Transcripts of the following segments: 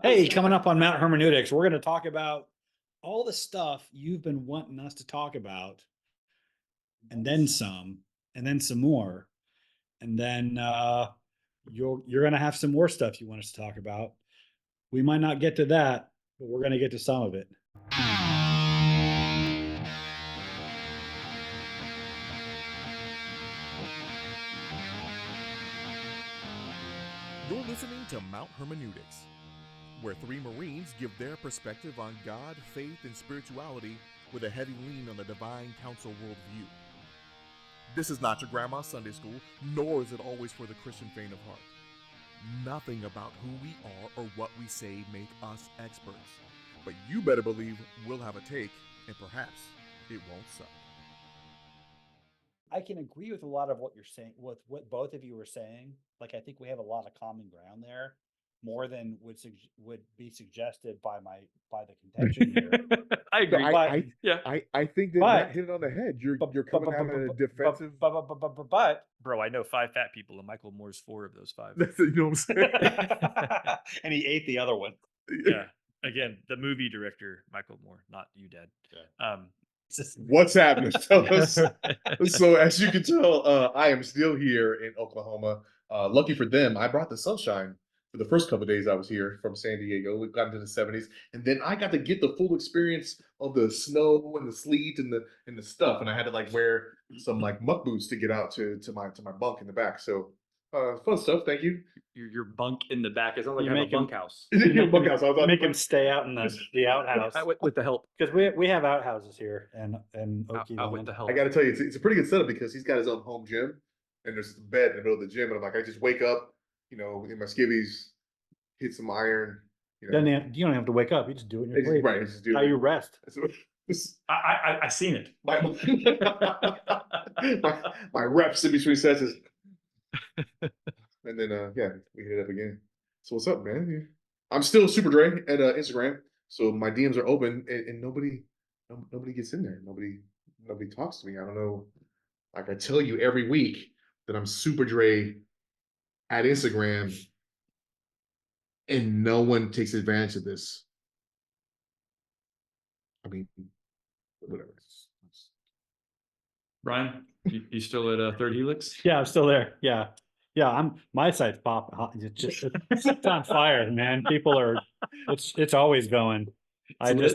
Hey, coming up on Mount Hermeneutics, we're going to talk about all the stuff you've been wanting us to talk about, and then some, and then some more, and then you're going to have some more stuff you want us to talk about. We might not get to that, but we're going to get to some of it. You're listening to Mount Hermeneutics, where three Marines give their perspective on God, faith, and spirituality with a heavy lean on the Divine Council worldview. This is not your grandma's Sunday school, nor is it always for the Christian faint of heart. Nothing about who we are or what we say make us experts. But you better believe we'll have a take, and perhaps it won't suck. I can agree with a lot of what you're saying, with what both of you were saying. Like, I think we have a lot of common ground there, more than would be suggested by the contention here. I agree. I think that But- Matt hit it on the head. You're coming out in a defensive. But Bro, I know 5 fat people, and Michael Moore's 4 of those 5. You know what I'm saying? and he ate the other one. Yeah. Again, the movie director, Michael Moore, not you, Dad. What's happening, fellas? So as you can tell, I am still here in Oklahoma. Lucky for them, I brought the sunshine for the first couple of days I was here from San Diego. We got into the 70s, and then I got to get the full experience of the snow and the sleet and the stuff. And I had to like wear some like muck boots to get out to my bunk in the back. So fun stuff. Thank you. Your bunk in the back. It sounds like You I have a make him- bunkhouse. Bunkhouse. I was Make him stay out in the outhouse With the help. because we have outhouses here and Okie Out with Land. the help. I got to tell you, it's a pretty good setup because he's got his own home gym, and there's a bed in the middle of the gym, and I'm like, I just wake up, in my skivvies, hit some iron. You don't have to wake up. You just do it in your sleep. Right, just do How it. you rest. I seen it. my, my reps in between sets is, and then we hit it up again. So what's up, man? I'm still Super Dre at Instagram, so my DMs are open, and nobody gets in there. Nobody talks to me. I don't know. Like I tell you every week that I'm Super Dre at Instagram, and no one takes advantage of this. I mean, whatever. Brian, you still at Third Helix? Yeah, I'm still there. Yeah. My site's popping. It's on fire, man. People are. It's always going. I'm gonna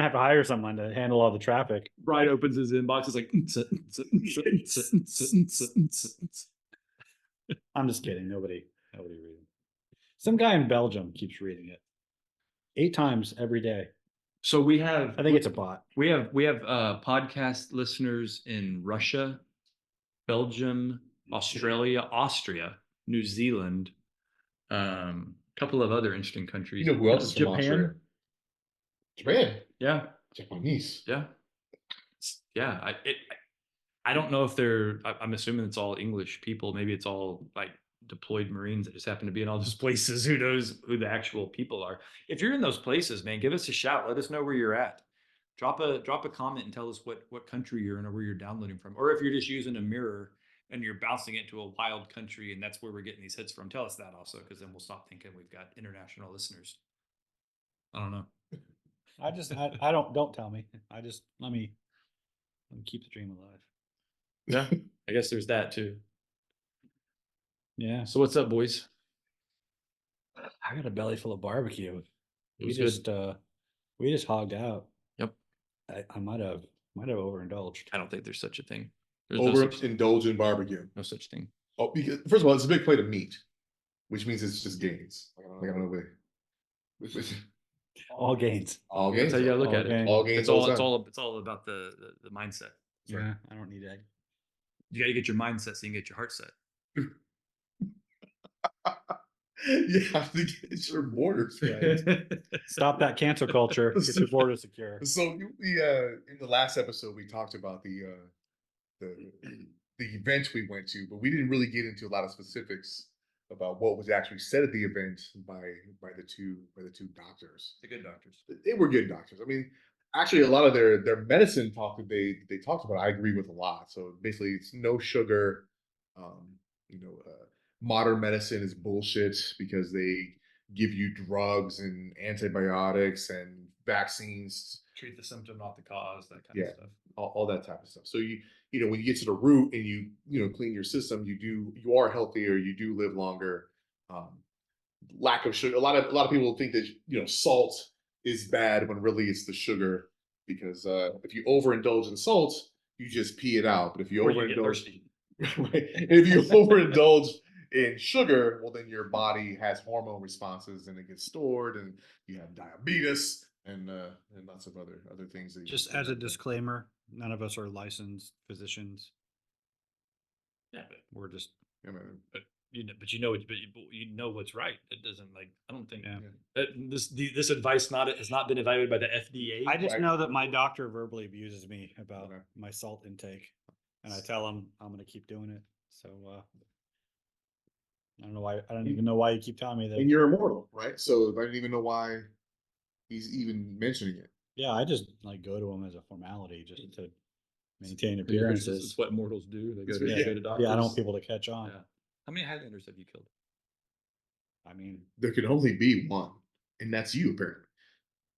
have to hire someone to handle all the traffic. Brian opens his inbox. It's like. I'm just kidding. Nobody reading. Some guy in Belgium keeps reading it 8 times every day. So we have. I think it's a bot. We have podcast listeners in Russia, Belgium, Australia, Austria, New Zealand, a couple of other interesting countries. You know who else is from Japan? Austria? Japan. Yeah, Japanese. yeah, yeah. I don't know if they're. I'm assuming it's all English people. Maybe it's all like deployed Marines that just happen to be in all those places. Who knows who the actual people are? If you're in those places, man, give us a shout. Let us know where you're at. Drop a comment and tell us what country you're in or where you're downloading from, or if you're just using a mirror and you're bouncing it to a wild country and that's where we're getting these hits from. Tell us that also, because then we'll stop thinking we've got international listeners. I don't know. I don't tell me. I just let me keep the dream alive. Yeah, I guess there's that too. Yeah. So what's up, boys? I got a belly full of barbecue. It was We just hogged out. Yep. I might have overindulged. I don't think there's such a thing. There's no such, Overindulge in barbecue. no such thing. Oh, because first of all, it's a big plate of meat, which means it's just gains. I don't know what. All gains. All gains. That's how you gotta look at it. gains. All gains. It's all about the mindset. Yeah, I don't need egg. You got to get your mindset so you can get your heart set. You have to get your borders right. Stop that cancel culture. Get your border secure. So we in the last episode we talked about the event we went to, but we didn't really get into a lot of specifics about what was actually said at the event by the two doctors. The good doctors. They were good doctors. I mean, actually, a lot of their medicine talk that they talked about, I agree with a lot. So basically, it's no sugar. Modern medicine is bullshit because they give you drugs and antibiotics and vaccines, Treat the symptom, not the cause, that kind Yeah. of stuff. all that type of stuff. So when you get to the root and you clean your system, you are healthier, you do live longer. Lack of sugar. A lot of people think that salt is bad when really it's the sugar, because if you overindulge in salt, you just pee it out. But if you Or you get overindulge, thirsty. right, if you overindulge in sugar, well, then your body has hormone responses and it gets stored, and you have diabetes and lots of other things. That Just can as a happen. disclaimer, none of us are licensed physicians. Yeah, but We're just, Yeah, man. but you know what's right. It doesn't like I don't think yeah. that this advice has not been evaluated by the FDA. I just Right. know that my doctor verbally abuses me about Okay. my salt intake, and I tell him I'm going to keep doing it. So I don't know why. I don't even know why you keep telling me And that. you're immortal, right? So I don't even know why he's even mentioning it. Yeah, I just like go to him as a formality just to maintain It's appearances. what mortals do. They go to, Yeah. go to doctors. Yeah, I don't want people to catch on. Yeah. How many Highlanders have you killed? I mean, There can only be one, and that's you, apparently,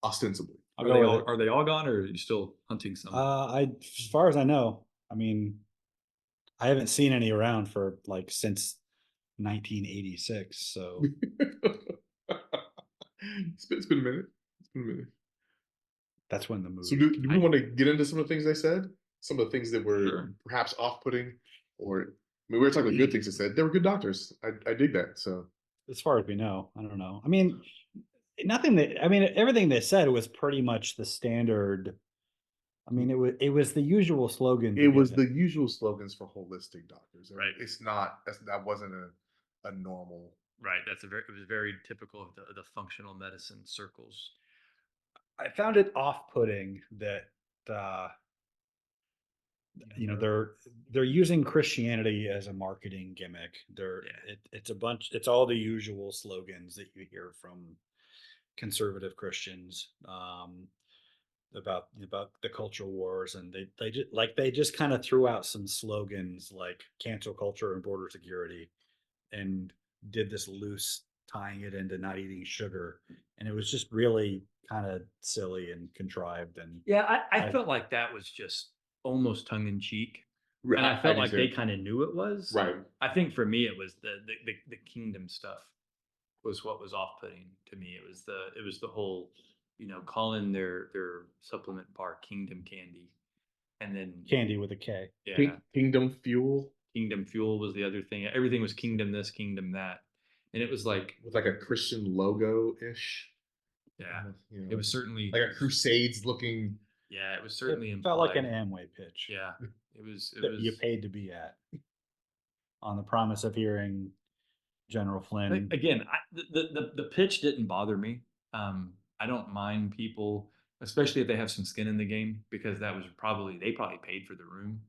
ostensibly. I'll go with it. Are they all gone, or are you still hunting some? As far as I know, I mean, I haven't seen any around for like since 1986. So It's been a minute. It's been a minute. that's when the movie. So do we want to get into some of the things they said? Some of the things that were Sure. perhaps off-putting, or we were talking about good things they said. They were good doctors. I dig that. So As far as we know, I don't know. I mean, everything they said was pretty much the standard. I mean, it was the usual slogan. it was the usual slogans for holistic doctors. Right. It's not. That wasn't a normal. Right. It was very typical of the functional medicine circles. I found it off-putting that they're using Christianity as a marketing gimmick. It's a bunch. It's all the usual slogans that you hear from conservative Christians about the culture wars, and they just kind of threw out some slogans like cancel culture and border security, and did this loose tying it into not eating sugar, and it was just really kind of silly and contrived. And Yeah, I I- felt like that was just almost tongue in cheek, and I felt like they kind of knew it was. Right. I think for me, it was the kingdom stuff was what was off putting to me. It was the whole, calling their supplement bar Kingdom Candy, and then candy with a K. yeah, Kingdom Fuel Kingdom Fuel was the other thing. Everything was Kingdom this, Kingdom that, and it was like with like a Christian logo ish. yeah, it was certainly like a Crusades looking. yeah, it was certainly It felt like an implied. Amway pitch. Yeah, it was that you paid to be at, on the promise of hearing General Flynn. again, the pitch didn't bother me. I don't mind people, especially if they have some skin in the game, because they probably paid for the room,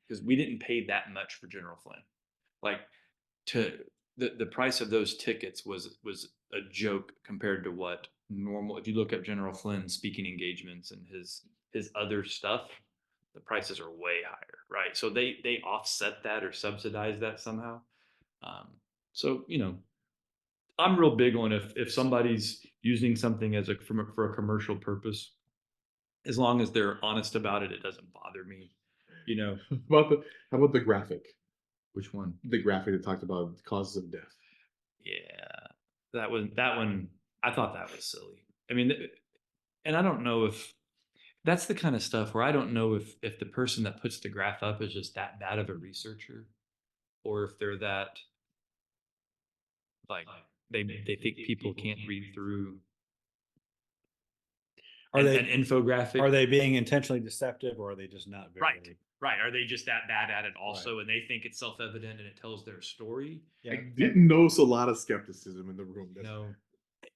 because we didn't pay that much for General Flynn. Like the price of those tickets was a joke compared to what normal. If you look up General Flynn's speaking engagements and his other stuff, the prices are way higher, right? So they offset that or subsidize that somehow. So I'm real big on if somebody's using something for a commercial purpose, as long as they're honest about it, it doesn't bother me. How about the graphic? Which one? The graphic that talked about causes of death. Yeah, that one. I thought that was silly. I mean, and I don't know if that's the kind of stuff where I don't know if the person that puts the graph up is just that bad of a researcher, or if they're that like they think people can't read through Are an they infographic. are they being intentionally deceptive, or are they just not very Right. Are they just that bad at it also, and they think it's self-evident and it tells their story? Yeah. I didn't notice a lot of skepticism in the room. No.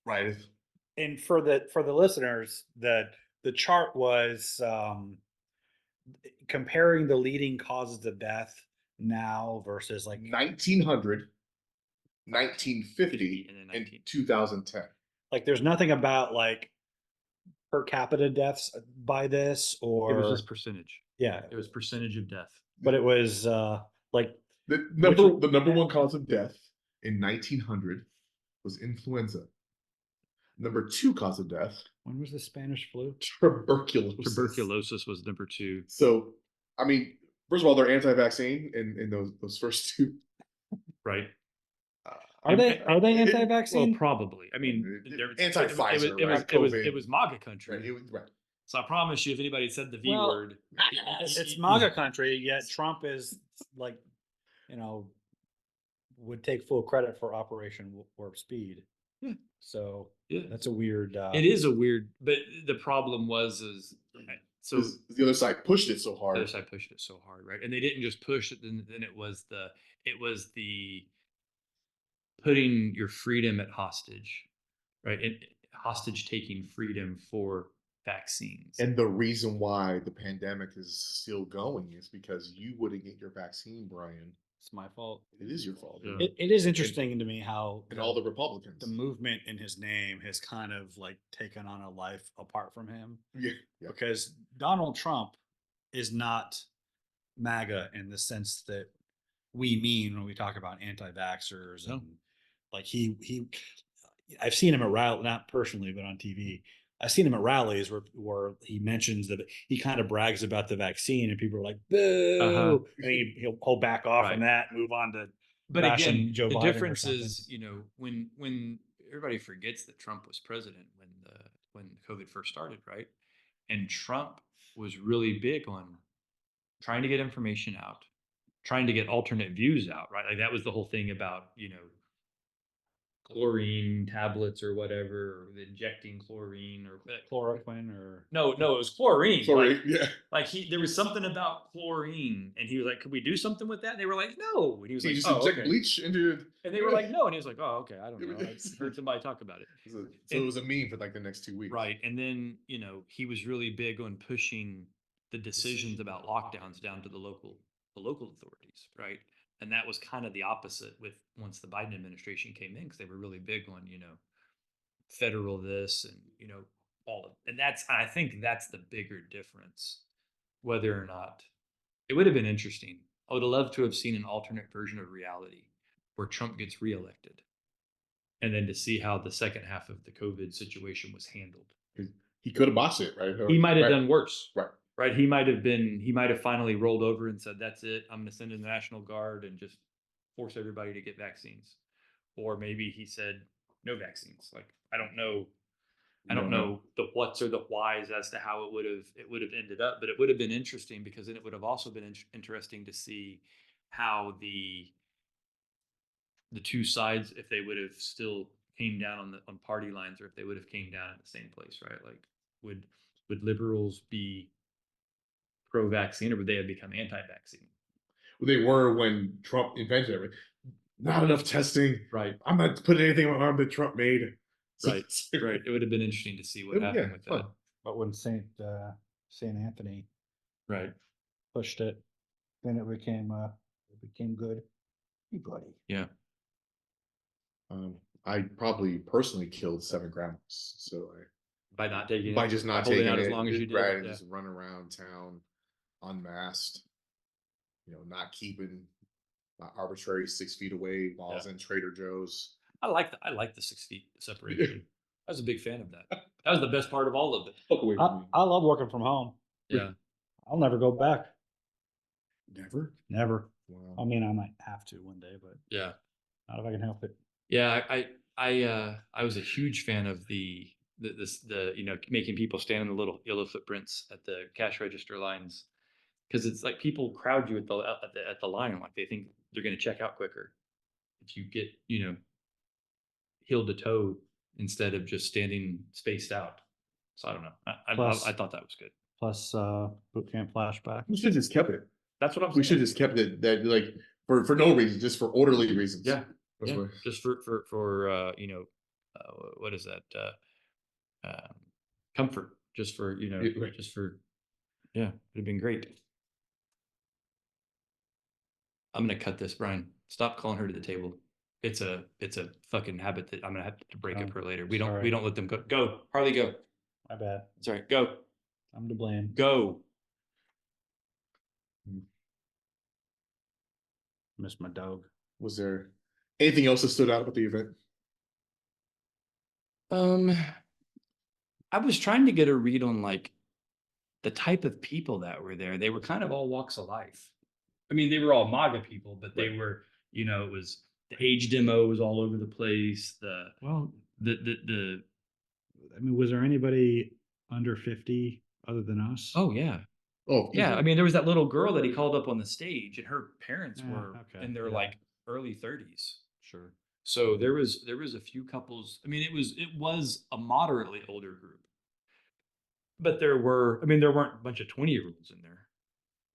Right. And for the listeners, the chart was comparing the leading causes of death now versus like 1900, 1950, and then and 19. 2010. like there's nothing about like per capita deaths by this, or It was just percentage. yeah, It was percentage of death. but it was like The number one cause of death in 1900 was influenza. Number 2 cause of death, When was the Spanish flu? tuberculosis. Tuberculosis was number 2. So, I mean, first of all, they're anti-vaccine in those first two. Right. Are they Well, anti-vaccine? probably. I mean, Anti-Pfizer, it right? was COVID. MAGA Right, country. right. So I promise you, if anybody said the V Well, word, It's MAGA country, yet Trump is like, you know, would take full credit for Operation Warp Speed. Yeah. So Yeah. that's a weird. It is a weird. But the problem is so 'Cause the other side pushed it so the hard. other side pushed it so hard, right? And they didn't just push it. Then it was the putting your freedom at hostage, right? And hostage taking freedom for vaccines. And the reason why the pandemic is still going is because you wouldn't get your vaccine, Brian. It's my fault. It is your fault. Yeah. It is interesting to me how And all the Republicans. the movement in his name has kind of like taken on a life apart from him, Yeah. Yeah. because Donald Trump is not MAGA in the sense that we mean when we talk about anti-vaxxers. No. And like I've seen him at rally, not personally, but on TV. I've seen him at rallies where he mentions that he kind of brags about the vaccine, and people are like, "Boo!" Uh-huh. And he'll hold back off Right. on that, and move on to. But bashing again, Joe the Biden or difference something. is, when everybody forgets that Trump was president when COVID first started, right? And Trump was really big on trying to get information out, trying to get alternate views out, right? Like that was the whole thing about, chlorine tablets or whatever, or injecting chlorine or Chloroquine or no, it was chlorine. Sorry. Like, Yeah. like there was something about chlorine, and he was like, "Could we do something with that?" And they were like, "No." And he was So you like, just "Oh, inject okay." bleach into. And they were like, "No." And he was like, "Oh, okay. I don't Yeah, know. but- I heard somebody talk about it." So it was a meme for like the next 2 weeks. Right. And then, he was really big on pushing the decisions about lockdowns down to the local authorities, right? And that was kind of the opposite with once the Biden administration came in, because they were really big on, federal this and, all of, and I think that's the bigger difference, whether or not it would have been interesting. I would have loved to have seen an alternate version of reality where Trump gets reelected, and then to see how the second half of the COVID situation was handled. He could have botched it, right? He might have Right. done worse. Right. Right. He might have finally rolled over and said, "That's it. I'm going to send in the National Guard and just force everybody to get vaccines." Or maybe he said, "No vaccines." Like, I don't know. I don't know the whats or the whys as to how it would have ended up, but it would have been interesting, because then it would have also been interesting to see how the two sides, if they would have still came down on party lines, or if they would have came down at the same place, right? Like, would liberals be pro-vaccine, or would they have become anti-vaccine? Well, they were when Trump invented everything. Not enough testing. Right. I'm not putting anything on my arm that Trump made. So- Right. Right. It would have been interesting to see what Yeah, happened with fun. that. but when Saint Anthony Right. pushed it, then it became good. Hey, buddy. Yeah. I probably personally killed 7 grandmas. So By not taking by it, just not holding taking out it, as long as you did. right, and Yeah. just run around town unmasked. Not keeping my arbitrary 6 feet away while I was in Trader Joe's. I like the 6 feet separation. I was a big fan of that. That was the best part of all of it. Fuck away from me. I love working from home. Yeah. I'll never go back. Never. Never. I Wow. mean, I might have to one day, but Yeah. not if I can help it. Yeah. I was a huge fan of the making people stand in the little yellow footprints at the cash register lines, because it's like people crowd you at the line, like they think they're going to check out quicker if you get heel to toe instead of just standing spaced out. So I don't know. Plus- I thought that was good. Plus boot camp flashback. We should have just kept it. That's what I'm saying. We should have just kept it that like for no reason, just for orderly reasons. Yeah. That's Yeah. why. Just for what is that? Comfort. Just for Yeah, right. it'd have been great. I'm gonna cut this, Brian. Stop calling her to the table. It's a fucking habit that I'm gonna have to break up Oh, her later. We don't sorry. let them go. Go, Harley, go. My bad. Sorry, go, I'm to blame. go. Miss my dog. Was there anything else that stood out about the event? I was trying to get a read on like the type of people that were there. They were kind of all walks of life. I mean, they were all MAGA people, but they Right. were, it was the age demo was all over the place. Well, The I mean, was there anybody under 50 other than us? oh yeah. Oh, Yeah, I easily. mean, there was that little girl that he called up on the stage, and her parents Yeah, were okay, in their yeah. like early 30s. Sure. So there was a few couples. I mean, it was a moderately older group, but there weren't a bunch of 20-year-olds in there.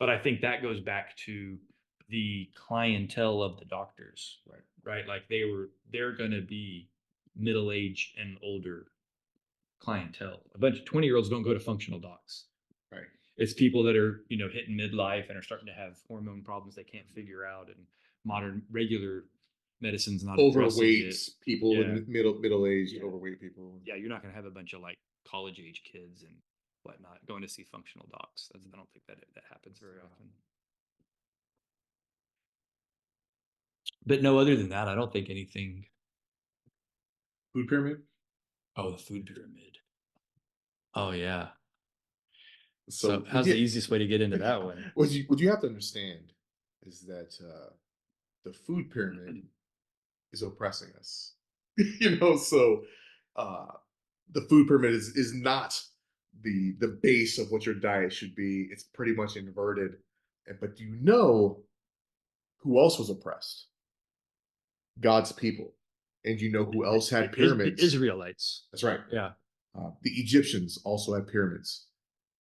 But I think that goes back to the clientele of the doctors, Right. right? Like they're going to be middle age and older clientele. A bunch of 20-year-olds don't go to functional docs. Right. It's people that are, hitting midlife and are starting to have hormone problems they can't figure out, and modern regular medicine's not addressing Overweight it. people Yeah. and middle-aged, Yeah. overweight people. Yeah, you're not going to have a bunch of like college age kids and whatnot going to see functional docs. I don't think that happens very often. But no, other than that, I don't think anything. Food pyramid. Oh, the food pyramid. Oh yeah. So So how's the easiest way to get into that one? What you have to understand is that the food pyramid is oppressing us. So uh, the food pyramid is not the base of what your diet should be. It's pretty much inverted. But do you know who else was oppressed? God's people. And you know who else had pyramids? The Israelites. That's right. Yeah. The Egyptians also had pyramids.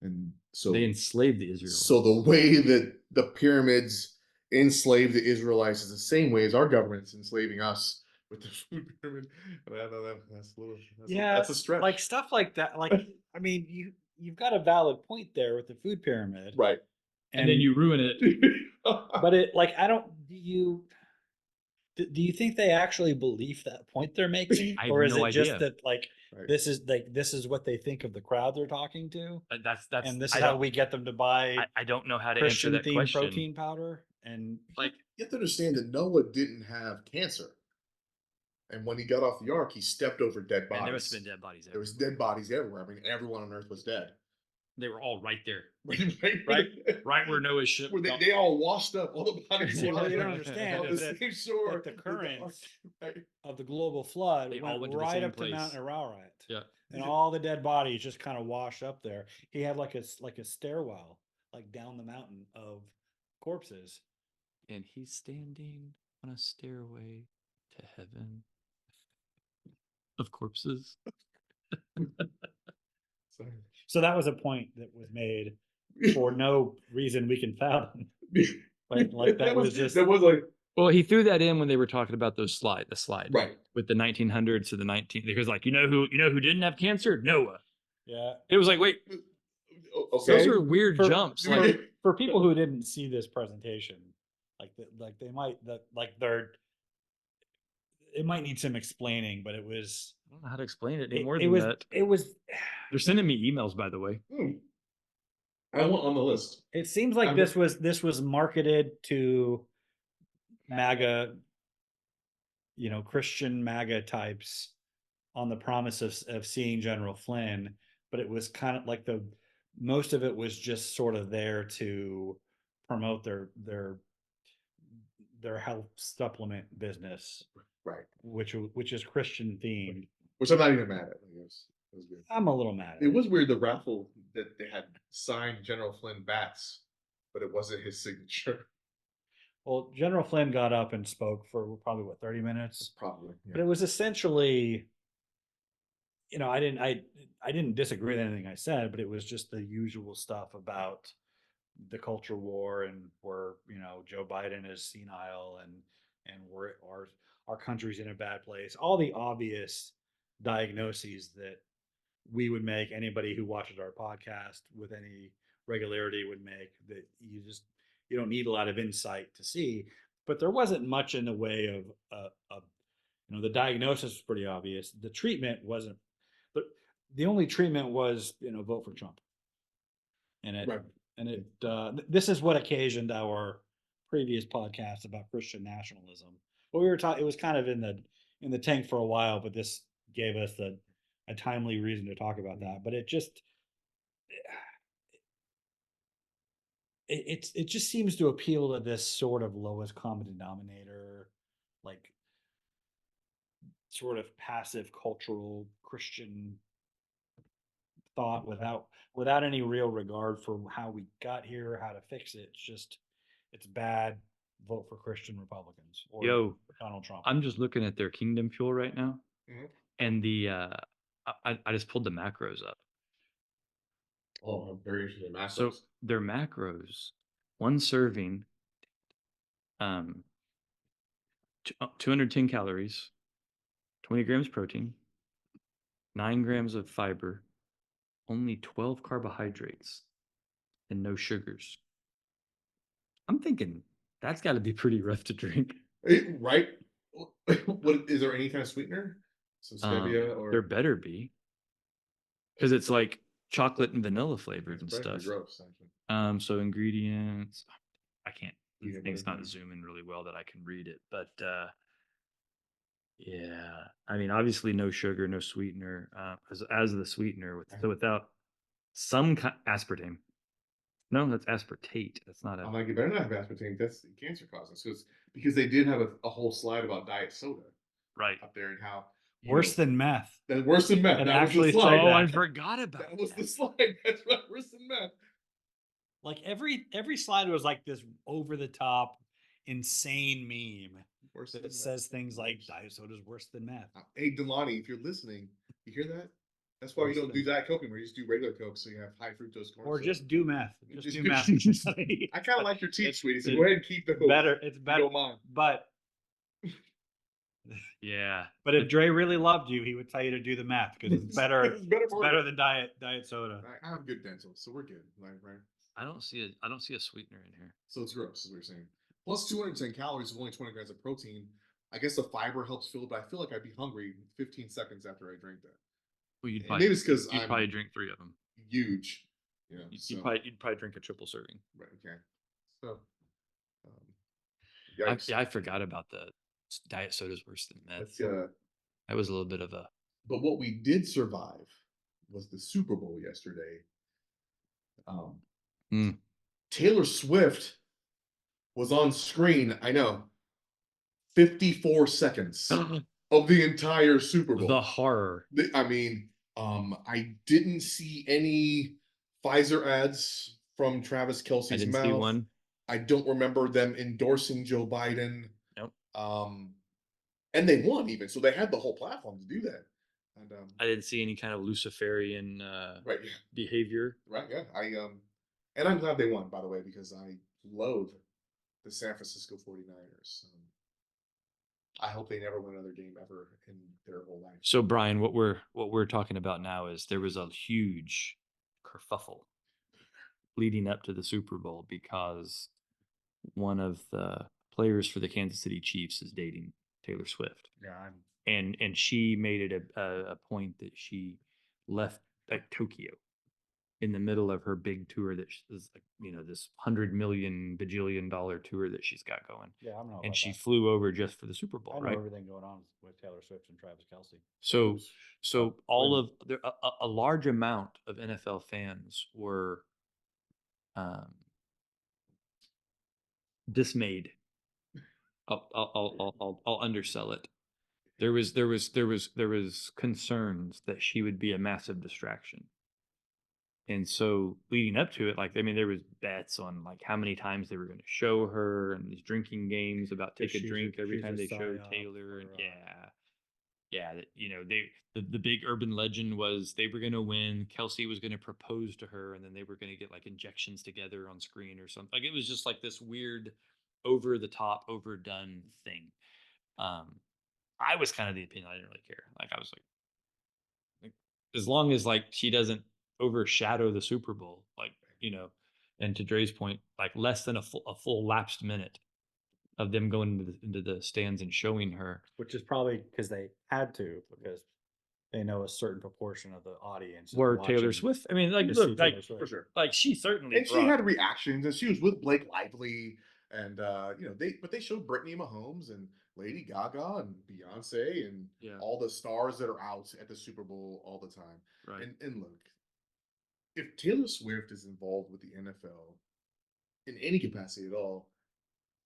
And so They enslaved the Israelites. So the way that the pyramids enslaved the Israelites is the same way as our government's enslaving us with the food pyramid. And I know that's a little that's a stretch. like stuff like that. Like, I mean, you've got a valid point there with the food pyramid, Right. and then you ruin it. but it like I don't. Do you think they actually believe that point they're making, I have or is no it just idea. that like Right. this is what they think of the crowd they're talking to, That's and this I is how don't- we get them to buy I don't know how to Christian answer that themed question. protein powder? And Like, You have to understand that Noah didn't have cancer. And when he got off the ark, he stepped over dead bodies. man, there must have been dead bodies There there. was dead bodies everywhere. I mean, everyone on earth was dead. They were all right there, Right? right where Noah's ship. Where they all washed up. All the bodies See, were what you don't on understand the is that same shore. the with currents ark, right? of the global flood They all went went to the right same up place. to Mount Ararat. Yeah. And all the dead bodies just kind of washed up there. He had like a stairwell, like down the mountain of corpses. And he's standing on a stairway to heaven of corpses. So- So that was a point that was made for no reason we can fathom. Like that was just that was like Well, he threw that in when they were talking about the slide right. with the 1900s to the 19. Because like, you know who didn't have cancer? Noah. yeah. It was like, wait, Okay. those are weird For- jumps. for- Like, For people who didn't see this presentation, they might it might need some explaining, but it was I don't know how to explain it any it, more it than was that. it was They're sending me emails, by the way. I want on the list. it seems like I'm- this was marketed to MAGA, Christian MAGA types on the promise of seeing General Flynn, but it was kind of like most of it was just sort of there to promote their health supplement business, Right. which is Christian themed. Which I'm not even mad at. It was good. I'm a little mad at It was weird the raffle that they had signed General Flynn bats, but it wasn't his signature. Well, General Flynn got up and spoke for probably 30 minutes, Probably. but it was essentially, I didn't disagree with anything I said, but it was just the usual stuff about the culture war and where, Joe Biden is senile and our country's in a bad place. All the obvious diagnoses that we would make, anybody who watches our podcast with any regularity would make, that you don't need a lot of insight to see. But there wasn't much in the way of the diagnosis was pretty obvious. The treatment wasn't. The only treatment was vote for Trump, and it Right. and it this is what occasioned our previous podcast about Christian nationalism. Well, we were talking. It was kind of in the tank for a while, but this gave us the a timely reason to talk about that. But it just it just seems to appeal to this sort of lowest common denominator, like sort of passive cultural Christian thought without any real regard for how we got here, how to fix it. It's just it's bad. Vote for Christian Republicans or Yo, Donald Trump. I'm just looking at their Kingdom Fuel right now, Mhm. and the I just pulled the macros up. Oh, I'm very interested in So macros. their macros, one serving, 210 calories, 20 grams protein, 9 grams of fiber, only 12 carbohydrates, and no sugars. I'm thinking that's got to be pretty rough to drink. Right? What is there any kind of sweetener? Some stevia or There better be, because it's like chocolate and vanilla flavored and it's pretty stuff. gross, actually. So ingredients, I can't. The Peanut thing's butter not jam. zooming really well that I can read it, but yeah, I mean, obviously no sugar, no sweetener, as the sweetener so without some aspartame. No, that's aspartate. That's not I'm a like, you better not have aspartame. That's cancer causing. So it's because they did have a whole slide about diet soda right. up there and how Worse than meth. worse than meth. It That was actually the said slide. Oh, I that. forgot about That was that. the slide. That's right, worse than meth. Like every slide was like this over the top, insane meme Worse that than says things like Worse. diet soda is worse than meth. Hey, Delani, if you're listening, you hear that? That's why Worse you don't do than- Diet Coke anymore. You just do regular Coke, so you have high fructose corn Or syrup. just do meth. Just Just do do- meth. I kind of like your teeth, It's- sweetie. So it- go ahead and keep the better. It's better. Don't mind. But Yeah. but if Dre really loved you, he would tell you to do the math because it's better. It's better It's for better you. than diet soda. I have good dental, so we're good, right? I don't see a sweetener in here. So it's gross, as we are saying. Plus 210 calories with only 20 grams of protein. I guess the fiber helps fill it, but I feel like I'd be hungry 15 seconds after I drink that. Well, you'd And probably, maybe it's because you'd I'm probably drink 3 of them. huge. You know, You'd probably drink a triple serving. right, okay. So, I forgot about the diet soda's worse than meth. That's, That was a little bit of a but what we did survive was the Super Bowl yesterday. Mm. Taylor Swift was on screen. I know, 54 seconds of the entire Super Bowl. the horror. I mean, I didn't see any Pfizer ads from Travis I Kelce's didn't mouth. see one. I don't remember them endorsing Joe Biden. Nope. And they won even, so they had the whole platform to do that. And I didn't see any kind of Luciferian right, behavior. right, yeah. And I'm glad they won, by the way, because I loathe the San Francisco 49ers. I hope they never win another game ever in their whole life. So Brian, what we're talking about now is there was a huge kerfuffle leading up to the Super Bowl because one of the players for the Kansas City Chiefs is dating Taylor Swift. Yeah, And she made it a point that she left like Tokyo in the middle of her big tour that is like, this $100 million bajillion dollar tour that she's got going. yeah, I don't know. And she flew over just for the Super Bowl, I know right? everything going on with Taylor Swift and Travis Kelce. So all of a large amount of NFL fans were dismayed. I'll undersell it. There was concerns that she would be a massive distraction. And so leading up to it, there was bets on like how many times they were going to show her and these drinking games about take a drink every time they showed Taylor. And the big urban legend was they were going to win. Kelce was going to propose to her, and then they were going to get like injections together on screen or something. Like it was just like this weird, over the top, overdone thing. I was kind of the opinion I didn't really care. Like I was like as long as like she doesn't overshadow the Super Bowl, and to Dre's point, like less than a full lapsed minute of them going into the stands and showing her, Which is probably because they had to, because they know a certain proportion of the audience is were Taylor watching Swift. I mean, like to see look, like Taylor Swift. For sure. like she certainly And she had reactions, and she was with Blake Lively, and but they showed Brittany Mahomes and Lady Gaga and Beyonce and Yeah. all the stars that are out at the Super Bowl all the time. Right. And look, if Taylor Swift is involved with the NFL in any capacity at all,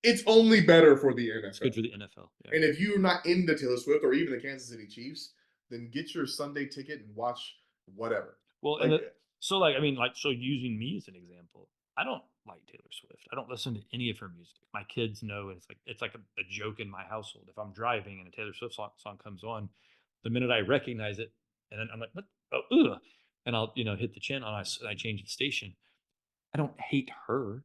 it's only better for the NFL. It's good for the NFL. Yeah. And if you're not into Taylor Swift or even the Kansas City Chiefs, then get your Sunday ticket and watch whatever. Well, Like, so like I mean, like so using me as an example, I don't like Taylor Swift. I don't listen to any of her music. My kids know it's like a joke in my household. If I'm driving and a Taylor Swift song comes on, the minute I recognize it, and then I'm like, what? Oh, ugh. And I'll hit the channel and I change the station. I don't hate her.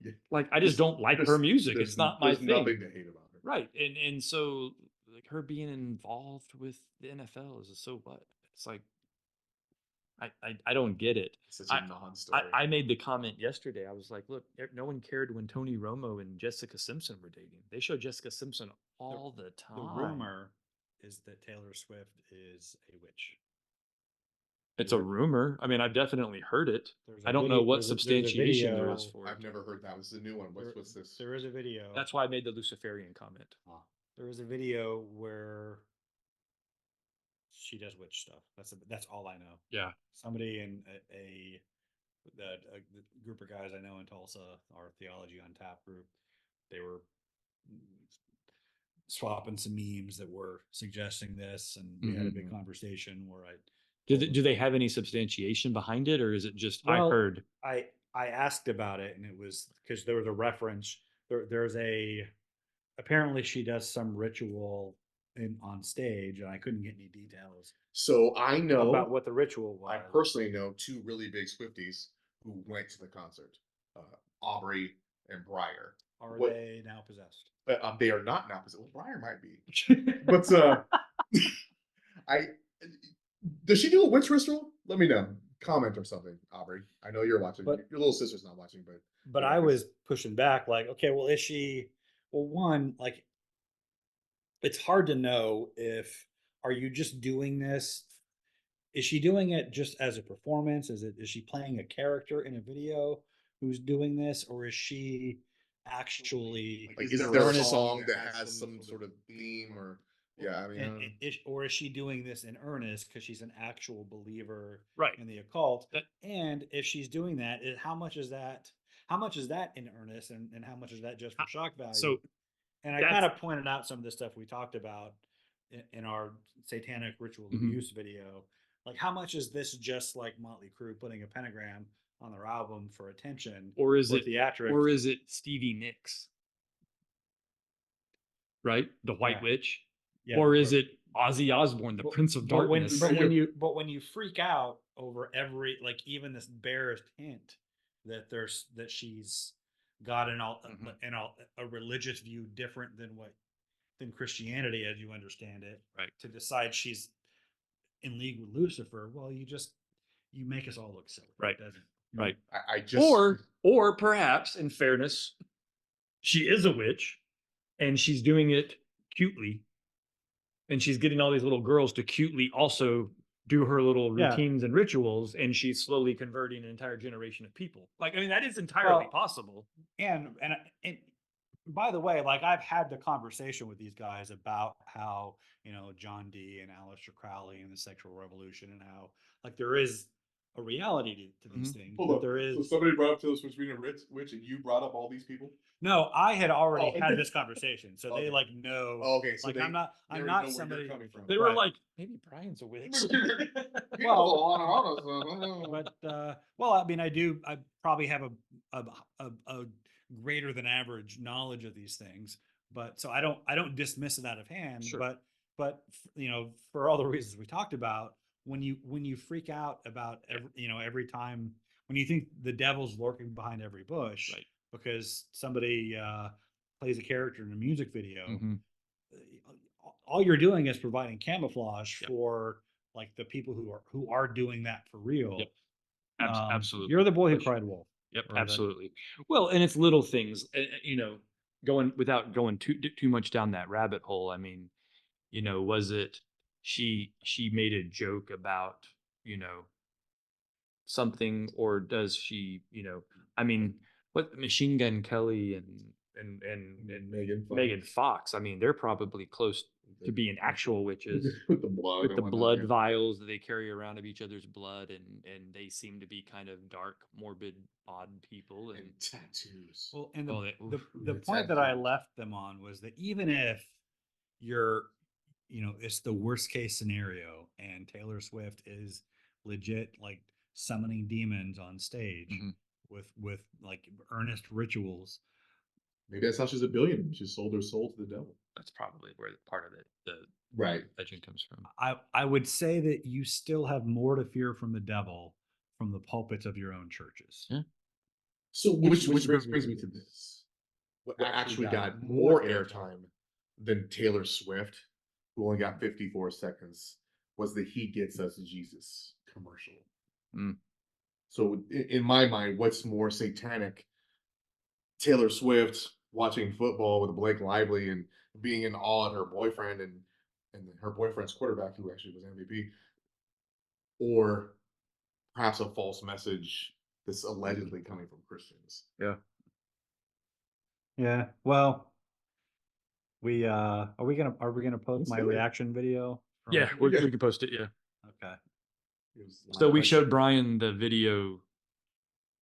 yeah, Like I just don't like her music. It's not my there's thing. nothing to hate about her. Right. And so like her being involved with the NFL is just so what? It's like I don't get it. It's such a I, non-story. I made the comment yesterday. I was like, look, no one cared when Tony Romo and Jessica Simpson were dating. They show Jessica Simpson all the time. The rumor is that Taylor Swift is a witch. It's a rumor. I mean, I've definitely heard it. There's a I don't know video- what there's a substantiation there video- is for it. I've never heard that. This is a new one. What's this? There is a video. That's why I made the Luciferian comment. There is a video where she does witch stuff. That's all I know. Yeah. Somebody in a group of guys I know in Tulsa, our Theology on Tap group, they were swapping some memes that were suggesting this, and we had a big conversation where I Do they have any substantiation behind it, or is it just I Well, heard? I asked about it, and it was because there was a reference. There's a apparently she does some ritual on stage, and I couldn't get any details So I know about what the ritual was. I personally know two really big Swifties who went to the concert, Aubrey and Breyer. Are what- they now possessed? They are not now possessed. Well, Breyer might be, but I does she do a witch ritual? Let me know. Comment or something, Aubrey. I know you're watching. But- Your little sister's not watching, but But I was pushing back, like, okay, well, is she? Well, one, like, it's hard to know if are you just doing this? Is she doing it just as a performance? Is she playing a character in a video who's doing this, or is she actually like, in is there a earnest- song that has some sort of theme or? Yeah, I mean, or is she doing this in earnest because she's an actual believer Right. in the occult? That- And if she's doing that, how much is that? How much is that in earnest, and how much is that just for shock value? So and I kind of pointed out some of the stuff we talked about in our satanic ritual Mhm. abuse video. Like, how much is this just like Motley Crue putting a pentagram on their album for attention, or is or it theatrics? or is it Stevie Nicks? Right? The White Yeah. Witch? Yeah, Or is but- it Ozzy Osbourne, the but- Prince of but when, Darkness? but when you freak out over every, like, even this barest hint that she's got a religious view different than Christianity as you understand it, Right. to decide she's in league with Lucifer, well, you make us all look silly, Right. doesn't it? Right. I just Or perhaps, in fairness, she is a witch and she's doing it cutely. And she's getting all these little girls to cutely also do her little Yeah. routines and rituals, and she's slowly converting an entire generation of people. Like, I mean, that is entirely Well, possible. And by the way, like, I've had the conversation with these guys about how, John Dee and Aleister Crowley and the sexual revolution, and how, like, there is a reality to these things. hold But up. there So is somebody brought up Taylor Swift being a witch, and you brought up all these people. no. I had already Oh, had okay. this conversation, so they Okay. like know. Oh, okay, so like, they, I'm not already know where somebody. you're coming from. They were Right. like, maybe Brian's a witch. But well, I mean, I probably have a greater than average knowledge of these things, but so I don't dismiss it out of hand. Sure. But for all the reasons we talked about, when you freak out about every time when you think the devil's lurking behind every bush, Right. because somebody plays a character in a music video, Mhm. all you're doing is providing camouflage Yep. for, like, the people who are doing that for real. Yep. Absolutely. You're the boy who Push. cried wolf. Yep, Or that- absolutely. Well, and it's little things, going without going too much down that rabbit hole. I mean, was it she made a joke about, something, or does she, I mean, what Machine Gun Kelly and Megan Fox. Megan Fox. I mean, they're probably close to being actual witches With the blood. with and the whatnot, blood yeah. vials that they carry around of each other's blood, and they seem to be kind of dark, morbid, odd people. And tattoos. Well, and Well, the it's point that I absolute- left them on was that even if you're, it's the worst case scenario and Taylor Swift is legit like summoning demons on stage Mhm. with like earnest rituals. Maybe that's how she's a billionaire. She sold her soul to the devil. that's probably where part of the Right. legend comes from. I would say that you still have more to fear from the devil from the pulpits of your own churches. Yeah. So which brings me to this. What actually got more airtime than Taylor Swift, who only got 54 seconds, was the He Gets Us Jesus commercial. Mm. So in my mind, what's more satanic? Taylor Swift watching football with Blake Lively and being in awe at her boyfriend and her boyfriend's quarterback, who actually was MVP, or perhaps a false message that's allegedly coming from Christians. Yeah. Yeah. Well, are we gonna post Let's my do it. reaction video? from- Yeah, we can post it. Yeah. Okay. It was So we like- showed Brian the video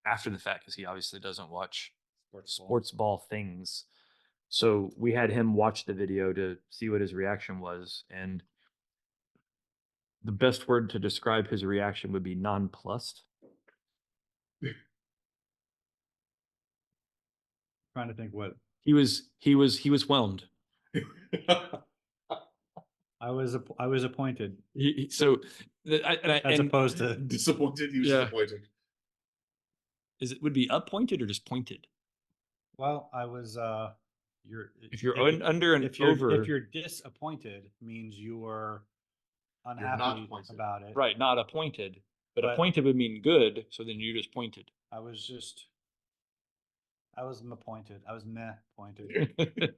after the fact because he obviously doesn't watch sports ball things. So we had him watch the video to see what his reaction was, and the best word to describe his reaction would be nonplussed. Trying to think what He was whelmed. I was appointed So as opposed to disappointed. He was Yeah. disappointed. would be appointed or just pointed? well, I was If you're under and if you're over, if you're disappointed means you are not unhappy appointed. about it. right, not appointed, but But- appointed would mean good. So then you just pointed. I was appointed. I was meh pointed.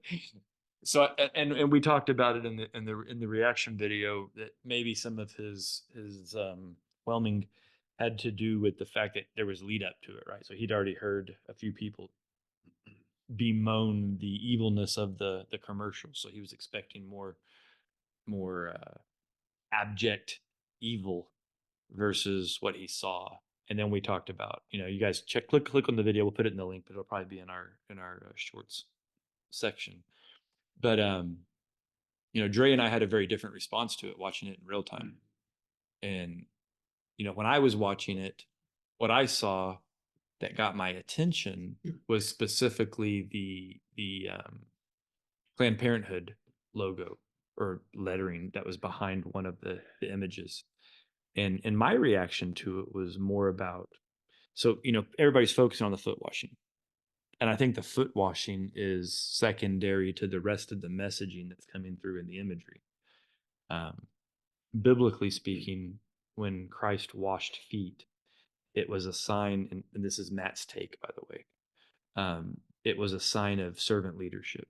So and we talked about it in the reaction video that maybe some of his whelming had to do with the fact that there was lead up to it, right? So he'd already heard a few people bemoan the evilness of the commercial, so he was expecting more abject evil versus what he saw. And then we talked about, you guys click on the video. We'll put it in the link, but it'll probably be in our shorts section. But Dre and I had a very different response to it, watching it in real time. And when I was watching it, what I saw that got my attention was specifically the Planned Parenthood logo or lettering that was behind one of the images. And my reaction to it was more about, so everybody's focusing on the foot washing. And I think the foot washing is secondary to the rest of the messaging that's coming through in the imagery. Biblically speaking, when Christ washed feet, it was a sign, and this is Matt's take, by the way. It was a sign of servant leadership,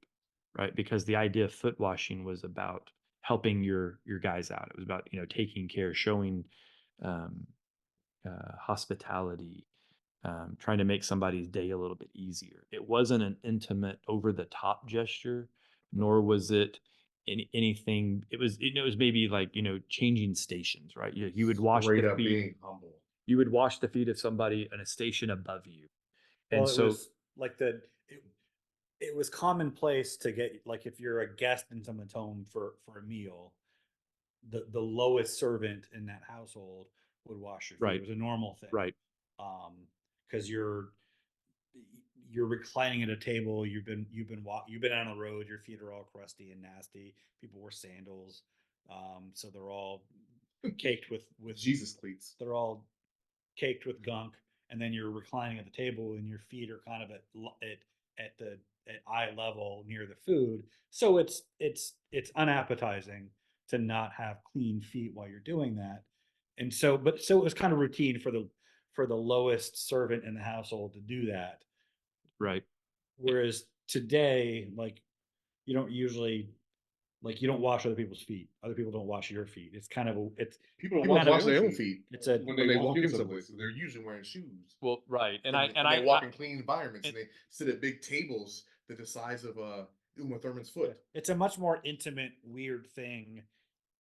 right? Because the idea of foot washing was about helping your guys out. It was about taking care, showing hospitality. Trying to make somebody's day a little bit easier. It wasn't an intimate, over-the-top gesture, nor was it anything. It was maybe like changing stations, right? You would wash Straight the up feet. being humble. You would wash the feet of somebody in a station above you, and Well, so it was like it was commonplace to get, like, if you're a guest in someone's home for a meal, the lowest servant in that household would wash your feet. Right. It was a normal thing. right, Because you're reclining at a table. You've been on the road. Your feet are all crusty and nasty. People wear sandals, so they're all caked with Jesus cleats. They're all caked with gunk, and then you're reclining at the table, and your feet are kind of at eye level near the food. So it's unappetizing to not have clean feet while you're doing that. And so it was kind of routine for the lowest servant in the household to do that. right. Whereas today, like, you don't usually, like, you don't wash other people's feet. Other people don't wash your feet. It's kind of People don't People wash have their their own feet it's a when they walk in someplace. They're usually wearing shoes. Well, right, and they walk in clean environments and they sit at big tables the size of Uma Thurman's foot. It's a much more intimate, weird thing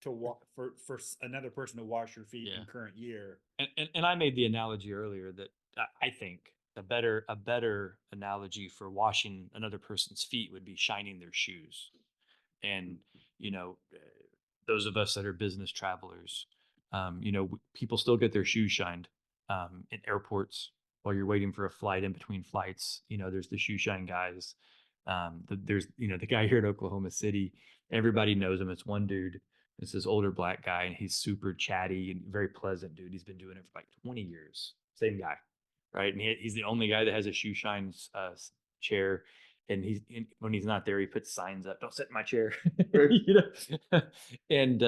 to walk for another person to wash your feet Yeah. in current year. And I made the analogy earlier that I think a better analogy for washing another person's feet would be shining their shoes. And you know, those of us that are business travelers, people still get their shoes shined in airports while you're waiting for a flight in between flights. There's the shoe shine guys. There's the guy here in Oklahoma City. Everybody knows him. It's one dude. It's this older black guy, and he's super chatty and very pleasant dude. He's been doing it for like 20 years. Same guy, right? And he's the only guy that has a shoe shine chair. And when he's not there, he puts signs up. Don't sit in my chair, And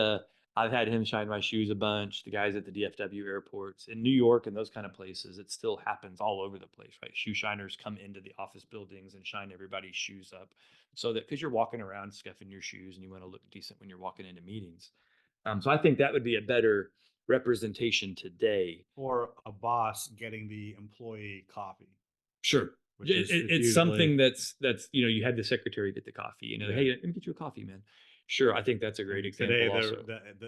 I've had him shine my shoes a bunch. The guys at the DFW airports in New York and those kind of places, it still happens all over the place, right? Shoe shiners come into the office buildings and shine everybody's shoes up, so that because you're walking around scuffing your shoes and you want to look decent when you're walking into meetings. So I think that would be a better representation today. Or a boss getting the employee coffee. Sure. Which is It's usually- something that's you had the secretary get the coffee. Yeah. Hey, let me get you a coffee, man. Sure, I think that's a great example. Today, Also,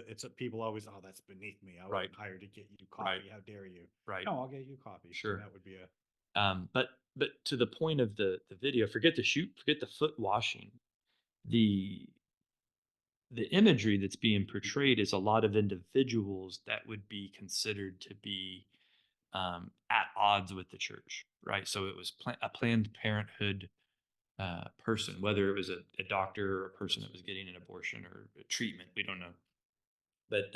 it's people always, oh, that's beneath me. I Right. wasn't hired to get you Right. coffee. How dare you? right. No, I'll get you coffee. Sure. That would be a But to the point of the video, forget the foot washing. The imagery that's being portrayed is a lot of individuals that would be considered to be at odds with the church, right? So it was a Planned Parenthood person, whether it was a doctor or a person that was getting an abortion or a treatment, we don't know. But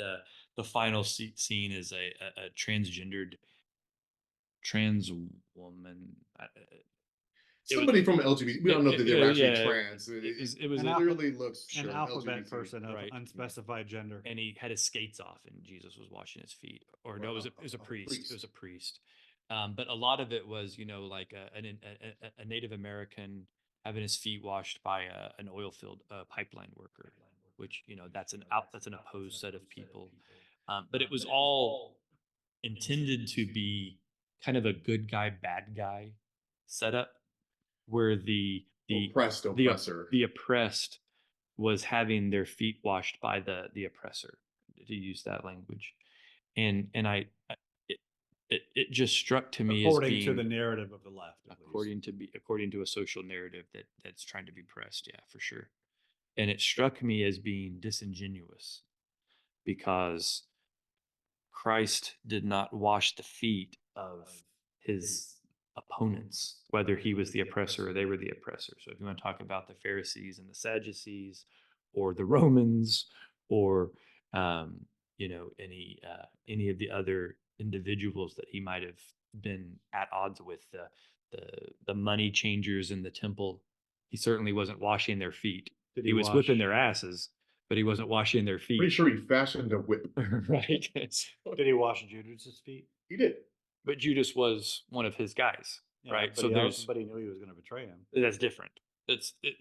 the final scene is a transgendered trans woman. It was- Somebody from LGBT. We don't know that they're actually yeah, trans. it was An a- clearly looks an sure, alphabet LGBT. person of Right. unspecified gender. and he had his skates off and Jesus was washing his feet. Or no, it was a priest. It was a priest. But a lot of it was, like a Native American having his feet washed by an oil field pipeline worker, which, that's an opposed set of people. But it was all intended to be kind of a good guy, bad guy setup, where the Oppressed oppressor. the oppressed was having their feet washed by the oppressor, to use that language. And it just struck to me According as to being, the narrative of the left, at least. according to a social narrative that's trying to be pressed. Yeah, for sure. And it struck me as being disingenuous, because Christ did not wash the feet of his opponents, whether he was the oppressor or they were the oppressor. So if you want to talk about the Pharisees and the Sadducees, or the Romans, or any of the other individuals that he might have been at odds with, the money changers in the temple, he certainly wasn't washing their feet. Did He was wash- whipping their asses, but he wasn't washing their feet. Pretty sure he fashioned a whip. Right. Did he wash Judas's feet? He did. But Judas was one of his guys, Yeah, right? But So but he knew he was going to betray him. that's different.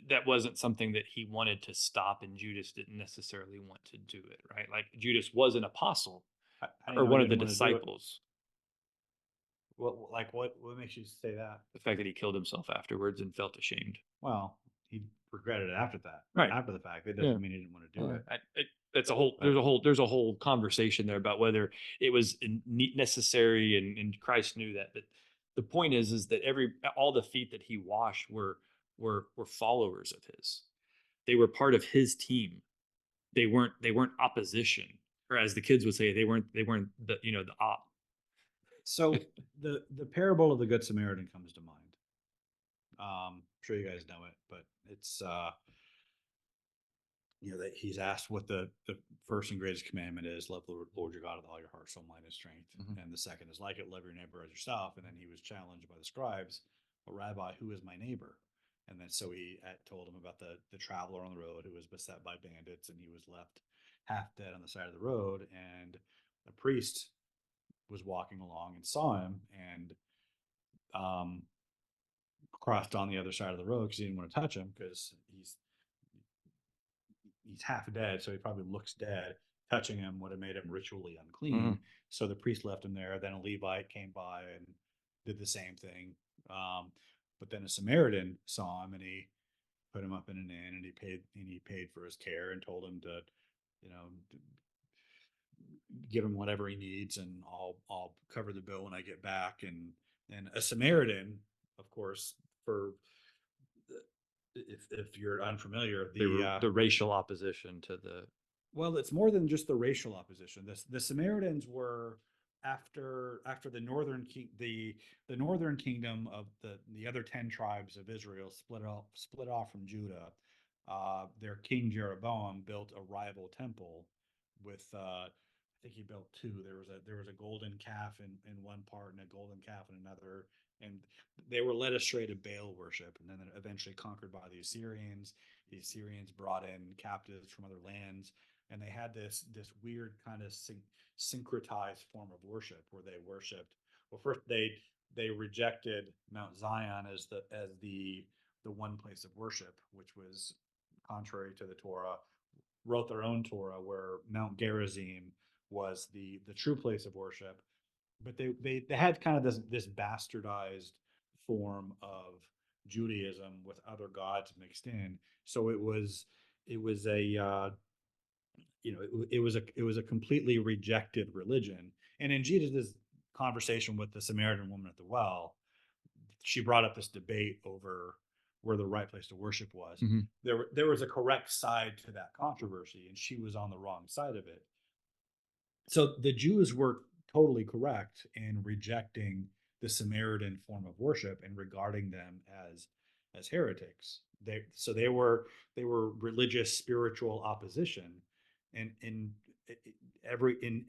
That wasn't something that he wanted to stop, and Judas didn't necessarily want to do it, right? Like Judas was an apostle How do you or know he one of the didn't wanna do it? disciples. What makes you say that? The fact that he killed himself afterwards and felt ashamed. Well, he regretted it after that. Right. After the fact, it doesn't Yeah. mean he didn't want to do it. That's a whole. There's a whole conversation there about whether it was necessary, and Christ knew that. But the point is that all the feet that he washed were followers of his. They were part of his team. They weren't opposition, or as the kids would say, they weren't the the op. So the parable of the Good Samaritan comes to mind. I'm sure you guys know it, but it's that he's asked what the first and greatest commandment is: love the Lord your God with all your heart, soul, mind, and strength. Mhm. And the second is like it: love your neighbor as yourself. And then he was challenged by the scribes, "Well, Rabbi, who is my neighbor?" And then so he told him about the traveler on the road who was beset by bandits, and he was left half dead on the side of the road. And a priest was walking along and saw him, and crossed on the other side of the road because he didn't want to touch him, because he's half dead, so he probably looks dead. Touching him would have made him ritually unclean. Mhm. So the priest left him there. Then a Levite came by and did the same thing. But then a Samaritan saw him and he put him up in an inn and he paid for his care and told him to, you know, give him whatever he needs and I'll cover the bill when I get back. And a Samaritan, of course, for if you're unfamiliar, The racial opposition to the well, it's more than just the racial opposition. The Samaritans were after the the northern kingdom of the other 10 tribes of Israel split off from Judah. Their king Jeroboam built a rival temple with I think he built two. There was a golden calf in one part and a golden calf in another, and they were led astray to Baal worship, and then eventually conquered by the Assyrians. The Assyrians brought in captives from other lands, and they had this weird kind of syncretized form of worship where they worshipped. Well, first they rejected Mount Zion as the one place of worship, which was contrary to the Torah. Wrote their own Torah where Mount Gerizim was the true place of worship, but they had kind of this bastardized form of Judaism with other gods mixed in. So it was a it was a completely rejected religion. And in Jesus' conversation with the Samaritan woman at the well, she brought up this debate over where the right place to worship was. Mhm. There was a correct side to that controversy, and she was on the wrong side of it. So the Jews were totally correct in rejecting the Samaritan form of worship and regarding them as heretics. They were religious spiritual opposition, and in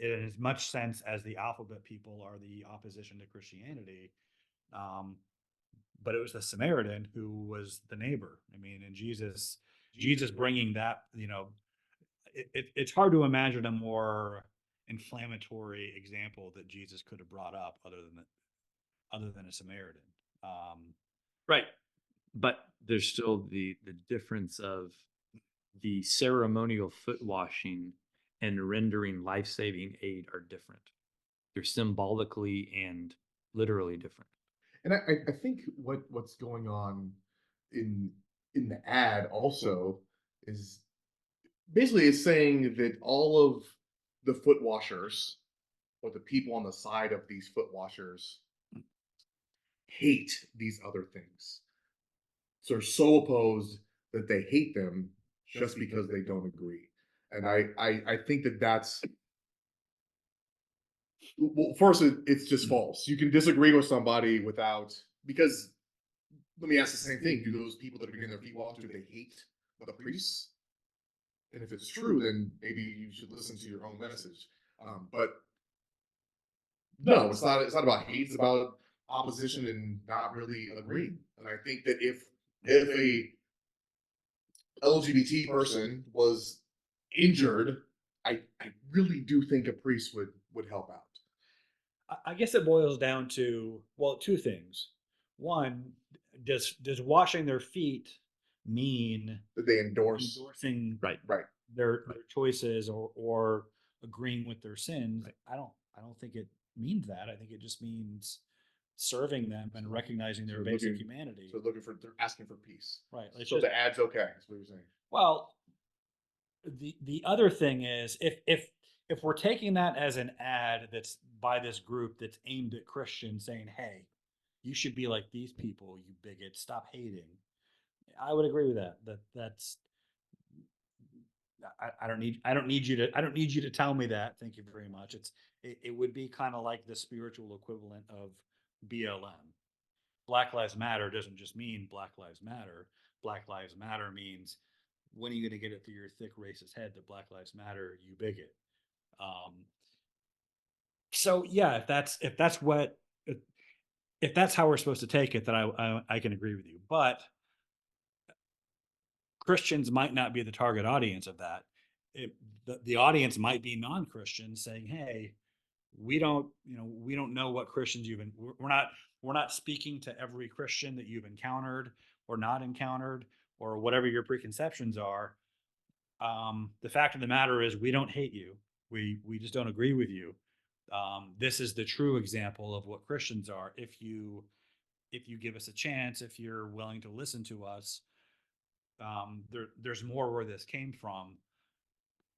as much sense as the alphabet people are the opposition to Christianity. Um, but it was the Samaritan who was the neighbor. I mean, and Jesus bringing that, it's hard to imagine a more inflammatory example that Jesus could have brought up other than a Samaritan. right, but there's still the difference of the ceremonial foot washing and rendering life-saving aid are different. They're symbolically and literally different. And I think what's going on in the ad also is basically it's saying that all of the foot washers or the people on the side of these foot washers hate these other things. So they're so opposed that they hate them just because they don't agree. And I think that that's well, first it's just false. You can disagree with somebody without because let me ask the same thing: do those people that are getting their feet washed do they hate the priests? And if it's true, then maybe you should listen to your own message. But no, it's not. It's not about hate. It's about opposition and not really agreeing. And I think that if a LGBT person was injured, I really do think a priest would help out. I guess it boils down to, well, two things. One, does washing their feet mean That they endorse, endorsing Right. right? their choices or agreeing with their sins? Right. I don't think it means that. I think it just means serving them and recognizing their So basic looking- humanity. So they're asking for peace. Right. It's So just, the ad's okay. That's what you're saying. well, the other thing is if we're taking that as an ad that's by this group that's aimed at Christians saying, hey, you should be like these people, you bigots, stop hating. I would agree with that. That's I don't need you to tell me that. Thank you very much. It would be kind of like the spiritual equivalent of BLM. Black Lives Matter doesn't just mean Black Lives Matter. Black Lives Matter means, when are you going to get it through your thick racist head that Black Lives Matter, you bigot? So yeah, if that's how we're supposed to take it, then I can agree with you. But Christians might not be the target audience of that. The audience might be non-Christians saying, hey, we don't know what Christians we're not speaking to every Christian that you've encountered or not encountered or whatever your preconceptions are. The fact of the matter is we don't hate you. We just don't agree with you. This is the true example of what Christians are. If you if you give us a chance, if you're willing to listen to us, there's more where this came from.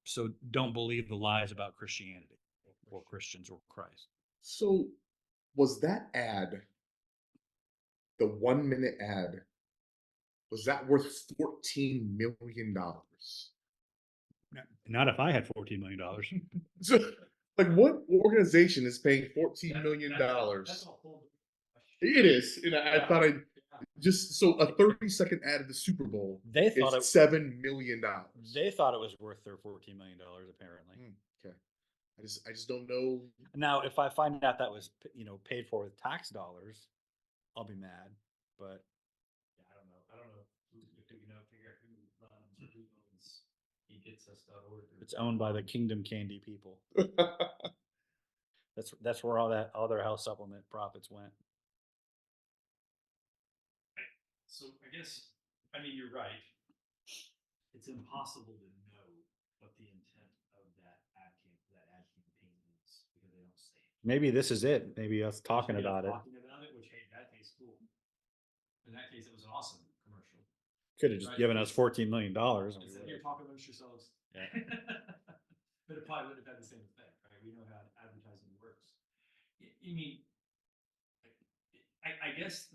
So don't believe the lies about Christianity or Christians or Christ. So was that ad, the 1 minute ad, was that worth $14 million? Not if I had $14 million. So, like, what organization is paying $14 million? It is. And I thought I just so a 30-second ad of the Super Bowl They thought is $7 million. they thought it was worth their $14 million, apparently. Okay. I just don't know. Now, if I find out that was, paid for with tax dollars, I'll be mad. But Yeah, I don't know. Figure out who runs or who owns he gets us.org. it's owned by the Kingdom Candy people. That's where all their health supplement profits went. So I guess, you're right. It's impossible to know what the intent of that ad campaign is because they don't say it. Maybe this is it. Maybe us talking Just, about it. Talking about it, which, hey, that tastes cool. In that case, it was an awesome commercial. Could have just Right. given us $14 million. and we Instead, would've- you're talking amongst yourselves. Yeah. But it probably wouldn't have had the same effect, right? We know how advertising works. You mean, I guess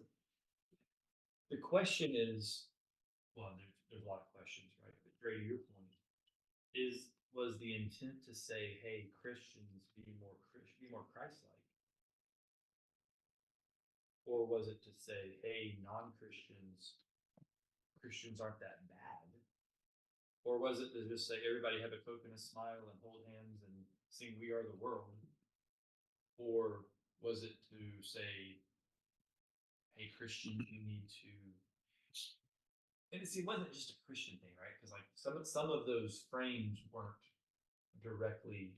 the question is, well, there's a lot of questions, right? But Dre, to your point, was the intent to say, hey, Christians, be more Christ-like? Or was it to say, hey, non-Christians, Christians aren't that bad? Or was it to just say, everybody have a Coke and a smile and hold hands and sing We Are the World? Or was it to say, hey, Christian, you need to. And it wasn't just a Christian thing, right? Because like some of those frames weren't directly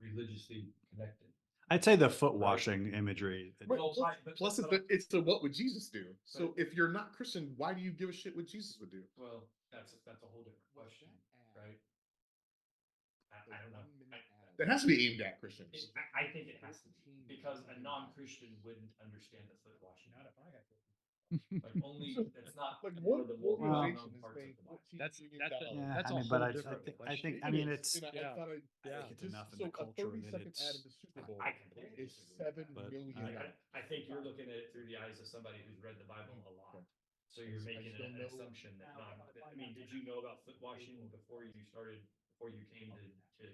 religiously connected. I'd say the foot washing imagery. Right, Well, plus- right, but- plus, but- it's the what would Jesus do? So But- if you're not Christian, why do you give a shit what Jesus would do? Well, that's a whole different question, right? I don't know. That has to be aimed at Christians. I think it has to be because a non-Christian wouldn't understand the foot washing. Not if I had. Like only that's not Like one what of the more organization well-known is parts paying of the Bible. $14 That's- million? that's a- Yeah, That's I a mean, but whole I different think, question. I mean, It it's, is, and yeah. I thought Yeah. think it's just- enough in so the a culture that 30-second ad it's, of the Super Bowl I completely is disagree with that. $7 But million. I think you're looking at it through the eyes of somebody who's read the Bible a lot. So you're I making just don't an know. assumption that did you know about foot washing before you came to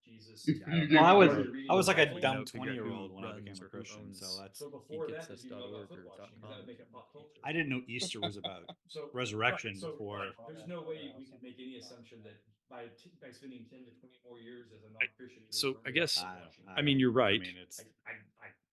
Jesus? If you Well, I was- Reading I was the like a Bible? dumb Figure out who 20-year-old when I became runs a or who Christian. owns So that's, So before that, did you know about foot washing? 'Cause that would make it pop culture. I didn't know Easter was about So resurrection so before. There's no way we could make any assumption that by spending 10 to 20 more years as a non-Christian. you so would I learn guess- about foot washing. I mean, you're right. I mean, it's,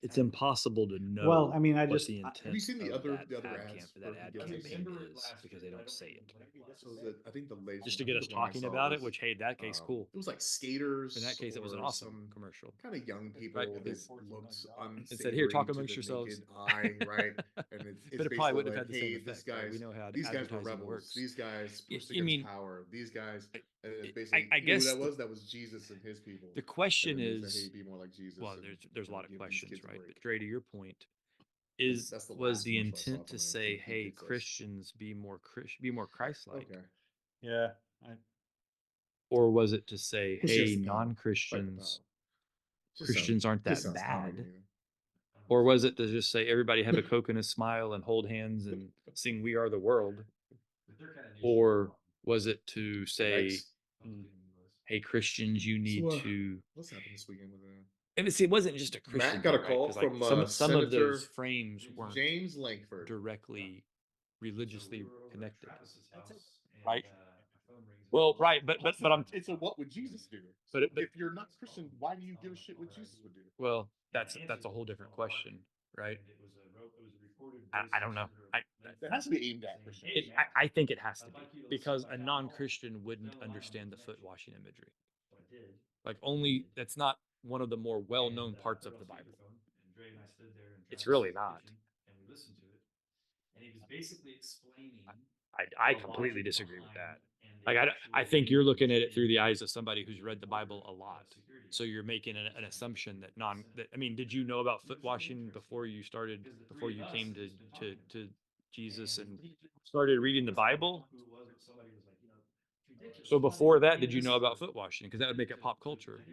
It's impossible to know. well, I mean, I what just, the I- intent have you seen the of other that ads for that for ad who gets campaign remember it is last because year, they but I don't say don't it. remember So was it, I think the latest Just to one- get the us one I talking saw about it, was, which hey, that case cool. It was like skaters. In that case, it was an or awesome some commercial. kind of young people Right, that because- looked It said, "Here, talk unsavory to amongst the yourselves." naked eye, right? And it's But it probably basically wouldn't like, have had the hey, same this effect. Right? We guy's know how these guys were advertising rebels. works. These guys Y- pushed you against mean- power. These guys, and I- it's basically, I you know who guess that the- was? That was Jesus and his people. The question And then they said, is, hey, be more like Jesus. well, and, there's a you know, lot of give these questions, kids a right? break. But Dre, to your point, That's the was last the commercial I saw intent to from him, say, so he hey, gets us. Christians, be more Christ-like, Okay. yeah, or was it to say, Well, she has hey, the power. Fight the non-Christians, power. Just Christians aren't just that sounds calming, bad? you know? Or was it to just say everybody have a Coke and a smile and hold hands and sing "We Are the World"? Or was it to say, Yikes. hey, Christians, you need So, to? What's happened this weekend with And see, it wasn't just a Christian. Matt got a thing, right? call 'Cause, like, from some of those Senator frames weren't James Langford. directly religiously connected. Right. Well, right, but I'm It's a what would Jesus do? But it- but- if you're not Christian, why do you give a shit what Jesus would do? well, that's a whole different question, right? I don't know. That has to be aimed at Christians. I think it has to be because a non-Christian wouldn't understand the foot washing imagery. Like only that's not one of the more well-known parts of the Bible. It's really not. And we listened to it, and he was basically explaining. I completely disagree with that. Like I think you're looking at it through the eyes of somebody who's read the Bible a lot. So you're making an assumption that I mean, did you know about foot washing before you came to Jesus and started reading the Bible? So before that, did you know about foot washing? Because that would make it pop culture.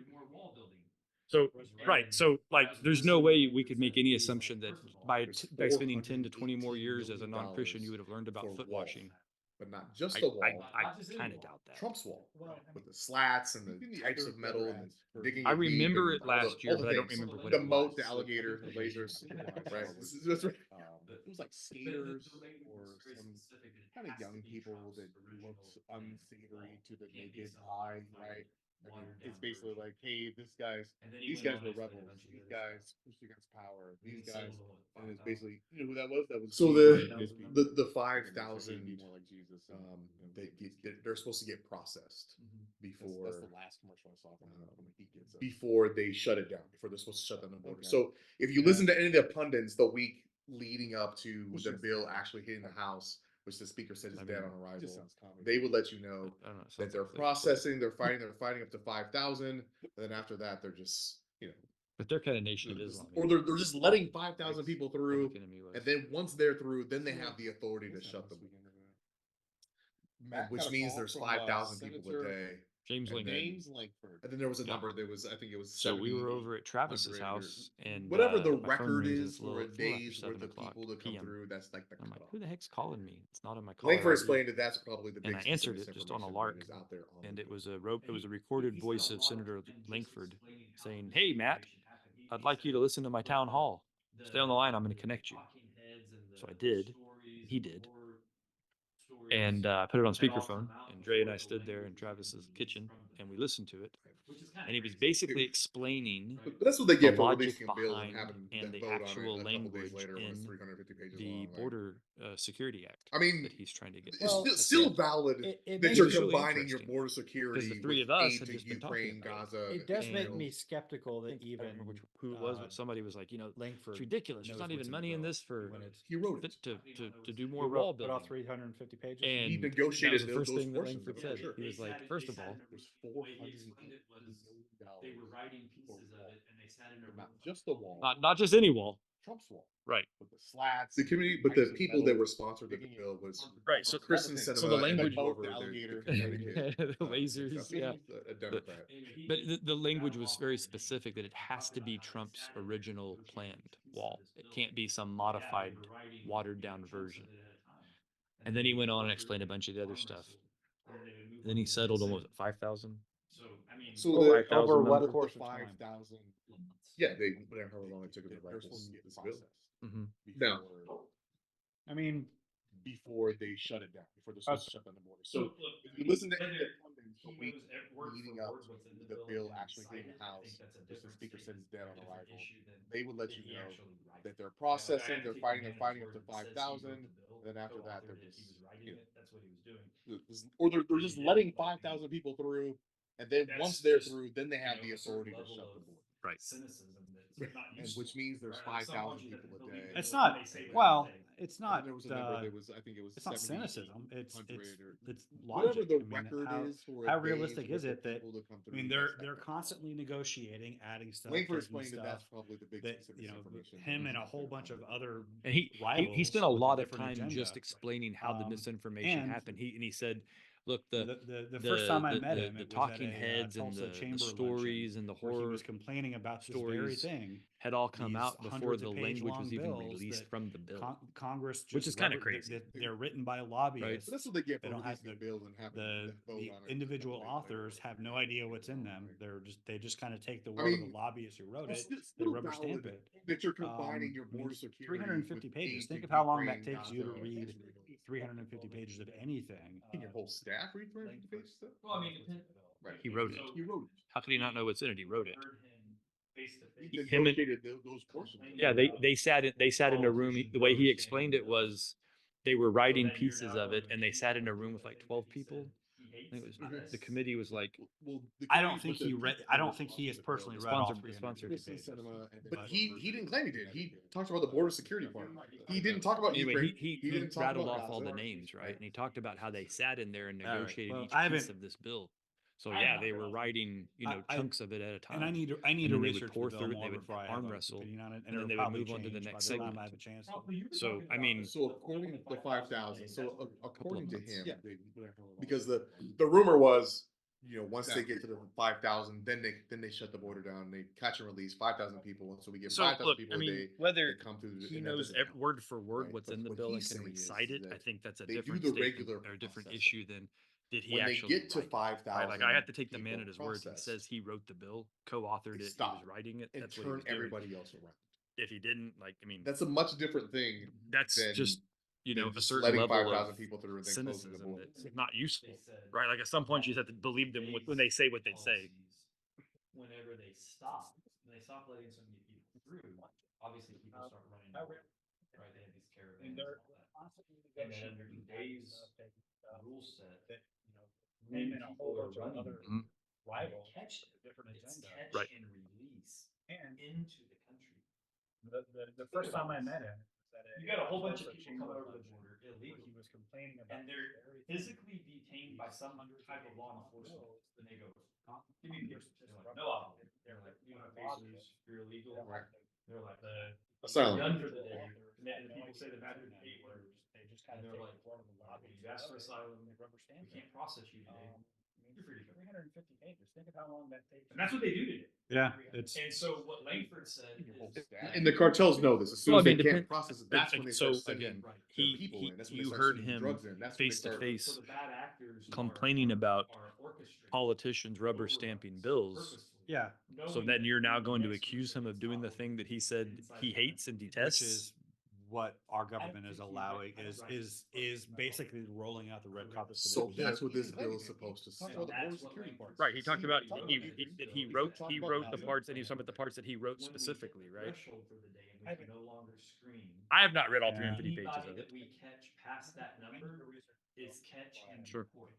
So, right. So, like, there's no way we could make any assumption that by spending 10 to 20 more years as a non-Christian, you would have learned about for foot walls, washing. but not just I, the wall. I kind of doubt that. Trump's wall, with the slats and the types of metal and digging I it deep remember and it last year, all the but I don't things. remember what The it moat, was. the alligator, the lasers, right? That's right. It was like skaters or some kind of young people that looked unsavory to the naked eye, right? I mean, it's basically like, hey, these guys were rebels. These guys pushed against power. These guys, and it's basically, you know who that was? That was So Jesus. the And he 5,000 be more like Jesus. they're supposed to get processed before That's the last commercial I saw from he gets it. before they shut it down, before they're supposed to shut down the border. Okay. So if you listen to any of the pundits the week leading up to Which the is- bill actually hitting the House, which the speaker said is I dead mean, on It arrival, just sounds common. they would let you know I don't know. it that sounds they're like they- processing, they're fighting up to 5,000. And then after that, they're just, But they're kind of Nation of Islam. or they're just letting 5,000 people They're through. looking at me like- And then once they're through, then they have the authority to shut them, which means there's 5,000 people a day. James and Lincoln. then- James Langford. And then there was a Yeah. number that was, I think it was So we were 70, over at Travis's 100 or house, and whatever the my phone record rings, is it's for a little after day's 7 worth of o'clock people to come PM. through. That's like the I'm like, cutoff. who the heck's calling me? It's not on my call. Langford explained that that's probably the And biggest. I answered piece of it just on a misinformation lark, that is out there on and the it was a recorded voice of Senator Langford saying, "Hey Matt, I'd like you to listen to my town hall. Stay on the line. I'm going to connect you." So I did. He did. And I put it on speakerphone, and Dre and I stood there in Travis's kitchen, and we listened to it. And he was basically explaining But that's what they the get for logic releasing a bill and behind having and them the vote on it actual a couple days language later when it's in 350 pages the long. Like, Border Security Act I mean, that he's trying to get. it's Well, still valid it that makes you're it really combining your interesting, border security the three with of us aid had to just been talking Ukraine, about Gaza. It does make Israel. me skeptical I that think- I don't remember even who it was, uh, but somebody was like, Langford. it's ridiculous. There's knows not what's even in the money in bill this for when it's- He wrote it. to do He more wrote- wall put all building. 350 pages. And He that was negotiated the first those thing that portions Langford of it, for said. sure. He was like, first of all, There's $400 writing pieces of it, and they sat in not just the wall, not just any wall, Trump's wall, right? with the slats. The community, but the people that were sponsored the bill was Right, so- Kristen so Sinema the and language- whoever the alligator, Connecticut, the lasers, executive, a Democrat. But the language was very specific that it has to be Trump's original planned wall. It can't be some modified, watered down version. And then he went on and explained a bunch of the other stuff. Then he settled on, what was it, 5,000? So Over- the, over what Over course the of time? 5,000. yeah, they whatever however long it took to They're write supposed to get this bill. processed Mhm. Now- I mean, before they shut it down, before they're supposed to shut down the border. So if you listen to any of the pundits the week leading up to the bill actually hitting the House, which the speaker said is dead on arrival, they would let you know that they're processing, they're fighting up to 5,000. And then after that, they're just, or they're just letting 5,000 people through. And then once they're through, then they have the authority to shut the border. Right. And which means there's 5,000 people a day. it's not, well, it's And not, there was a number that was, I think it was. it's not 70, cynicism, it's 100 or logic. whatever the I mean, record how- is for. a how day's realistic worth is of it that- people to come I mean, through, they're that's constantly negotiating, adding stuff, Langford taking explained that that's stuff, probably the big that, piece of you know, misinformation. him and a whole bunch of other And he rivals spent a with lot of different time just agenda. explaining how the Um, misinformation and- happened. He said, look, The first time I met him, the it was talking at a, heads and Tulsa the Chamber stories and the where he horror was complaining about this very stories thing. had all come these out before hundreds the of page language long was even bills released that from the bill. Congress just Which is kinda rubber- crazy. They're written by lobbyists. But that's what they get They for don't have releasing the bills and having The them vote on it. individual a couple days authors later. have no idea what's in them. They just kind of take the I word of mean, the lobbyists who wrote It's it. still rubber stamp valid it. That you're combining your I mean, border security. 350 with pages. aid Think to of how long that Ukraine, takes you to Gaza, read Israel. 350 pages of anything. Can your whole staff read 350 pages? Stuff? Right. He wrote it. He wrote it. How could he not know what's in it? He wrote it. He Him and- negotiated those portions. Yeah, they sat in a room. The way he explained it was they were writing pieces of it, and they sat in a room with like 12 people. I think it was the committee was like Well, the I don't committee- think but he the read. people I don't that think he has sponsored the bill, personally the read all sponsor- the 350 sponsor. pages. Cinema, and But then- he didn't claim he did. He talked about the border security part. He didn't talk about anyway. Ukraine. He didn't talk rattled about off all the Gaza. names, right? And he talked about how they sat in there and All right. negotiated Well, each I piece haven't- of this bill. So yeah, they were writing, I- chunks of it at a time. And I need to And research then they would the pour bill through it, more they would before I arm have an wrestle, opinion on it, and then it'll they would probably move on to the change by next the time segment. I have a chance. So, I mean, So according to 5,000, so according to months. him, Yeah. whatever it was. Because the rumor was, once they Exactly. get to the 5,000, then they shut the border down. They catch and release 5,000 people, and so we get so 5,000 look, people I a mean, day. whether that come through, he and that knows doesn't count, word for word right? what's But in the what bill and he's can saying is recite it, I that think that's a they do different the statement regular or a different process. issue than did he When they actually get to write it, 5,000, right? Like I have to take the man people at his word. He processed, says he wrote the bill, co-authored they it, he stop was writing it. and That's what he turn was doing. everybody else around. If he didn't, like, I mean, That's a much different thing. that's than- just than a just certain letting level 5,000 of people through and then closing the cynicism border. that's not useful, right? Like at some point you just have to believe them when they say what they say. Whenever they stop letting so many people through, obviously people start running away, right? They have these caravans and all that. And then under today's rule set, when people are running, Mhm. Rival, catch them. different It's agenda. catch Right. and release And into the country. the first time I met him. You got a whole bunch of people coming over the border illegally, He was complaining about. and they're physically detained by some type of law enforcement. And they go, "Give me papers." They're like, "No, I'll." They're like, "You don't have papers. You're illegal." Right. They're like, Asylum. "Done for the day." And the people say the magic 8 words. And they're like, "You asked for asylum. We can't process you today. You're free to go." 350 pages. Think of how long that takes. And that's what they do today. Yeah, it's. And so what Langford said is. And the cartels know this. As soon Well, as I they mean, can't depend- process it, that's when they so start sending again, their he, people he in. That's when they you start heard sending him drugs in. That's when they face to start- face So the bad actors complaining about are orchestrated politicians rubber stamping bills. purposefully, Yeah, So knowing then that you're now the going to next accuse him of person doing the is thing that he said inside he the hates and country. detests. which is what our government is think he allowing read- is basically rolling out the red carpet. for So them. that's what this bill is supposed to say. Talk about the border That's what security Langford part. Right, he talked about he wrote Talk he about wrote that. the parts and he was talking about the parts that he wrote When we hit specifically, the right? threshold for the day in which we no longer screen. I have not read all Yeah. 350 pages Anybody of it. that we catch past that number is catch and Sure. report.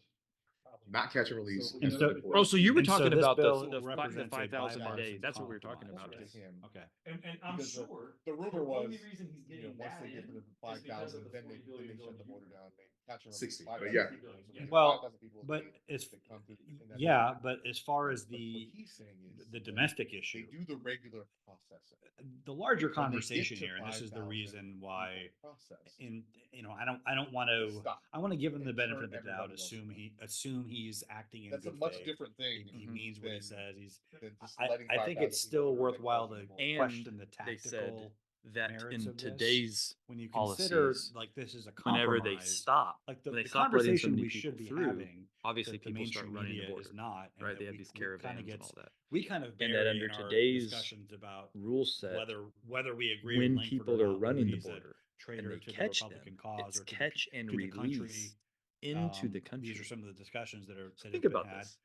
Not catch and release. And so- report. Oh, so you were And so talking this about bill the represents a 5,000 a day. bipartisan That's what we were talking about. compromise. To him. Okay. And I'm Because sure the rumor the only was, reason he's getting once that they get to in the is because 5,000, of the then $40 they billion shut the bill. border down. They catch and 60, release but 5,000 yeah. people. So Yeah. there's Well, 5,000 people a but day it's that come through in that yeah, border. but as far as But what the he's saying is the that domestic they issue, do the regular processing. the larger When they get conversation to here, and this is the 5,000 reason why. people processed, And I don't want to. Stop. I want to give him the And benefit turn of the doubt. everybody else around. Assume he's acting in That's a good much faith. different thing. He Mhm. means what he than- says. He's. than just I letting think 5,000 it's people still through and then worthwhile closing to the border. And question the they said tactical that merits in of this. today's When you consider policies, like this is a whenever compromise. they stop, like when they the stop letting so conversation many we people should be through, having. obviously that the people start mainstream running the media border, is not, and right? that They have we- these we kinda caravans and gets- all that. We kind of And that bury under in our today's discussions about Rule set, whether we agree when with Langford people or are not, running whether the he's a border and traitor they to the catch Republican them, cause it's or to catch and to the country. release into the These country. are some of the discussions that have Think been about had. this.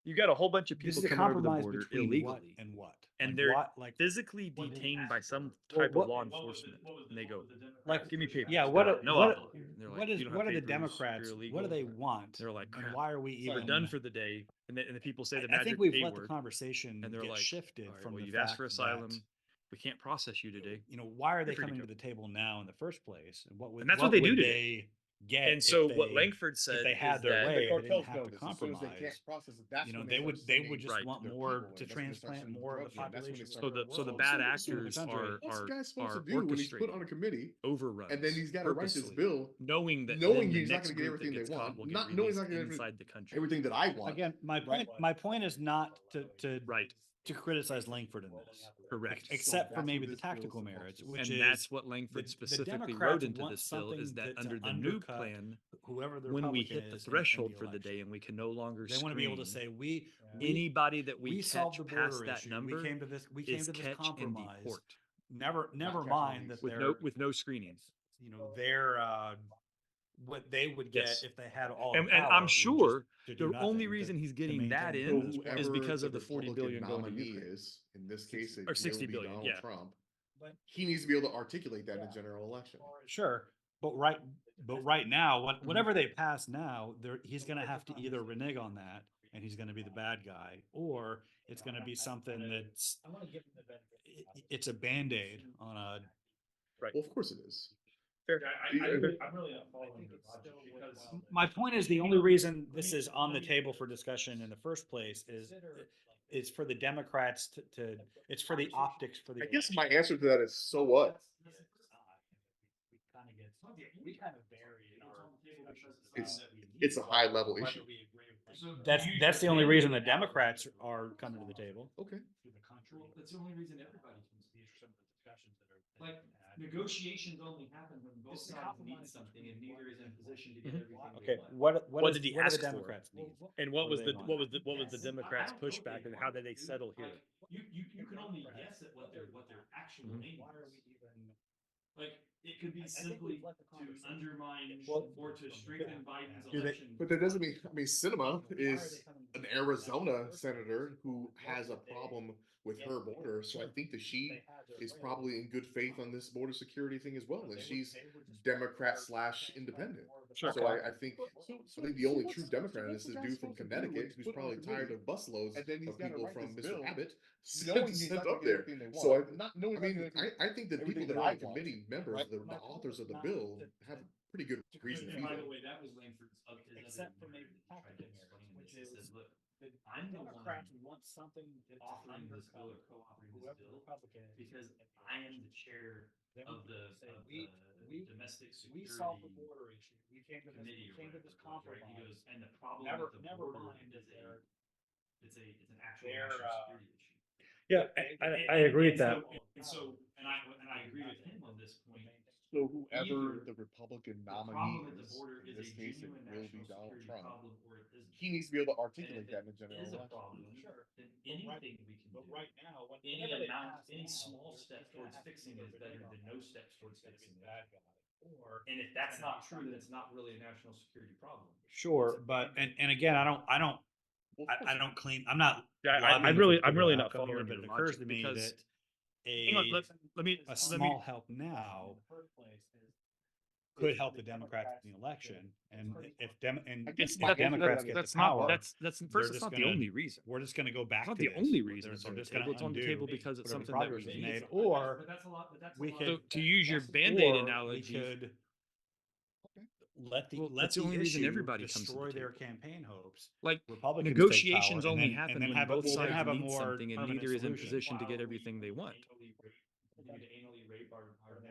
You got a whole bunch of This people is a coming over the compromise border between what illegally, and what, and Like, they're what, like physically What did he detained ask by for? some Well, type what- of law What was the- enforcement, what was the- and they what go, was the Democrats' like "Give me pushback? papers." yeah, They're what like, are- "No, what- I'll vote." And they're like, what is "You don't what have are the papers, you're Democrats? What do illegal." they want? They're like, and "Crap." why are we So even they're done for the day, and the people say the I magic think we've A let the word, conversation and they're get like, shifted "All right, from well, the you've fact asked for that, asylum. We can't process you today." why are they You're free to coming go. to the table now in the first place? And what would And that's what they do would today. they get? And so if what they- Langford said they had is their that way, The they didn't cartels have know to this. As soon as they can't compromise. process it, that's when they start would sending just Right. want their more people in. to That's when they start transplant sending more of the drugs in. That's when they population. start so the world. bad So- actors country. are What's the guy supposed are to do when he's put orchestrating on a committee overruns, and then he's got to write this purposely, bill, knowing that knowing then the he's not next gonna get group that everything they gets caught want, will not get knowing he's released not gonna get inside the country. everything that I want? Again, my point is not to Right. to criticize Langford in this, Correct. except for that's maybe what the this bill is tactical supposed merits, to which And is that's what Langford the specifically Democrats wrote into want this bill is something that to under the new undercut plan, whoever the when we Republican hit the is in threshold for the election. day and we can no longer They want to be able to screen say we anybody that we solved catch the past border that issue. number We came to this is catch and compromise. deport Never catch and mind release. that with no screening. their what they would get Yes. if they had all. And the I'm power would just sure to do the only nothing, reason he's to getting that maintain So in status quo. is whoever because of the the 40 Republican billion going to nominee Ukraine. is, in this case, it Or 60 will be billion, Donald yeah. Trump. But- He needs to be able to articulate that in a general election. Sure, but right now, Mm-hmm. whatever they pass now, he's going to have to either renege on that, and he's going to be the bad guy, or it's going to be something that's it's a Band-Aid on a Well, of course it is. I'm really not following the logic because. My point is, the only reason this is on the table for discussion in the first place is for the Democrats it's for the optics for the. I guess my answer to that is, so what? We kind of vary in our It's it's a high level issue. That's the only reason the Democrats are coming to the table. Okay. Well, that's the only reason everybody comes to the discussions that are. Like, negotiations only happen when both sides need something and neither is in position to get everything. they Okay, want. what did he do ask the for? Democrats need? And what What was do they the want? what was the Democrats' pushback and how did they settle here? Like, you can only guess at what their actual aim is. Like, it could be simply to undermine or to strengthen Biden's do they- election. But that doesn't mean, I mean, Sinema is an Arizona senator who has a problem with her border, so I think that she is probably in good faith on this border security thing as well, and she's Democrat / independent. Sure. So I think the only true Democrat in this is a dude from Connecticut who's probably tired of busloads And then he's of gotta people write from this Mr. bill, Abbott knowing he's sent not gonna up get there. everything they So want, not knowing I he's mean, not gonna get I think the people everything that that are I on want. committee members, Right. the authors of the bill, have pretty good reason to And be by there. the way, that was Langford's of his Except other for maybe narrative that tried to tactical explain areas, this. which He is said, look, the I'm the Democrats one want something to offering this bill or undercut co-offering this whoever bill Republican is. because I am the chair Then of we the, say, of we the domestic we solved the security border issue. We came to committee or this whatever it was, right? He compromise. goes, and the problem Never with the never border mind that is they're it's an actual they're, national security issue. yeah, I agree with that. And I agree with him on this point. So whoever Either the Republican The nominee problem at the is, border in is this a case, it genuine will be national Donald security Trump. problem or it isn't. He needs to be able to And articulate if that in the it general is a election. problem, then anything we can do, now, any amount, any small step towards fixing it is better than no steps towards fixing it. And if that's not true, then it's not really a national security problem. Sure, but and again, I don't Well, of course I not. don't claim I'm not. Yeah, lobbying I'm for a really particular not outcome here, following but your it occurs logic to me because that hang on, let me a small help now could help the Democrats in the election, and if I guess if my Democrats get the that's power, not that's they're first. It's just not the gonna- only reason. we're just going to go back It's not to the this. only They're- reason it's they're on the just gonna table. It's on the undo table because it's whatever something that progress we was need. made, or But that's a lot. But that's we a lot. could- So to use your That's- Band-Aid or analogy, we could let Well, let that's the the only reason issue everybody comes to the destroy their table. campaign hopes. like Republicans take negotiations power, and only then- happen and then when have a- both then sides have a need more something and permanent neither is in solution. position to Why get are everything we they want. anally rape our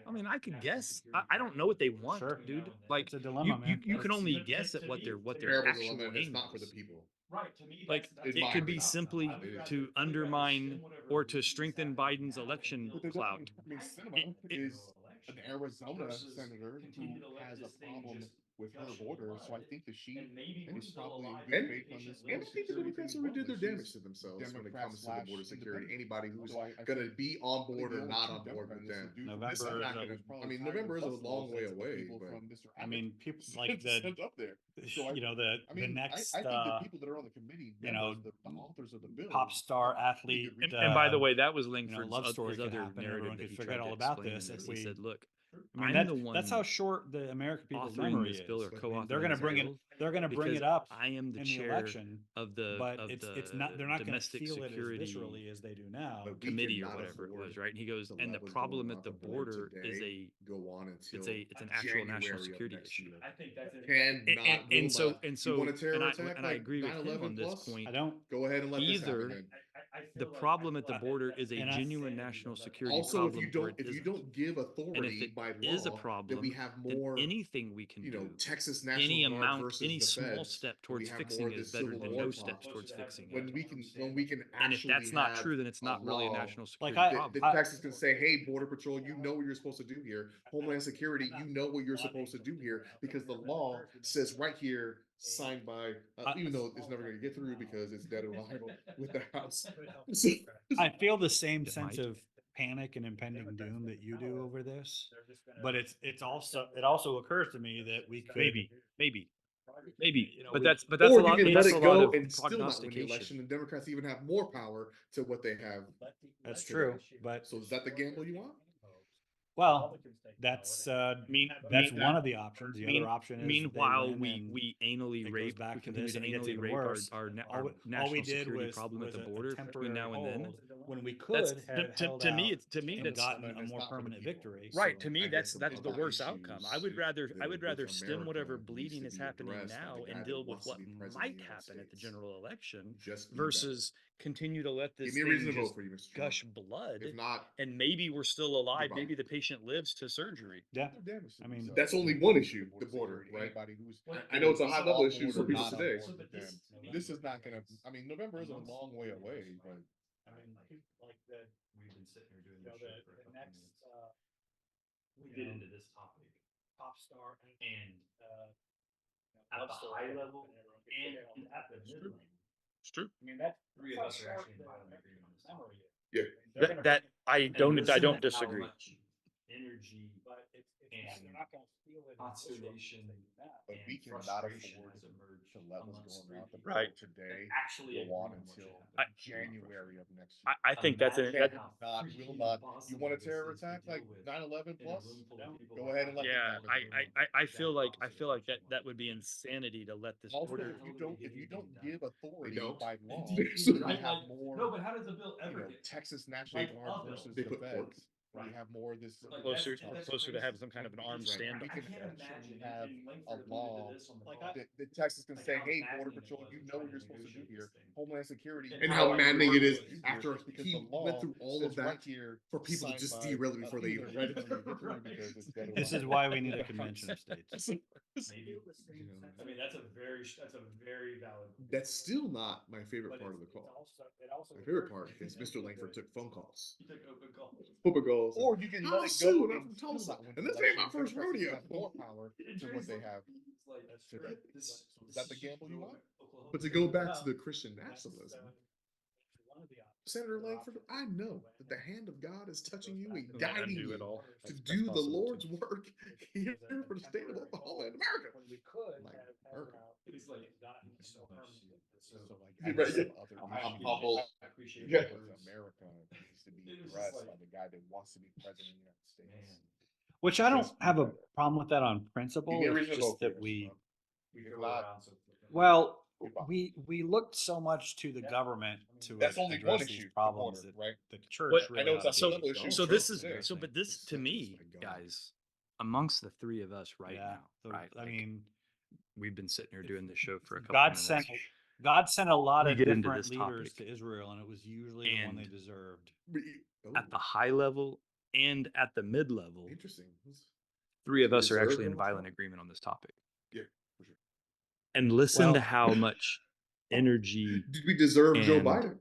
I mean, I could guess. I don't know what they want, Sure. dude. Now and then. Like It's a dilemma, man. you can only To- guess at to what me- their to their me, Terrible actual dilemma, and it's aim not for the is. people. Right, to me, Like that's in it my could be opinion. simply I would rather to figure out undermine spin whatever or to reasons strengthen happen Biden's now election until But that clout. doesn't, I mean, Sinema It- is an Arizona versus senator continue to who let has a this thing problem just with her gush and border, so I flood, think that she and maybe we're is still probably in alive good and faith on patient this And I border think the security Democrats thing as already well, did their that damage she's to themselves when it Democrat comes to the border / security. independent. Anybody who's So I going to think be on the board or only not true on board Democrat with in this is them. a dude from November This is is not a- gonna, who's probably I mean, tired of November is a busloads long way of away, people but from Mr. I mean, people like sent the up there. So I the mean, next I think the people that are on the committee, you know, members, the authors of the bill, pop star have pretty athlete. good And by the uh, way, that was you know, Langford's love story his could other happen. narrative Everyone that could he forget tried all to about explain this in if this. He we. said, "Look, I mean, I'm the one that's how short the American people's authoring memory this is. bill or But co-authoring They're going to this bring it. bill They're going to bring because it up I am the in the chair election, of the but of it's the not. They're not going to domestic feel it as security viscerally as they do now. But we committee or cannot whatever it was, afford right?" And he goes, to "And let the what's problem going at the on border border is today go on until it's an actual national January of security next issue." year. I think that's it. Cannot, will And so not. and You so want a terror attack and I like agree with him 9/11 on this plus? point. I don't. Go ahead and let this Either happen. Then. The problem at the border is a And I- genuine national security Also, if problem. you or don't, it if you isn't. don't give And authority if by it is a law, then problem, we have then more, anything we can you know, do, Texas National any Guard amount, versus any the small feds, step and we towards have fixing more it of is this better Civil than War no talk. steps towards fixing it. When we can And if actually that's not have true, then it's a not really a law national Like security I- problem. that Texas can say, hey, Border Patrol, you know what you're supposed to do here. Homeland Security, you know what you're supposed to do here because the law says right here, signed by, even though it's never going to get through because it's dead arrival with the House. So- I feel the same It sense might. of panic and impending doom that you do over this, but it also occurs to me that we could Maybe, you know, but we- that's or a you lot. can But let that's a it lot go of and still not win the prognostication. election, and Democrats even have more power to what they have. That's today. true, but So is that the gamble you want? Well, that's, that's one of the options. The mean- other option is they Meanwhile, win we and we anally it goes rape, back we to continue this to and it gets anally even rape worse. our all national we did security was problem at the a border between temporary now and then. hold when we That's could have held to me. out It's to me and that's gotten and a it's more not for the permanent people. victory. right. So To me, I that's guess the the worst issues outcome. I would rather stem whatever bleeding is happening now and deal with what might happen at the general election Just versus continue to let this give me a thing reason to vote just for you, Mr. Trump. gush blood. If not, And maybe we're still alive. Goodbye. Maybe the patient lives to surgery. Yeah. there's damage to I be mean, done. that's only With one the issue, the border, security, right? Anybody who's I know it's a high level on issue board for or people not on today. board with them. This is not gonna, I mean, November is a long way away, but I mean, like the, We've been sitting here doing you know, this show for a the couple next, minutes. We you get know, into this topic pop star and at at the high level and at the mid level, It's true. I mean, that's three of us are actually in violent agreement on this topic. Yeah. That I And don't listen to how disagree. much energy but it's and you're not gonna feel it. consternation but and we cannot frustration afford has emerged to let what's amongst going on at the three Right. board today that actually go agree on on what should until happen. January of next year. I think that's an Imagine that, how Not, will freaking not. You impossible want a this terror is to attack deal like with 9/11 in a plus? room full of people Go that ahead and let have yeah. them have it. I feel like opposite of what you that would be insanity to let this Also, order. if you don't give authority don't. by law, So- you Right? have Like, more. no, but how does the bill You ever know, get Texas National Like, Guard a bill. versus They the put feds. forth. We have more of this. Like, Closer that's closer to crazy. have some kind of an armed Right. stand. We I can can't actually imagine have and a Langford alluded to law this on the Like, call. that Texas can Like say, how hey, maddening Border it Patrol, was you to know try what to you're supposed to do negotiate here. this thing. Homeland Security. And And how how maddening it is unrewarding it is after because he the law went through all of says right that here for people to signed just by, derail it before they either even read it. legally Hitler because it's dead This or is alive. why we need a convention of states. Maybe. You know, I mean, that's a very valid. That's still not my favorite part of the call. My favorite part is Mr. Langford took phone calls. He took open calls. Open calls. Or you can I'm let it suing, go I'm and from still Tulsa. not win And the this ain't my election. first Democrats rodeo. have more power to what they have. It's like, that's today. this- Is that the gamble you want? Oklahoma But to State go was back about- to the Christian nationalism, Senator Langford, I know that the hand of God is touching you and guiding you to do the Lord's work here for the state of Oklahoma and America. Like, America. He's like, thank you so much. So like, Yeah, I right, guess yeah. some other I'm issues humbled. I appreciate Yeah. the with words. America needs to be It was just addressed like- by the guy that wants to be president of the United States. Man. Which I don't Just be have a better. problem with that on principle. Give me a It's reason to just vote for you, that Mr. we, Trump. We If go not, around so quickly. well, Goodbye. we looked so much to the government to That's only address one these issue, the problems border, that right? the church What- really I know it's ought a to high be level issue. So Trump this is is but this to me, my God. guys, amongst the three of us right Yeah, now, so, right? I like, mean, we'ent been sitting here doing this show for a couple God minutes. sent a lot We of get into different this leaders topic. to Israel, and it was usually the one they And deserved. Oh, at the high level and at the mid level, interesting. three of We us are deserve actually in Donald violent Trump? agreement on this topic. Yeah, for sure. And listen to Well- how much energy, Did we deserve Joe And- Biden?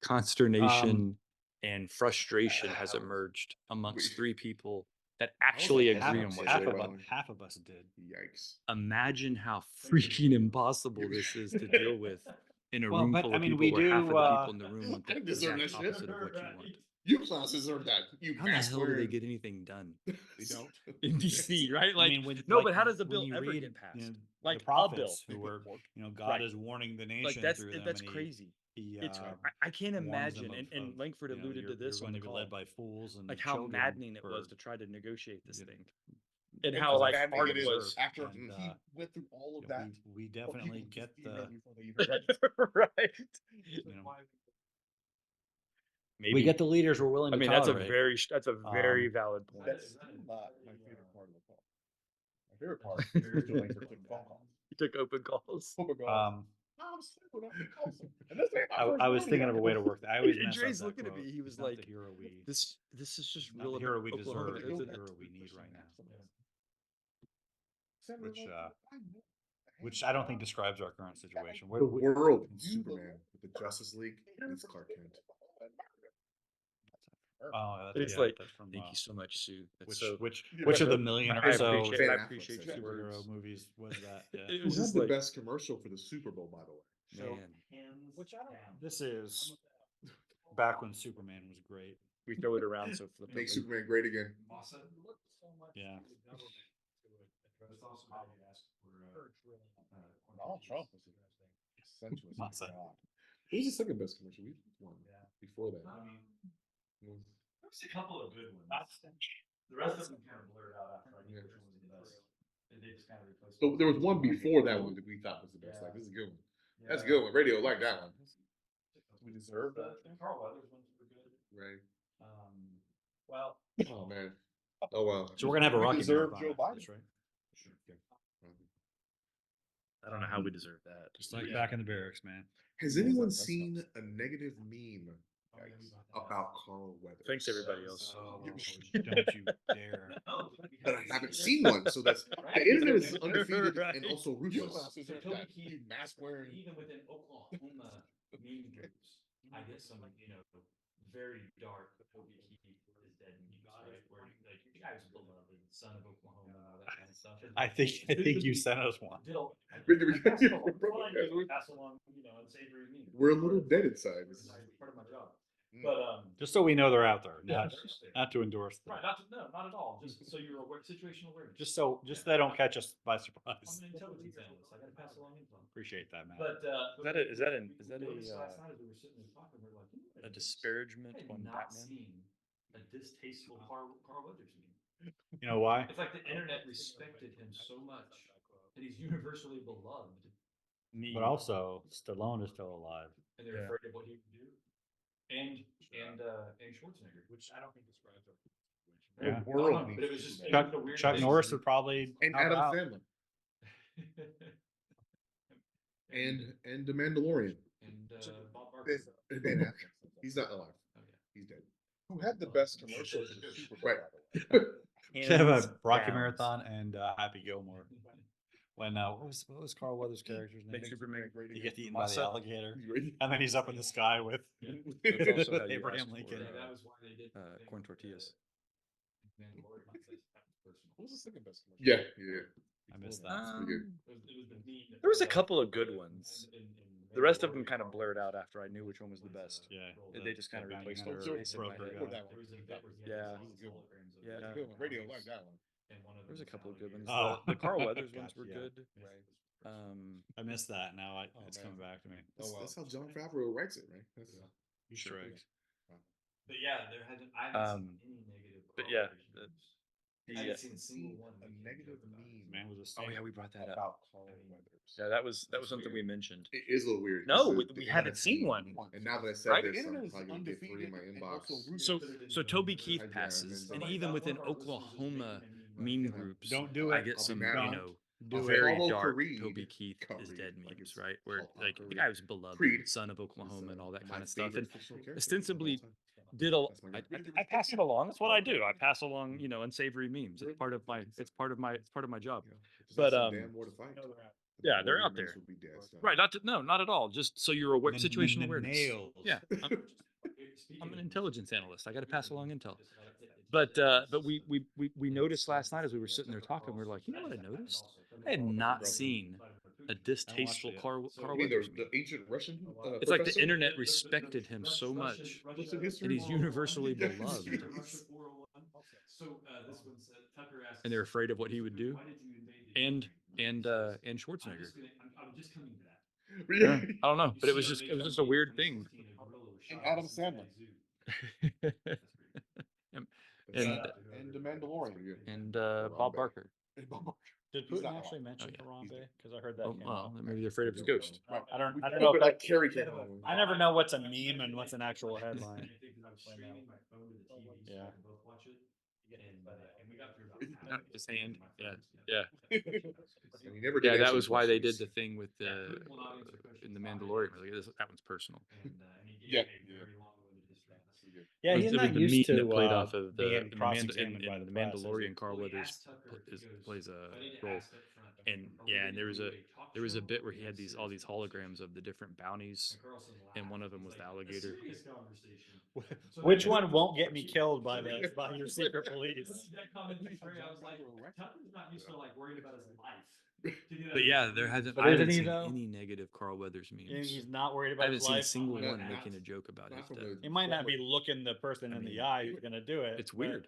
consternation, and frustration has emerged amongst We- three people that actually half- agree on what half should of happen. us- Half of us did. Yikes. Imagine how freaking impossible this is to deal with in a Well, room but, full I of mean, people we where half do, of the people in the room want I the deserve exact that shit. opposite of what you want. You clowns deserve that. You How the mask hell do they wearing- get anything done They don't. in DC, right? Like, I mean, when, no, like, but how does the when bill you ever read, get passed? You know, Like, a the prophets They who put were, pork. God Right. is warning the nation Like that's through them. that's and crazy. He, It's uh, I can't warns them imagine, of- and of, Langford you know, alluded to you're this on going the to be call, led by fools and like how children maddening it was for- to try to negotiate this you know, thing, and And how how like maddening hard it it is was. after And, he went through all of you know, that. we for definitely people to get just derail the, before they even read. Right. you know, Maybe. we get the leaders we're willing I to mean, tolerate. that's a very valid point. That's still not my favorite part of the call. My favorite part is Mr. Langford took phone calls. You took open calls. Open calls. I'm suing, I'm Tulsa. And this ain't my first I was thinking of a rodeo. way to work that. I always And mess up Dre's that looking at quote. me, he was He's not like, the hero we, This is just not real the hero we Oklahoma, deserve, isn't the it? hero we need right now. Senator Which, Langford, I know the Which hand I don't of think God. describes our current situation. The world You, the Superman Lord, with the Justice League needs Clark Kent. Oh, It's yeah, like, that's from, Thank you so much, Sue. That's which, so. which, Yeah, which of the right. million I or so appreciate. Ben I Affleck appreciate said your it. superhero words. movies was that? Yeah. It Who was had just the like, best commercial for the Super Bowl, by the way? man, Which I don't. This is back when Superman was great. we throw it around so flippantly. Make Superman great again. Yeah. That's also how you ask for, Donald Trump is a sensuous Massa. God. It was the second best commercial we've won before that. I mean, Mm. there's a couple of good ones. The rest of them kind of blurred out after I knew which one was the best. They just kind of replaced. So there was one before that one that we thought was the best. Like, this is a good one. That's a good one. Radio like that one. We deserve that. The Carl Weathers ones were good. Right. Well, Oh man. Oh well. so we're gonna have a We Rocky deserve Marathon Joe after this, Biden. right? I don't know how we deserve that. Just like back in the barracks, man. Has Yeah, anyone that's seen a negative meme about Carl Weathers? Thanks everybody else. Oh, don't you dare. But I haven't seen one, so that's the internet is undefeated and also ruthless. Mask wearing. Even within Oklahoma meme groups, I get some, very dark Toby Keith is dead memes, right? Where like the guy was beloved, son of Oklahoma, and all that kind of stuff. And I think you sent us one. Pass along, unsavory memes. We're a little dead inside. It's part of my job. Mm. But Just so we know they're out there, yeah, not to endorse them. right, not at all. Just so you're aware, situational awareness. Just they don't catch us by surprise. I'm an intelligence analyst. I got to pass along info. Appreciate that, man. But Is that a noticed last night as we were sitting there talking, we were like, a disparagement I had on not Batman? seen a distasteful Carl Weathers meme. You know why? It's like the internet respected him so much that he's universally beloved, But also, Stallone is still alive. and they're Yeah. afraid of what he would do. And Schwarzenegger, which I don't think describes our Yeah. World but it was just it Chuck, was a weird Chuck thing. Norris would probably And help Adam out. Sandler and the Mandalorian. and Bob Barker. And Ben Affleck. He's not alive. Oh, yeah. He's dead. Who had the best commercials in the Super Bowl? Right. by the way? Should have a Hands Rocky down. Marathon and Happy Gilmore. When what was Carl Weathers' character's name? Superman. He gets eaten by the Massa. alligator, and then he's up in the sky with That's also how you Abraham ask for, Lincoln. Yeah, that was why they did. the thing corn with, tortillas. Mandalorian. That was personal. What was the second best commercial? Yeah, yeah. I missed that. That's pretty good. It was the meme that There was a put couple out of good in- ones. in The rest of them Mandalorian, kind of Carl blurred out Weathers after I knew which one was the best. Yeah, They just kind of bounty replaced hunter the face in my broker head. guy. That one. There was a bit where he Yeah. had That was a good one. holograms of Yeah. That's a the good one. Radio like that one. and one of There was a them couple of good ones. Oh. The Carl Weathers ones were Gotcha, yeah. good. Right. I missed that. Now Oh, it's man. coming back to me. That's, Oh, wow. that's how John Favreau writes it, right? That's, Easter eggs. But yeah, there hasn't. I haven't seen any negative. but Carl yeah, Weathers the- memes. the, I uh, haven't seen a single one. A we can negative joke about. meme. Man was a Oh yeah, we brought that up. About Carl Weathers. Yeah, that was something we mentioned. it is a little weird. No, because we the haven't internet- seen one. And now that I said Right? this, The I'm internet is probably gonna get three in my undefeated and inbox. also ruthless. So Toby Keith Yeah, passes, and and then- even within One of our listeners is Oklahoma making meme a groups, Don't do I it. get I'll be some, mad. Do very Follow dark Creed. Toby Keith Call is Creed, dead like memes, it's right? Where called like Creed. the guy was beloved, Creed son of He's, Oklahoma and all that my kind of stuff. favorite And fictional character of all ostensibly time. did a That's my guy. I pass it along. That's what I do. I pass along, unsavory memes. It's part of my job. You know, just But, have some um, damn more to fight. The yeah, they're Warrior out Mace there. would be dead, so. Right, not at all. Just so you're aware, situational awareness. Nails. Yeah, I'm an intelligence analyst. I got to pass along intel. But we noticed last night as we were sitting there talking, we are like, you know what I noticed? I had not seen a distasteful Carl You mean Weathers the meme. ancient Russian? It's like the professor? internet respected him so much, Russian history? and he's universally Yes. beloved. So this one said Tucker asked, And they're afraid of what he would do. Why did you invade the And Ukraine? and Schwarzenegger. I'm just coming to that. Yeah. I don't know, but it was just a weird thing. And Adam Sandler. And And the Mandalorian. and Bob Barker. And Bob Barker. Did He's Putin not actually wrong. mention yeah. Harambe? Because I heard that. Oh, came well, out. maybe they're afraid of his ghost. I don't We know. covered that Carrie came along. I never know what's a meme and what's an actual headline. I was streaming my phone to the TV so Yeah. I could both watch it. And we got through about His hand. Yeah. And he never did Yeah, that answer was why they did questions. the thing with the in the Mandalorian. Like, that one's personal. Yeah. Yeah, It he's was not the used meme to that played off of being in the cross-examined by the press, is Mandalorian. he? Carl Weathers plays a role, and yeah, and there was a bit where he had all these holograms of the different bounties, and one of them was the alligator. Which one won't get me killed by your secret police? That comment was great. I was like, Tucker's not used to like worrying about his life. But yeah, there hasn't. But I isn't haven't he, seen though? any negative Carl Weathers And memes. he's not worried I about haven't his seen a life. single Not- one not- making a joke about Not his from death. the- He might not be looking the person I in the mean, eye who's gonna do it. It's but- weird.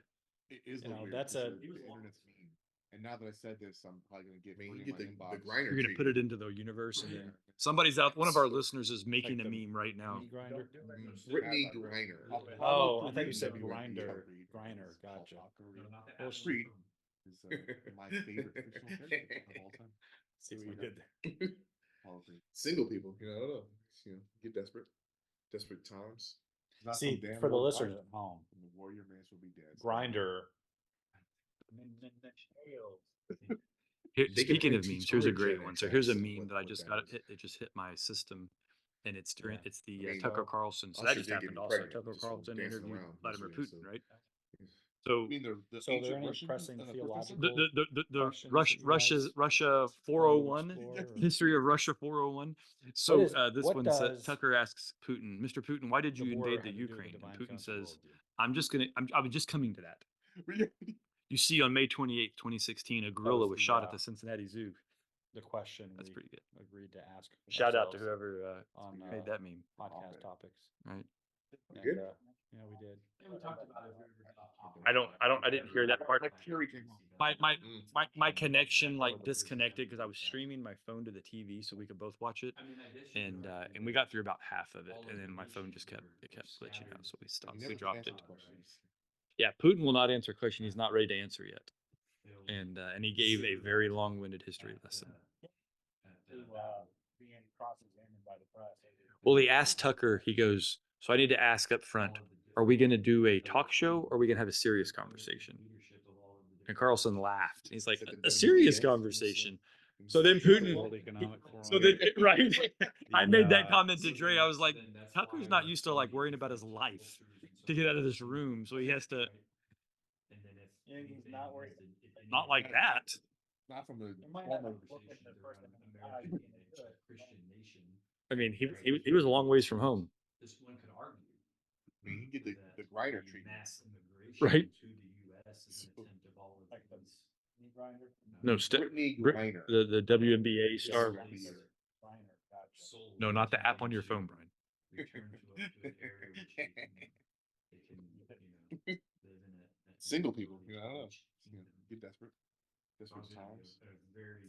It is You know, weird. that's It's a- weird. The internet's mean. And now that I said this, I'm probably gonna get I mean, three you in get my the inbox. Griner You're gonna put it into the universe, and then somebody's out. One of our listeners is making a the meme right now. Meat grinder. Brittany Griner. Oh, I thought you said grinder. Griner, gotcha. Creed is my favorite fictional character of all time. See what you did there. Apollo Creed. Single people, I don't know. Get desperate. Desperate times. Not See, some damn for the Lord listeners Byron, at home, and the warrior mans will be dead. Grinder. Speaking can of teach memes, here's a our great Gen one. X So here's a accent meme that I what just that got is. hit. It just hit my system, and it's during Yeah. it's the I mean, Tucker Carlson. So Usher that just did get happened me also. pregnant Tucker just from Carlson dancing interviewed around Vladimir yesterday, Putin, so- right? I So mean, the So are there ancient any Russian, pressing Christopher? theological the questions Russia that you Russia's guys Russia wanted to 401 explore, or- history of Russia 401. So is- this what one does Tucker asks Putin, Mr. Putin, why did the you border invade the have to do with the Ukraine? And divine Putin council says, worldview? I was just coming to that. You see, on May 28th, 2016, a gorilla was the, shot at the Cincinnati Zoo. the question That's we pretty good. agreed to ask. Shout out to ourselves whoever on made that meme. podcast topics. Right. And, Good. yeah, we did. I didn't hear that part. Fury came on. My connection like disconnected because I was streaming my phone to the TV so we could both watch it, and we got through about half of it, and then my phone just kept glitching out, so we stopped. You We never dropped answered it. the questions. Yeah, Putin will not answer a question he's not ready to answer yet, and he gave a very long-winded history lesson. Being cross-examined by the press. Well, he asked Tucker. He goes, "So I need to ask up front: are we going to do a talk show, or are we going to have a serious conversation?" And Carlson laughed. He's like, "A serious conversation." So then Putin. World Economic Forum. So then, right, I made that uh, comment to Dre. I was like, Tucker's not used to like worrying about his life to get out of this room, so he has to. he's not worried. Not like that. Not from the might former. not look at the first time. I mean, he was a long ways from home, I mean, he can get the Griner treatment. right? Like the meat grinder? No, Brittany Brit- Griner. the WNBA star. Grinder, gotcha. No, not the app on your phone, Brian. Single people, I don't know. Get desperate. Desperate times.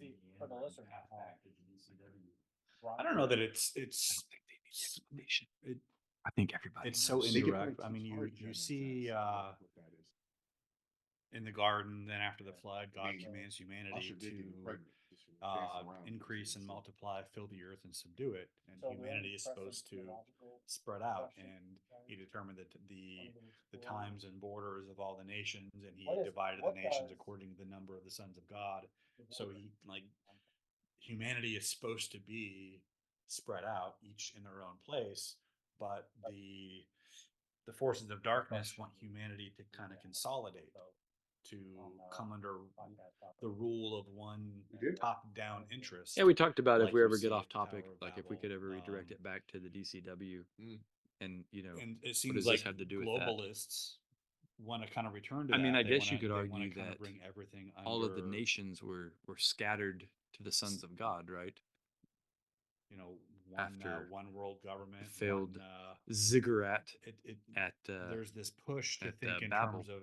See, for the listener at home, I don't know that it's it, I think everybody. it's so They could indirect. probably I mean, teach you our Gen you X see what that is. in the garden, then after the flood, I God mean, commands humanity Usher did get me to pregnant just from dancing around increase and yesterday, so- multiply, fill the earth and subdue it. And So we're humanity is pressing supposed to theological spread out. question, And right? he determined that the What times and borders of all the nations, and he What is- divided what the nations does- according to the number of the sons of God. is- So he like humanity is supposed to be spread out, each in their own place, but the forces of darkness want humanity to kind of consolidate, to come under the rule of one We did. top-down interest. Yeah, we talked about if like we you ever see get at off the Tower topic, of like if we could Babel, ever redirect it back to the DCW, Mm. and And it does seems this like have to do with that? globalists want to kind of return to I mean, that. I They guess you wanna- could they wanna argue kinda that bring everything all of the under, nations were scattered to the sons of God, right? you know, after one world government, failed one, Ziggurat it at there's this push to at, think in Babel. terms of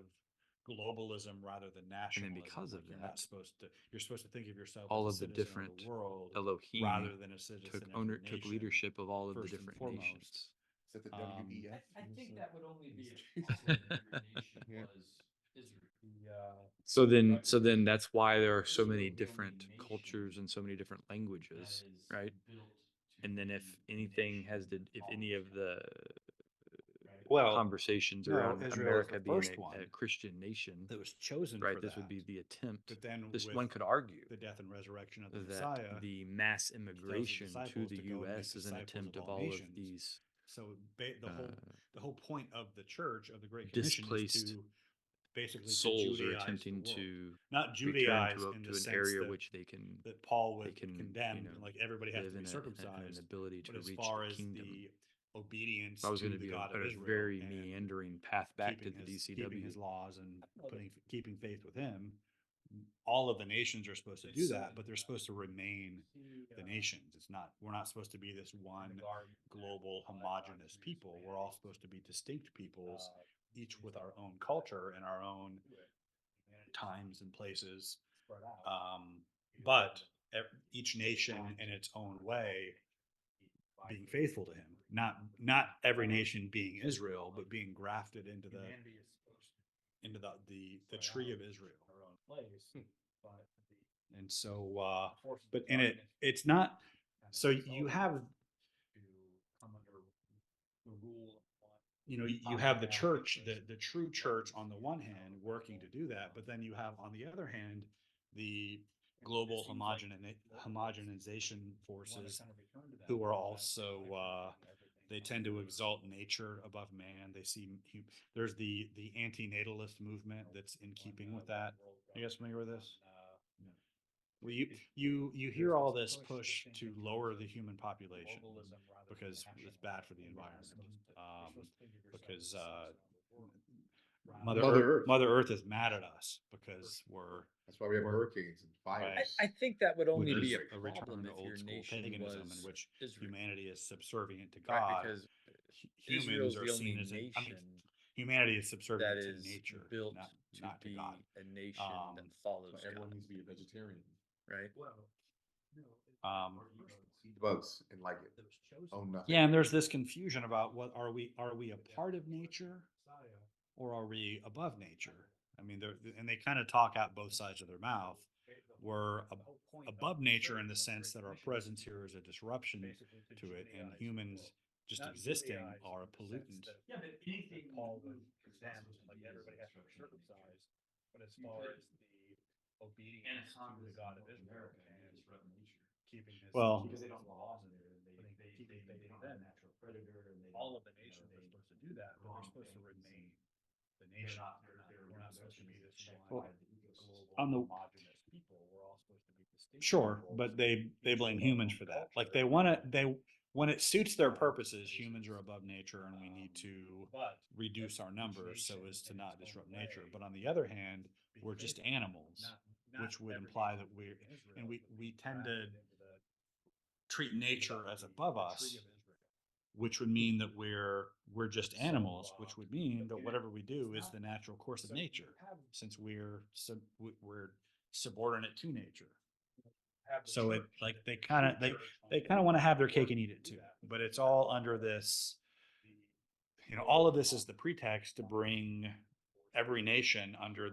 globalism rather than nationalism. because of like you're not that, you're supposed to think of yourself all as a of the citizen different of the world Elohim rather than a citizen took of your took nation, leadership of all of the first and different foremost. nations. Is that the Um, WEF? would only be Yeah. So then that's why there are so many different cultures and so many different languages, right? And then if anything has to, if any of the Well, conversations no, around Israel is America the being first a one Christian nation, that was chosen right? for This would that. be the attempt. But then This with one could argue the death and resurrection of the that Messiah, the mass immigration to disciples the to go and make U.S. is an disciples attempt of of all all of nations. these so the uh, whole point of the church of the Great Commission is displaced to basically to souls are Judaize the attempting world. to not return Judaize to, in the to an sense area that, which they can that Paul would can, condemn, you know, like everybody has live to be in an circumcised. ability to But as reach far the as kingdom. the obedience That was to going to the be God a of Israel, very and meandering path back to keeping the his, DCW. keeping his laws and keeping faith with him, all of the nations are supposed to do that, but they're supposed to remain the nations. We're not supposed to be this one global homogenous people. We're all supposed to be distinct peoples, each with our own culture and our own times and places. But each nation in its own way being faithful to him. Not every nation being Israel, but being grafted into the into the tree of Israel. And so, but in it's not, so you have, you have the church, the true church on the one hand working to do that, but then you have on the other hand, the global homogenization forces who are also, they tend to exalt nature above man. They see, there's the anti-natalist movement that's in keeping with that. Are you guys familiar with this? Well, you hear all this push to lower the human population because it's bad for the environment. Because Mother Earth is mad at us because That's why we have hurricanes and fires. I think that would only which be is a a return problem to if old your school nation paganism in was which Israel. humanity is subservient to Right, God. because Humans Israel's are the seen only as, nation humanity is that subservient to is nature, built not to to be God. a nation that follows But everyone God, needs to be a vegetarian. right? Eat bugs and like it. Oh, nothing. Yeah, and there's this confusion about what are we a part of nature or are we above nature? I mean, and they kind of talk out both sides of their mouth. We're above nature in the sense that our presence here is a disruption to it, and humans just existing are a pollutant. Yeah, but anything Paul would present, like everybody has to be circumcised, but as far as the obedience to the God of Israel and keeping his. Well, Because they don't laws in there, they don't have a natural predator, and all of the nations are supposed to do that, but they're supposed to remain the nation. We're not supposed to be this one global on the homogenous people. We're all supposed to be distinct. Sure, but they blame humans for that. Like they want to when it suits their purposes, humans are above nature and we need to reduce our numbers so as to not disrupt nature. But on the other hand, we're just animals, which would imply that we tend to treat nature as above us, which would mean that we're just animals, which would mean that whatever we do is the natural course of nature, since we're subordinate to nature. So it like they kind of want to have their cake and eat it too, but it's all under this, all of this is the pretext to bring every nation under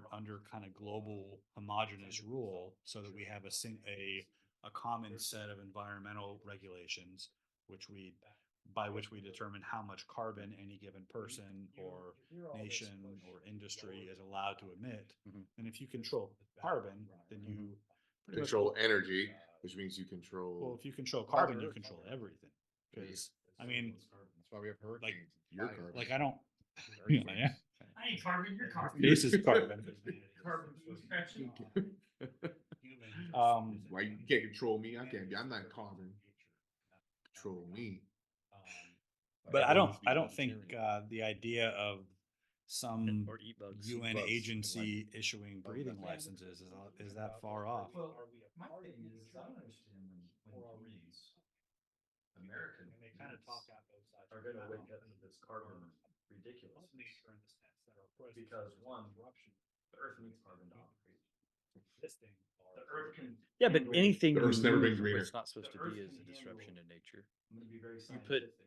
kind of global homogenous rule so that we have a common set of environmental regulations, by which we determine how much carbon any given person or nation or industry is allowed to emit. And if you control carbon, then you pretty much Control energy, which means you control. well, if you control carbon, you control everything. Because I mean, That's why we have hurricanes. Your carbon. like I don't. Earthquakes. Yeah, I ain't carbon, you're carbon. this is carbon. Carbon. Why you can't control me? I can't be. I'm not carbon. Control me. But I don't think the idea of some Or eat bugs. UN agency issuing breathing licenses is that far off. Well, my thing is, I don't understand when humans, Americans, And they kind of talk out both sides. are going to wake up to this carbon ridiculousness. Because one, the Earth needs carbon to operate. The Earth can. Yeah, but anything The you Earth's never been move greener. what's not supposed The to be Earth is a can disruption to handle- nature. I'm going to be very You put scientific.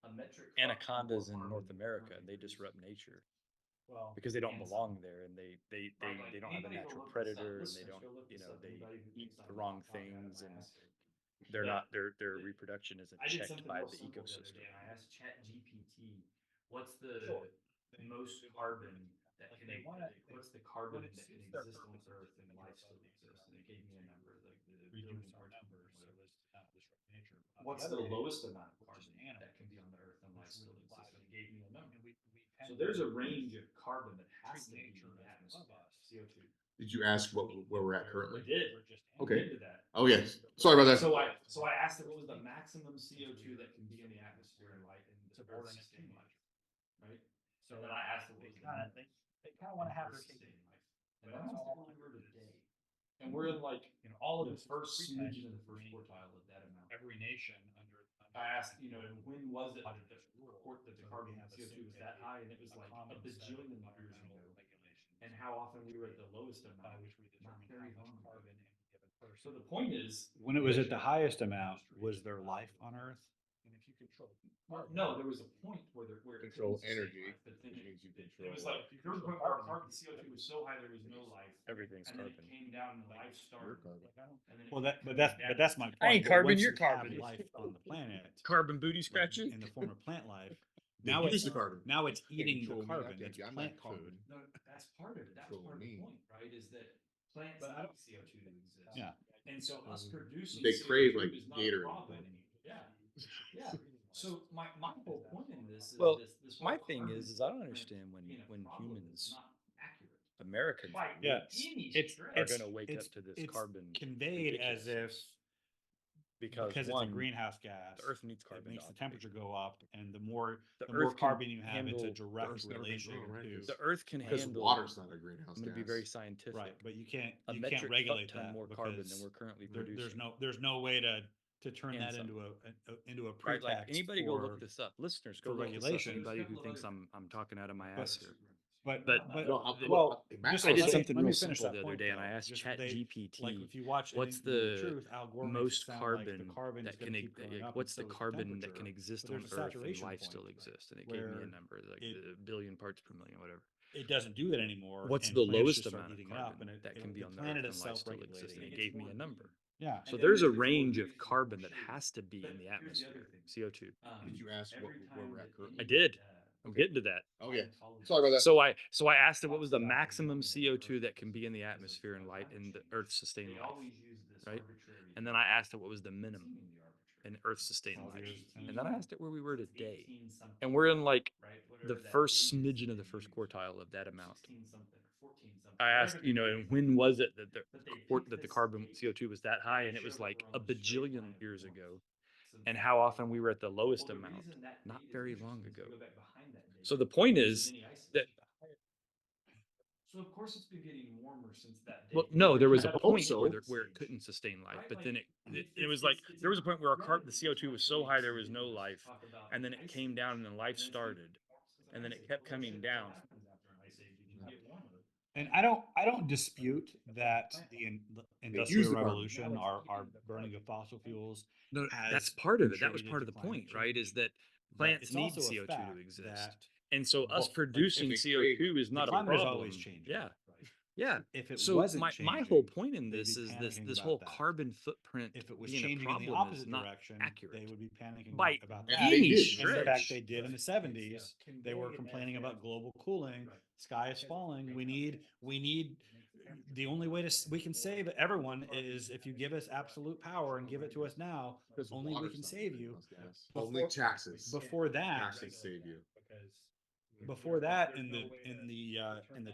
A metric Anacondas in carbon North America, carbon they is- disrupt nature Well, because they don't and belong there, and they Like, don't have a anybody go natural look this up. predator, and they Listeners, don't, go look this up. they Anybody who eat thinks the I'm wrong talking out of things, my and ass here. they're But not their reproduction isn't I did checked something by real the simple the other ecosystem. day, and I asked ChatGPT, what's the most carbon that can, what's the carbon that can exist on Earth and life still exists? And it gave me a number, like the billion reduce our parts per numbers so million. as to not disrupt nature. What's the lowest amount of carbon animals, that can be on the Earth and life which still would exists? imply And it gave me a number. And So there's a range of carbon that has to be in nature the as atmosphere, above us. CO2. Did you ask where we're at I currently? did. Okay. Into that. Oh yes. Sorry about that. So I asked it what was the maximum CO2 that can be in the atmosphere and light and Subordinate to sustain life, nature. right? So then I asked it what was the number. They kind of want to have their Earth cake. sustain life. And that's all we were today. And we're in like all the first smidgen of the first quartile of that amount. Every nation under. I asked, when was it that the carbon CO2 was that high, and it was like a bajillion years ago. And how often we were at the lowest amount? Not very long. So the point is, When it was at the highest amount, was there life on Earth? No, there was a point where it Control couldn't sustain energy, life, but then which it- means you it control. was like, there was a point where our carbon CO2 was so high, there was no life. Everything's And then it carbon. came down and the life Your started. carbon. And then it Well, kept but coming that's down. my point. I ain't but carbon, once you're you have carbon. life on the planet, Carbon booty like, scratching. in the form of plant life. They Now use it's the carbon. now it's Can't eating the control me, I carbon. can't It's be- I'm plant not carbon. food. No, that's part of it. That was Control part of the me. point, right? Is that plants But I need CO2 to exist. Yeah. And so us producing They crave, CO2 like, is not a Gatorade. problem. Yeah. Yeah. So my whole point in this is Well, this my whole thing carbon is I don't footprint understand being a when problem is humans, not accurate. Americans, By Yeah, any it's stretch. are it's gonna wake it's, up to this it's carbon conveyed as if ridiculousness. because it's a one, greenhouse gas. the Earth needs It carbon. makes to the operate. temperature go up, and the more The more Earth can carbon you have, it's a handle- direct Earth's never been relation grown, right? to The Earth can Because handle. water's not a greenhouse I'm going to be gas. very scientific. right, but you can't A you metric can't regulate ton that more carbon than because we're currently there, producing. there's no way to turn And that some. into a Right, pretext. like anybody go look for- this up. Listeners, go for look this up. regulation. Anybody who thinks I'm talking out of my ass here. But No, I'm- well, Matt- just I let did me- something let me real finish simple that the other point, day, and I though. asked Just Chat they- GPT, like if you watch what's Interview with the Truth, Al Gore makes it most sound carbon like the carbon that is gonna can keep going up, what's the and so is carbon that temperature. can exist But on there's a Earth and saturation life point still exist? And it gave me a where number, like it- a billion parts per million, whatever. It doesn't do that anymore. What's and the plants lowest just start amount of eating it up, carbon and that can be on the planet Earth is and life still exists? And self-regulating. it gave me a number. Yeah. So there's a range of carbon that has to be in the atmosphere, CO2. Did you ask where we're at currently? I did. I'm getting to that. Okay. Sorry about that. So I asked it what was the maximum CO2 that can be in the atmosphere and light in the Earth sustained life, right? And then I asked it what was the minimum in Earth sustained life, and then I asked it where we were today, and we're in like the first smidgen of the first quartile of that amount. I asked, and when was it that the carbon CO2 was that high, and it was like a bajillion years ago, and how often we were at the lowest amount not very long ago. So the point is that. So of course it's been getting warmer since that day. Well, no, there was a I hope point so. where it couldn't sustain life, but then it was like there was a point where the CO2 was so high there was no life, and then it came down and then life started, and then it kept coming down. And I don't dispute that the industrial the carbon. revolution, our burning of fossil fuels, No, has that's part of it. That was contributed part of to the climate point, right? Is change. that But plants it's need also a CO2 fact to exist, that and so us well, like, producing if they create- CO2 is not a climate is problem. always changing. Yeah, yeah. if it So wasn't my changing, whole point in they'd this be is panicking this about whole that. carbon footprint If it was being a changing in the problem is opposite not direction, accurate. they would be panicking By about And that. they any did. And in fact, stretch. they did in the 70s. They were complaining about global cooling. Sky is falling. We need. The only way we can save everyone is if you give us absolute power and give it to us now. Because Only we water's can not a save you. greenhouse gas. Only taxes. Before that, Taxes save you. before that, in the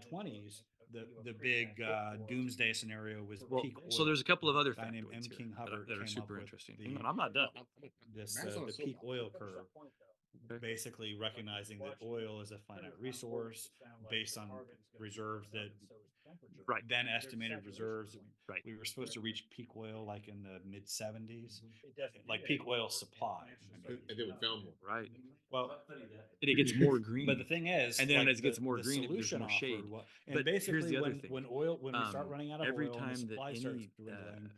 20s, the big doomsday scenario was Well, peak oil. so there's a couple of other A guy named factoids M. here King that Hubbard are came super up with interesting. the- Hang on, I'm not done. this Matt's on a the peak soapbox. oil curve, Okay. basically recognizing that oil is a finite resource based on reserves that Right. then estimated reserves. Right. We were supposed to reach peak oil like in the mid 70s, like peak oil supply. And then we found more. Right. Well, And it gets more green. but the thing is, And then like, as it gets more the green, there's solution more offered shade. and But here's basically the other when thing. when we start running out of every oil and the time that supply starts any dwindling,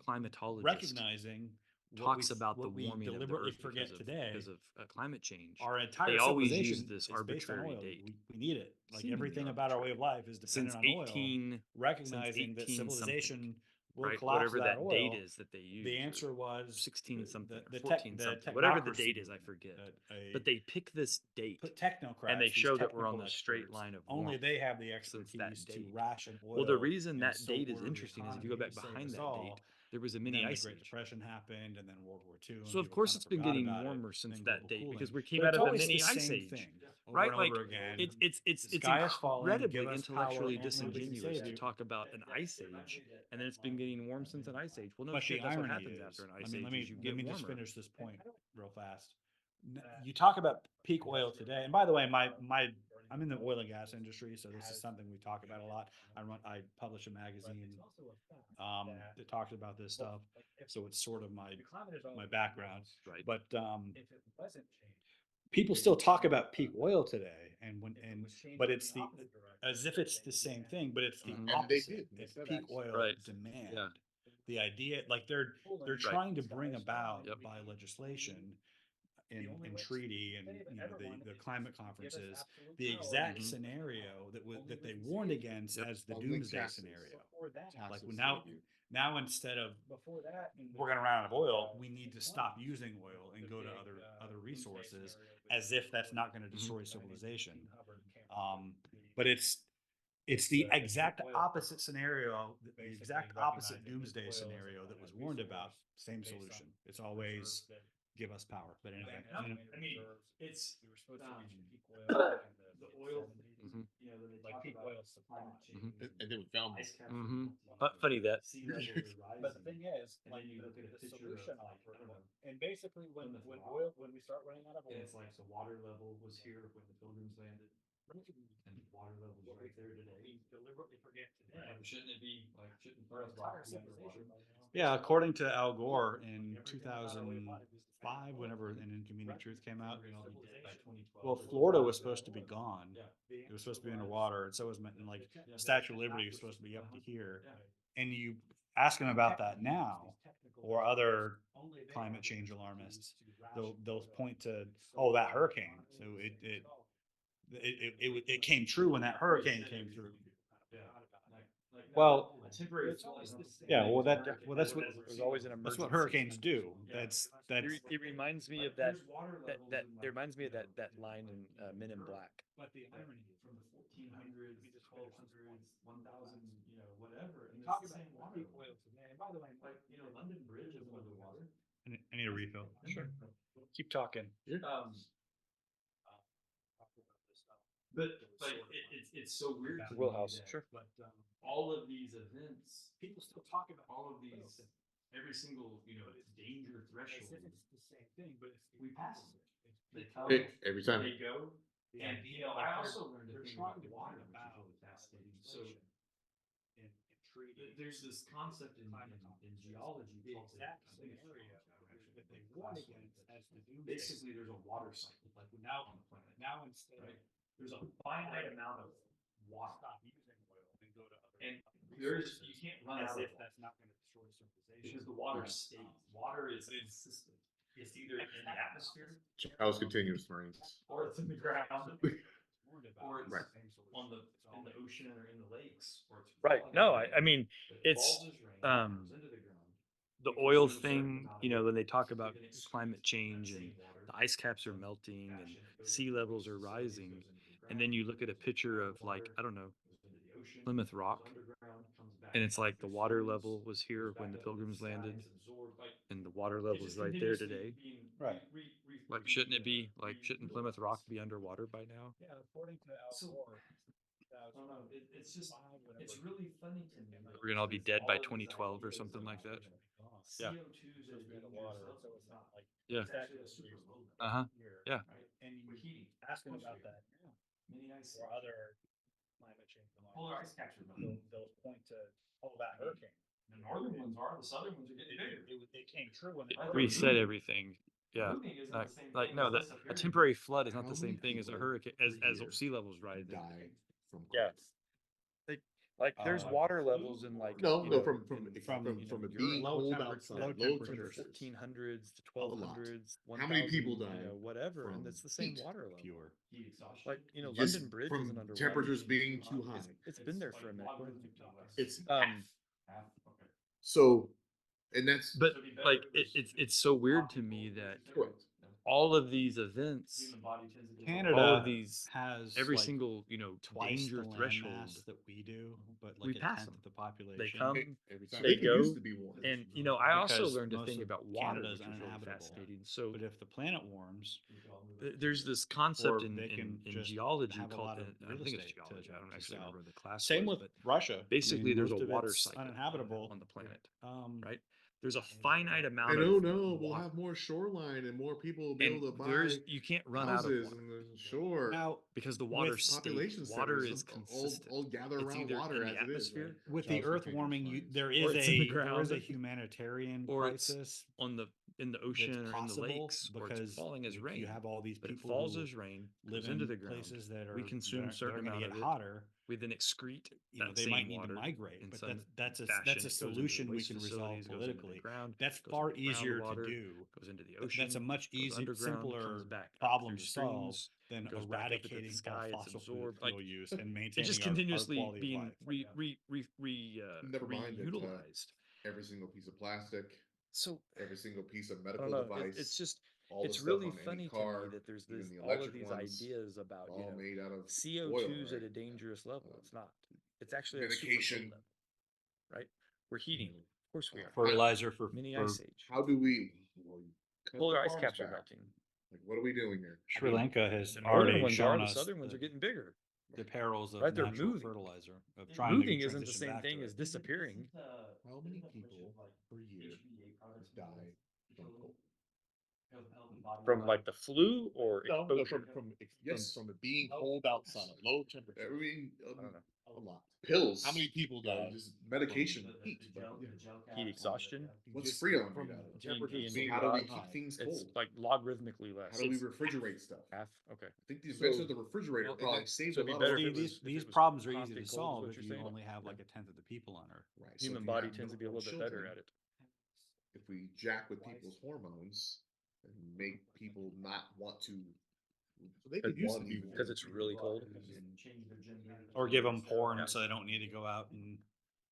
climatologist recognizing what talks we, about the what we warming of the deliberately Earth forget because today. of climate change, Our entire they always use civilization this is based on arbitrary oil. date. We need it. Like Seemingly everything about our way of life is since dependent on oil. 18 Recognizing that 18 civilization will right, collapse whatever that without date oil. is that they use. The or answer was 16 something, the or tech- 14 the something, whatever the technocracy date is, I movement, forget. a- But they pick this date, put technocrats and they these show that we're on technical the straight experts. line of Only warmth they have the since that expertise to date. ration oil. Well, the reason and that so date is order the interesting is if you go economy back to save behind us that all. date, there was a Then mini the ice Great age. Depression happened, and then World War II. and So of people course kinda it's been forgot getting about it, warmer since then that global date cooling. because we came But out it's of the always mini the ice same age. thing, over Right, and like, over again. It's The sky is falling, incredibly give us power, intellectually only we can disingenuous save to you. talk about an ice age, and then it's been getting warm since an ice age. Well, no But shit, the that's what irony happens is, after an I ice mean, age. let me is you get just warmer. finish this point real fast. You talk about peak oil today, and by the way, I'm in the oil and gas industry, so this is something we talk about a lot. I publish a magazine that talks about this stuff, so it's sort of my background. Right. But people still talk about peak oil today, but it's as if it's the same thing, but it's the Mhm. And they opposite. did. They It's said peak actually. oil Right. demand. Yeah. The idea, like they're trying to bring about Yep. by legislation in treaty and, the climate conferences, the exact Mhm. scenario that they warned against as the Bundling doomsday taxes. scenario. Taxes Like to now, you. now instead of we're gonna run out of oil, we need to stop using oil and go to other resources, as if that's not gonna destroy civilization. But it's the exact opposite scenario, the exact opposite doomsday scenario that was warned about. Same solution. It's always give us power. But anyway, I mean, it's the oil, Mhm. you know, when they talk about climate change. Mhm. And then we found ice this. caps Mhm. melting, But funny that- sea levels are but the rising, thing is, and then you look at a picture solution of like, I don't know, and basically Plymouth when Rock, when we start running out of and it's like the water level was here when the Pilgrims landed, and water level is right there today. deliberately forget Like, shouldn't it be like shouldn't Plymouth Rock be underwater? Yeah, according to Al Gore in 2005, whenever an Inconvenient Truth came out, We're gonna all be dead by 2012. well, Florida was supposed to be gone. It was supposed to be underwater, and so was meant, and like the Statue of Liberty was supposed to be up to here. And you ask them about that now, or other climate change alarmists, they'll point to, oh, that hurricane. So it came true when that hurricane came through. Well, a temporary flood is not the same yeah, thing well, as a well, hurricane. that's what There's always an that's what emergency. hurricanes do. Yeah. That's It reminds me of Like, that, there's water that, levels that, in, it like, reminds me of you that, know, that line in Men in Black. But the irony from the 1400s, 1200s, 1000, you know, whatever, and Talk it's the about same water. peak oil today. And by the way, Like, you know, London Bridge is underwater. I need a refill. Sure. Keep talking. But like it's so weird to me Wheelhouse, that sure. all of these events, People still talk about all of these, every single, you know, danger threshold, the same thing, but we pass it. They come, Every time. they go, and you know, I also learned a they're thing trying about to water, bring which is about really fascinating. So in treaty. there's this concept in geology The called exact I think it's scenario geology, that they actually, warn class one, against but as the doomsday. basically there's a water cycle like Now, on the planet, now instead right? of There's a finite amount of water, stop using oil and go to other and there's you resources, can't run as out of if water that's not going to destroy civilization. because the water stays. Water is consistent. It's either in the atmosphere Charles continues, Marines. or it's in the ground. Or it's Right. on the in the ocean or in the lakes, or it's Right. falling No, out. I mean, If it it's, falls as rain, um, goes into the ground, the it oil consumes a certain thing, amount of you know, when they water, talk so about then it climate excretes change that and same water the ice caps are from melting and action, it goes sea into levels are facilities, rising. goes into the And then ground, you look at a picture of like, water I don't know, goes into the ocean, Plymouth goes Rock, underground, comes back and it's up like the through water storms, level was here goes when the back up into Pilgrims the sky, landed, it's absorbed, like, and the water it level just is right there continuously today. being Right. Like, shouldn't it be like, shouldn't Plymouth Rock be underwater by now? Yeah, according to Al So- Gore, I don't know, it's just, it's really funny to me. We're gonna all be because dead by all of these 2012 or ideas something of, like that. you know, Yeah. CO2 is a dangerous level, it's not like, Yeah. it's actually a super low level. Uh-huh. here. Yeah. Right? And We're you heating. ask them Of about course that Mini ice. or other climate change Polar alarms. ice caps are melting. They'll point to, oh, that hurricane. The northern ones are, the southern ones are getting bigger. It came true when It the reset everything. Yeah. Moving isn't Like, the same like thing no, as that us up a here. temporary flood is not How the same many thing as a people hurricane, per as year sea levels rising. Die from Yeah. COVID. Like there's water levels in like, you know, from you know, it Europe, being low cold temperature- outside, low low temperatures. temperatures. 1400s to A lot. 1200s, How many people 1000, die you know, whatever, and from it's the same heat? water level. Fewer. Heat exhaustion. Like, you know, Just London Bridge from isn't underwater. temperatures being too high. It's been there for a minute. It's Um, Half, okay. so, and that's but So it'd be better like if it's so weird to me that correct. all of these events, Human body tends to get Canada all of these, has every like single, you know, twice danger the land threshold, mass that we do, but We like a pass tenth them. of the population. they come. Every time. They Jamaica used go, to be warm. And you know, I also Because learned a most thing of about water, Canada's which was really uninhabitable. fascinating. So But if the planet warms, there's this concept Or in, they can in just geology have a called, lot of I real think it's estate geology. I don't to actually sell. remember the class. same was, with but Russia. I basically mean, there's a most of water it's cycle uninhabitable. on the planet, Um, right? There's a finite amount And of oh no, we'll water. have more shoreline and more people will be And able to buy there's, you can't run out of houses water and the shore. Now, because the water with stays. population Water centers is all consistent. gather It's around either water in the as it is, atmosphere right? with the Charles earth continues, warming, Marines. there Or is it's in the a ground. humanitarian Or it's crisis. on the in the that's ocean or in the possible lakes, or it's because falling as if rain. you have all these But it people falls who as rain, live goes into in the ground. places that are We consume that certain are going amount to get of it. hotter. We then excrete You know, that they same might need water to migrate, in but some that's a fashion. It goes into the solution we waste can resolve facilities, goes into the politically. ground, That's goes far into easier to groundwater, do. goes into the That's a ocean, much goes easier, underground, comes simpler back up problem through to solve streams, than goes back up into the eradicating sky. all It's fossil absorbed. fuel Like, use and it's maintaining just our continuously quality of being life. Never mind that, reutilized. every single piece of plastic, So every single piece of I medical don't know. device. It's just all the it's stuff really on any funny to car, me that there's even this the all of electric these ones, ideas about all made out of CO2 oil, is at right? a dangerous level. Uh, It's not. It's actually at a super low medication. level, right? We're heating. Of course we are. Fertilizer for Mini for ice age. How do we cut Polar the ice farms caps are back? melting. Like, what are we doing here? Sri Lanka has The northern already ones are. shown The us southern ones are getting bigger. the perils of Right, they're natural moving. fertilizer of trying Moving to isn't the transition same back to thing it. as disappearing. How many people per year die from cold? From like the flu or No, exposure. Yes. from it being cold outside, low temperature. I mean, I don't know. A lot. pills. How many people die? Just medication. Heat, Yeah. Heat exhaustion. What's Just Freon from made out of? temperature Heat and being How do we that keep high. things It's cold? like logarithmically less. How do we It's refrigerate stuff? half. Okay. I think the So- invention of the refrigerator Well, probably and saved so a it'd be lot better of if it lives. was- These was problems are easy constant to cold is solve what if you're you saying? only have like a tenth of the people on Earth. Right. so Human if you body have tends to be a newborn little bit better children, at it. If we jack with people's hormones and make people not want to. So they could use one to be even- Because it's really cold. Or give them porn Yeah. so they don't need to go out and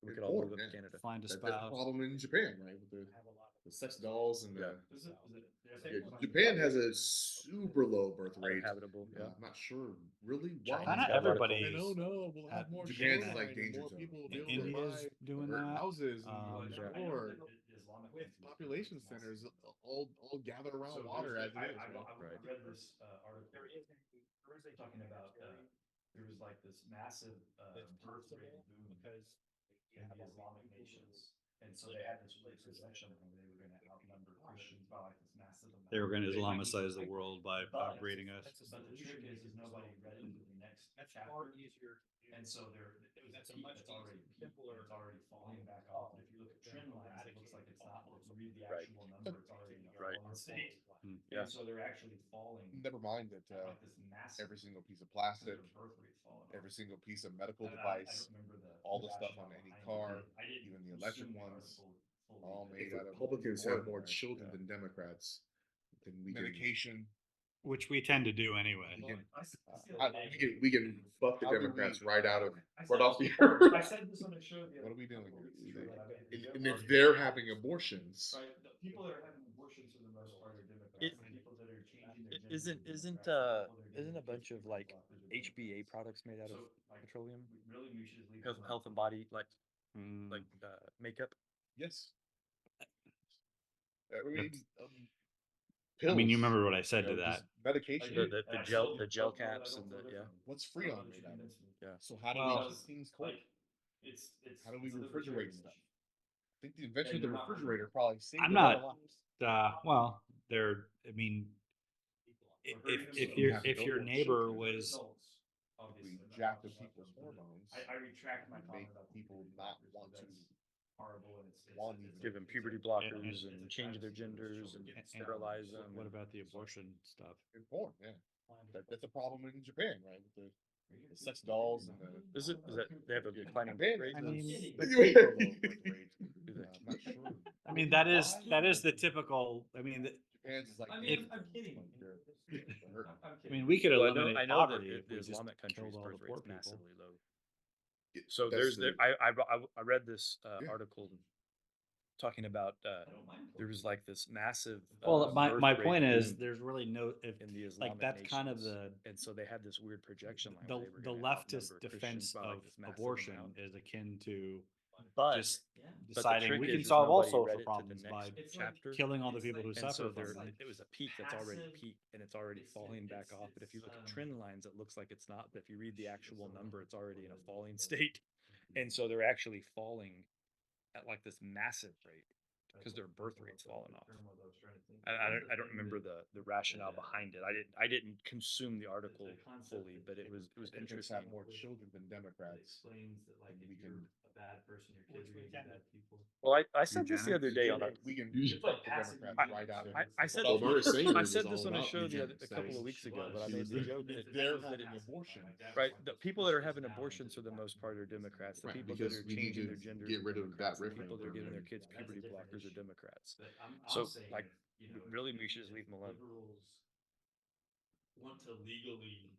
We could all Porn, move up to yeah. Canada. find a That's a spouse. problem in Japan, right? With the sex dolls and Yeah. Japan has a super low birth rate. Habitable. Yeah. I'm not sure really China's why. Not got a lot of everybody cold. I is. don't know. We'll have at- more Japan's shoreline like and danger more zone. people will be In able to India's buy doing hurt that. houses Um, and yeah. more population centers all gather around water as it is. Right? Right. read this article talking about there was like this massive birth rate boom in the Islamic nations, and so they had this really projection where they were going to outnumber Christians by like this massive amount. They were going to Islamicize the world by But- outbreeding us. But the trick is nobody read into the next chapter, and so there it was a peak that's already peaked, and it's already falling back off. But if you look at trend lines, it looks like it's not. But if you read the Right. actual number, it's already in a Right. falling state. Hmm. Yeah. And so they're actually falling. Never mind that Like this massive. Every single piece of plastic, their birth rate's falling off. every single piece of medical And I device, don't remember all the stuff on rationale any behind it. car, I didn't even the electric consume the ones, article fully, all but- made out of. Republicans have more Right. children Yeah. than Democrats. Then we can, medication. Which we tend to do anyway. we can, I s- I still I- did. we can fuck the How do Democrats we- right out of, I right said off this the before. I earth. said this on the show the What other are we doing couple here? weeks ago, but the And Joe and if Rogan- they're having abortions, Right, the people that are having abortions for the most part are Democrats. It- The people that are changing their gender Isn't are isn't Democrats. The people that are isn't a getting bunch of kids like blockers are HBA Democrats. products made out of So, like, petroleum? really, we should just leave. Health, it health alone. and body like Mm. makeup. Yes. I mean, I mean, you pills, remember what I said you to know, that. just medication. The gel caps and the yeah. What's Freon made out of? Yeah. So how do Well- we keep things cold? Like, it's. How do we it's a refrigerate libertarian stuff? issue. I think the invention of Yeah, the you're not- refrigerator probably saved I'm a lot of not- lives. Well, they're. I mean, if your neighbor was Results, obviously, We not jack with stuff people's that- hormones. I retract my and comment make about the people puberty not blockers, want to that's horrible, and it's want it's even- Give them it's puberty it's blockers a and change their travesty for genders children and getting sterilize sterilized. them. what about the abortion stuff? Informed, yeah. That's a problem in Japan, right? With the sex dolls and the. Is that they have a declining Japan birth rate? I mean, Do they? I'm not sure. I mean, that is the typical. I mean, Japan's is like. I If- mean, I'm kidding. Hurt. I'm I kidding. mean, we could Well, eliminate I know poverty that if the we just Islamic countries' killed all the birth poor rate's people. massively low. Yeah, So that's there's the- I read this Yeah. article talking about I don't mind there was like this massive. Well, my birth rate point is, boom there's really no if in the Islamic like that's kind of nations. the And so they had this weird projection line. the, where they were the gonna leftist outnumber defense Christians by, like, of this massive abortion amount. is akin to But just Yeah. but the deciding trick we can is solve all nobody read social it to the problems next by It's like- chapter. killing all the it's people who like- And so suffer there, from it. it was a peak that's already passive- peaked and it's already falling back off. But if you look at trend lines, it looks like it's not. But if you read the actual number, it's already in a falling state. And so they're actually falling at like this massive rate because their birth rate's falling off. I don't remember the rationale behind it. I didn't consume the article fully, but it was If there's interesting. have more children than Democrats, Explains that like then if we you're can- a bad person, your kids are gonna be bad people. Well, I said this the other day on a, we can It's cut like the passive Democrats use. right out. I said Well, Murray Sanger I was said all this on a about show a eugenics. couple of weeks ago, but I She made was the the- joke that They're that having abortion. right, the people that are having abortions for the most part are Democrats. The Right, people that because are we need changing to their gender, get rid of that the referendum people that are giving their program. kids That's a puberty different blockers are issue. Democrats. But I'm So, saying, like, you know, really, we should just leave them alone. liberals want to legally.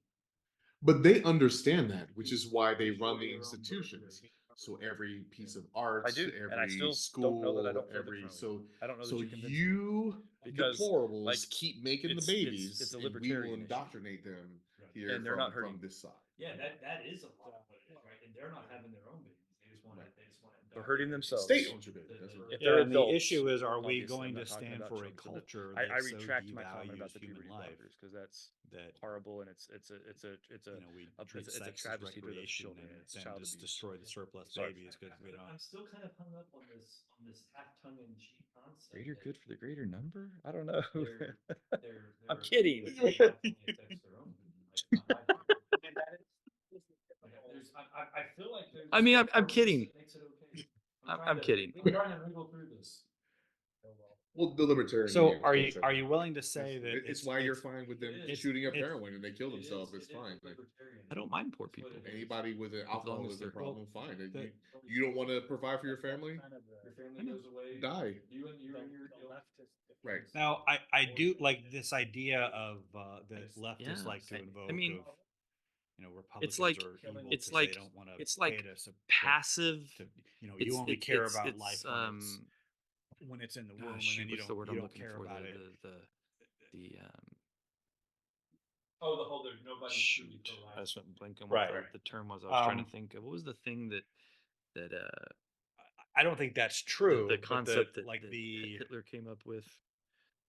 But they understand that, which is why they run the institutions. So every piece of art, I do, and I every still don't know that I school, don't feel every differently. I don't know that so you convinced me. you Because, deplorables like, keep making the it's babies, a and we will libertarian issue. indoctrinate them here And they're not hurting from this side. Yeah, that is a lot of what it is, right? And they're not having their own babies. They just want to. They're hurting themselves. State owns your baby. That's what If Yeah, they're and the adults, issue is, are we obviously, I'm going not to talking stand about for a children. So that- culture I that so retract my comment about devalues the human puberty life blockers because that's that, horrible and it's a you know, we a- treat it's a sex as travesty to those recreation children. and It's then child just abuse. destroy the surplus Sorry. babies because we don't. I'm still kind of hung up on this half tongue in cheek concept. Greater that good for the greater number? I don't know. they're I'm kidding. they're definitely affects their own opinion, like, not my opinion. Like, I feel like there's. I mean, I'm part of this kidding. that makes it okay. I'm kidding. I'm trying to wriggle through this. Well, the libertarian. So Union are still you says are it. you willing to say that It's why you're fine with them it's- shooting up it's- heroin and they kill themselves. It's fine. Like, I don't mind poor people. anybody with an long as alcoholism they're- problem, fine. the- You don't want to provide for your family? Your family goes away. Die. You and your Right. Now, I do like this idea of that leftists Yeah, like to invoke. mean, of, you know, Republicans like- are evil it's 'cause like- they don't want to. it's like passive. You know, It's, you only it- care it's, about it's, life when it's in the womb, gosh, and then you what's the word I'm don't looking care for? about it. The Oh, the whole there's nobody truly shoot. I pro-life. just went blank on Right. what the term was. I was trying Um, to think of. What was the thing that I don't think that's true. the but concept that, like that the Hitler came up with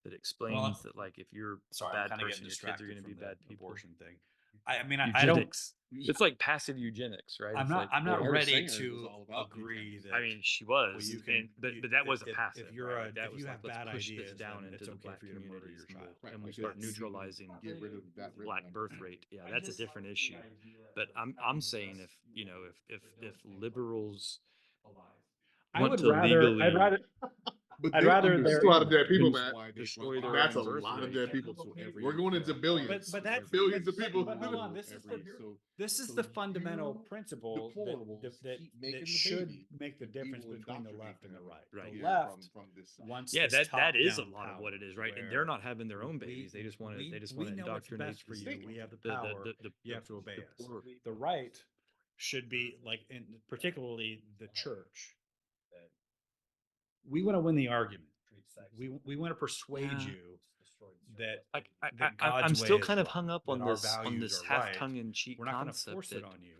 that explains that like if you're sorry, a I'm bad kind of person, getting your kids distracted are going to from be the bad people. abortion thing. I mean, I don't. Eugenics. It's like passive eugenics, right? I'm It's not. like, I'm not Well, ready Sanger was to all about agree eugenics. that. I mean, she was, you can- but you- that wasn't if passive. you're right? a- That if was you like, have let's bad push ideas, this down then into it's the okay black for you to murder communities, your child. Right, and we'll because start we can neutralizing get rid of that black number. birth rate. Yeah, I that's a just different like the issue. idea But of I'm having saying less if you know people if that don't think liberals alive. I want would to rather. legally I'd rather. But I'd they rather understand there- a lot of dead people, That's Matt. why they destroy run- their That's a own birth lot of rate. dead people. So every, We're going into billions. But that's billions of but- people. But hold on, this is every- the so this is so the fundamental you principle deplorables that keep making the should baby, make the and we difference will between the indoctrinate left and the them right. Right. The here left from this side. wants Yeah, this that is a top-down lot of what it is, power right? And where they're not having their own we- babies. They just want to. They just we want to know what's indoctrinate best for you. state. We have the the- power. the- You have to obey the us. poor. The right should be like, in particularly the church. We want to win the argument. We want to persuade Yeah. you that Like that I'm God's still way is kind of wrong, hung up that on our this values are half right. tongue in cheek we're not going to concept force that it on you.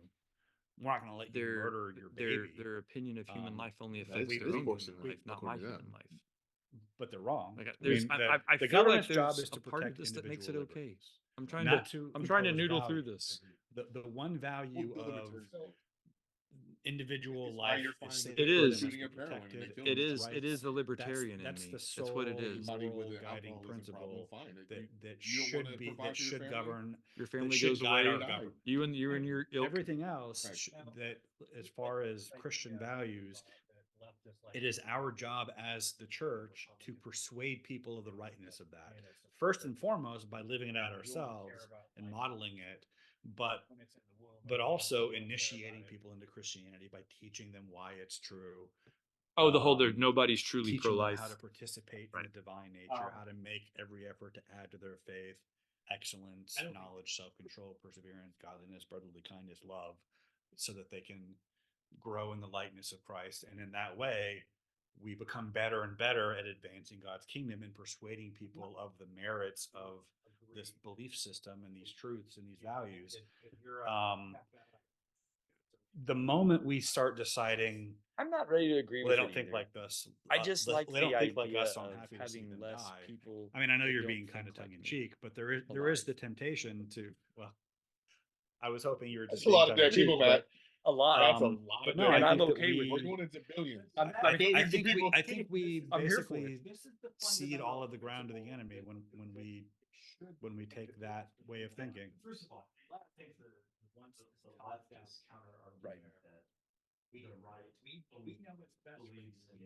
We're not going to let you their murder your baby. their opinion of human Um, life only that affects is their own forcing human them, life, not my according to human them. life. But they're wrong. Like, there's, I the feel like government's there's job is to a part of protect this that makes it individual okay. liberties. I'm trying Not to to noodle impose through values. this. The one value Well, the of libertarians- individual It's why life you're is fine safe, with It freedom is. shooting is up heroin and protected, they kill It themselves. is. It is the libertarian that's in the me. That's what it sole is. Somebody with moral an guiding alcoholism problem, principle fine. that You don't should wanna be provide that for your should family? govern Your that family should goes guide away. our die. government. You and your ilk. Everything else Right. that as far as Christian values, it is our job as the church to persuade people of the rightness of that. First and foremost, by living it out ourselves and modeling it, but also initiating people into Christianity by teaching them why it's true. Oh, the whole there nobody's truly Teaching them pro-life. how to participate in Right. the divine nature, how to make every effort to add to their faith, excellence, knowledge, self-control, perseverance, godliness, brotherly kindness, love, so that they can grow in the likeness of Christ. And in that way, we become better and better at advancing God's kingdom and persuading people of the merits of this belief system and these truths and these values. The moment we start deciding, I'm not ready to agree well, with they don't it think either. like us. I just like they don't the think like idea us, so I'm of happy to see having them less die. people. I mean, I know that you're don't being kind of think like tongue in me. cheek, but there is alive. the temptation to, well, I was hoping you were That's just a being lot of dead tongue-in-cheek, people, Matt. a lot. That's a Um, lot. but of no, I billions. and I'm think that okay with We're it. going into billions. I'm- I, I'm- think- I Billions of think we, people. I think we I'm here for basically it. cede all of the ground to the enemy when we take that way of thinking. First of all, I think the leftist counter Right. argument that the right we know it's best believes in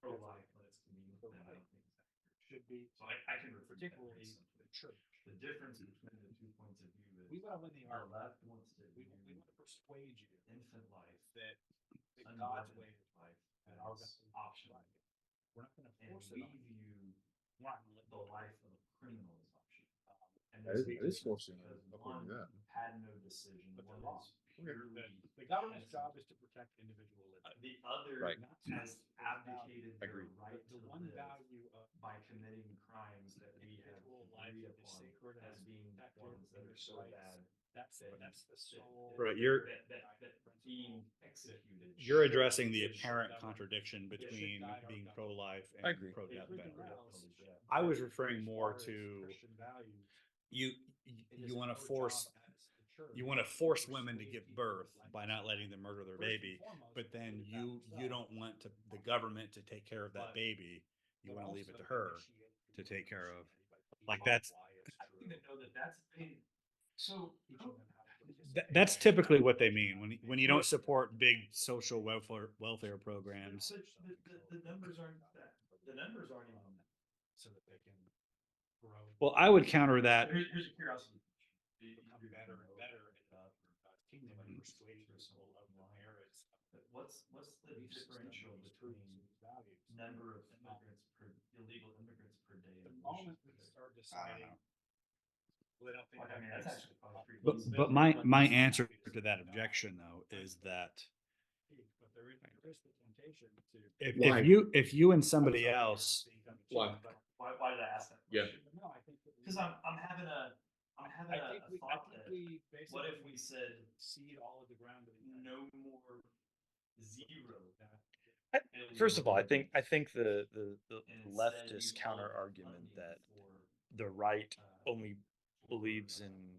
pro-life when it's convenient for them, I don't think that should be. So I can refer to that very simply. Church. The difference between the 2 points of view is We want to win the the argument. left wants to We view want to persuade you infant life, that unborn God's way is life and our as way is optional. We're not going to And force we it on you. view We're not gonna let the life of a criminal as optional. And That there's a is difference forcing because it, according one to that. had no decision, But they're one wrong. is The purely government's innocent. job is to protect individual liberty. The other Right. has abdicated their Agreed. right The to one live value of by committing crimes that we have individual life agreed is upon sacred and as is being protected ones that and are its so rights. bad. That's that- the that- sole. Right, you're- that being executed. You're should addressing the be apparent governed. contradiction between being pro-life I and agree. pro-death benefit. Yeah. I was referring As more far as to Christian values, you. it You is want to our force. job as the church You want to force to women to persuade give people birth like by not letting them murder their First and baby, foremost, but then put it back you themselves. don't want the government to take care of that But- baby. You but want to leave it also to her initiate to take care of. Christianity by Like teaching that's them why it's I don't true, even know that that's been, so. teaching them how to participate. that's typically what they mean when you don't support big social welfare programs. But the numbers aren't that, the numbers aren't even. So that they can grow. Well, I would counter that. Here's a curiosity. Become better and better in God's kingdom and persuade people of the merits of What's the differential between values. number of immigrants per, illegal immigrants per day? The and moment abortions we per day? start I don't deciding. know. Well, I don't think Like, I mean, that's actually probably pretty. But decent. but my answer to that objection though is that But there is the temptation to. Why? if you and somebody else Why? Why did I ask that Yeah. question? No, I think. that we- Cause I'm having a I think a we, thought that, what if basically we said cede all of the ground to the enemy? no more zero? First of all, I think the And instead leftist use all counter of the argument funding that for, the right uh, only for, believes in uh,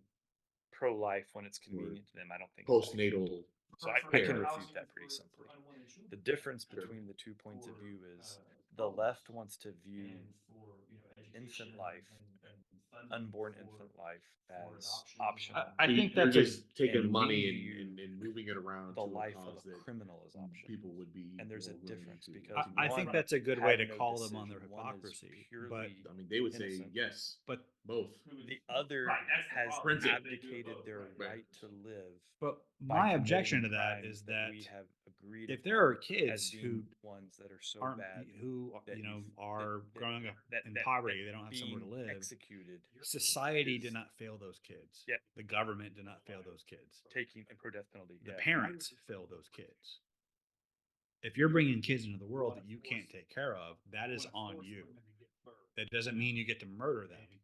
pro-life when it's convenient to them. I don't think. Postnatal. So I for can housing refute that for- pretty for simply. unwanted children. The difference Sure. between the 2 points of For, view is uh, the homeless left wants to view and for, you know, education life, and funding unborn for- infant life for as adoption. optional. I So think you're that's just and taking money we and, view and moving it around the to a life cause of a that criminal is optional. people would be. And there's a more willing difference to- because to I give think up. that's a good way had to no call them on their decision. One is hypocrisy. But purely I mean, they would say innocent. yes, but both. The other Right, that's the has problem, Prince it. abdicated their Right. right to live. but by my objection to committing that crimes is that we have agreed if there are upon kids as who being ones that are so aren't bad who that you know you've- are that- growing up that- in that- poverty, that they don't have somewhere to being live. executed, Society did is- not fail those kids. Yeah. The government did not fail those kids. taking a pro-death penalty. The yeah. parents fail those kids. If you're bringing kids into the world that you can't take care of, that is on you. That doesn't mean you get to murder them.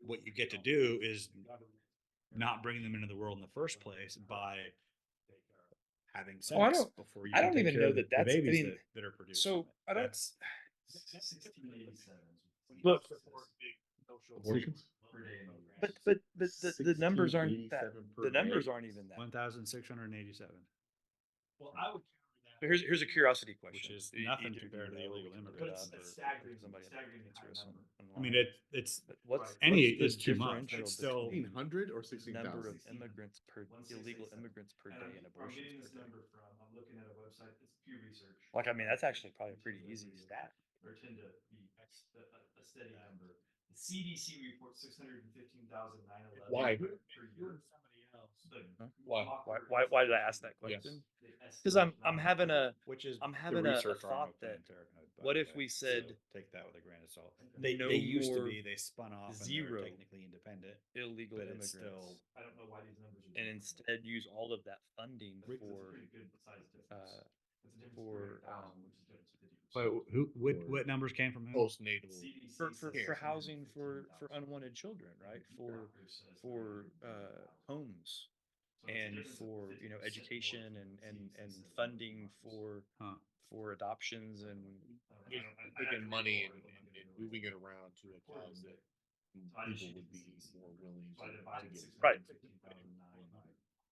What you get to do is not bring them into the world in the first place by having sex Oh, I don't- before you I can don't take even care know of that the that's- I babies mean, that are produced. So from it. I don't. That's 1687. Look, Abortions? Per day in but the numbers aren't that. 1687 per The numbers day? aren't even that. 1,687, Well, I would. So here's a curiosity question. which is E- nothing either compared to the you know, illegal we can look But it immigrants. it's up or staggering, somebody else staggering can answer high us number. I online. mean, it's But what's any what's is the too much. differential It's still between 1,500 or number 16,000? of immigrants per illegal 1667. immigrants per And day I'm, and where I'm abortions getting per this day? number from, I'm looking at a website, it's Pew Research. Like, I mean, that's actually probably a pretty easy stat. Or tend to be a steady number. The CDC reports 615,911 Why? per year. The Huh? Why? Why did I ask that Yes. question? they Because estimate I'm not- having a which is I'm the having a research arm thought of Planned that Parenthood, by what the if way, we so said take that with a grain of salt. Okay. They no used to more be, they spun off and zero they're technically independent, illegal but it's immigrants still I don't know why these numbers are. and different. instead use all of that funding That's a for pretty good size difference. uh, That's a difference for, 8,000, which is difference 50%. so who Or- what numbers came from who? Postnatal. CDC for says housing for 615,000. unwanted children, right? For Doctor says for 115,000. homes So it's a and difference of for 50% more education than and CDC says funding numbers. for Huh. adoptions and Just taking money and moving it around to a cause that people would be more willing So I to divided get. Right. 615,009 by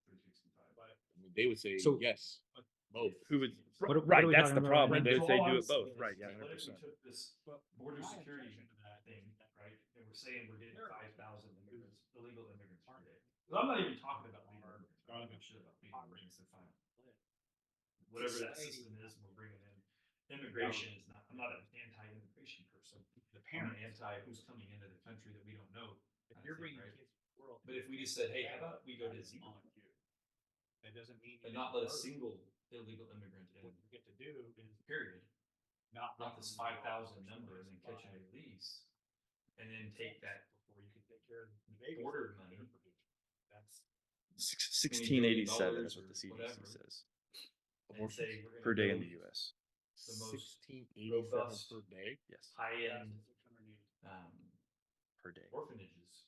365. I mean, they would say So- yes, both. Who would, What are right, we that's talking the about? problem. They Rent- would So say all do I'm it both, saying right, is, yeah, What if we 100%. took this border security thing, right, and we're saying we're getting 5,000 immigrants, illegal immigrants per day? 'Cause I'm not even talking about legal immigrants, I don't give a shit about legal immigrants, they're fine. Whatever that system is, we're bringing in. Immigration is not, I'm not an anti-immigration person. I'm an anti who's coming into the country that we don't know. If you're bringing kids to the world. But if we just said, hey, how about we go to zero? That doesn't mean. And not let a single illegal immigrant in, What you get to do is period. not. Not this 5,000 number and then catch and release. And then take that Before you can take care of the Vegas. border money. That's. $16.87 is what the CDC whatever. says And say we're gonna per day in the build US. the most 1687 robust- per day. Yes, high-end per day. orphanages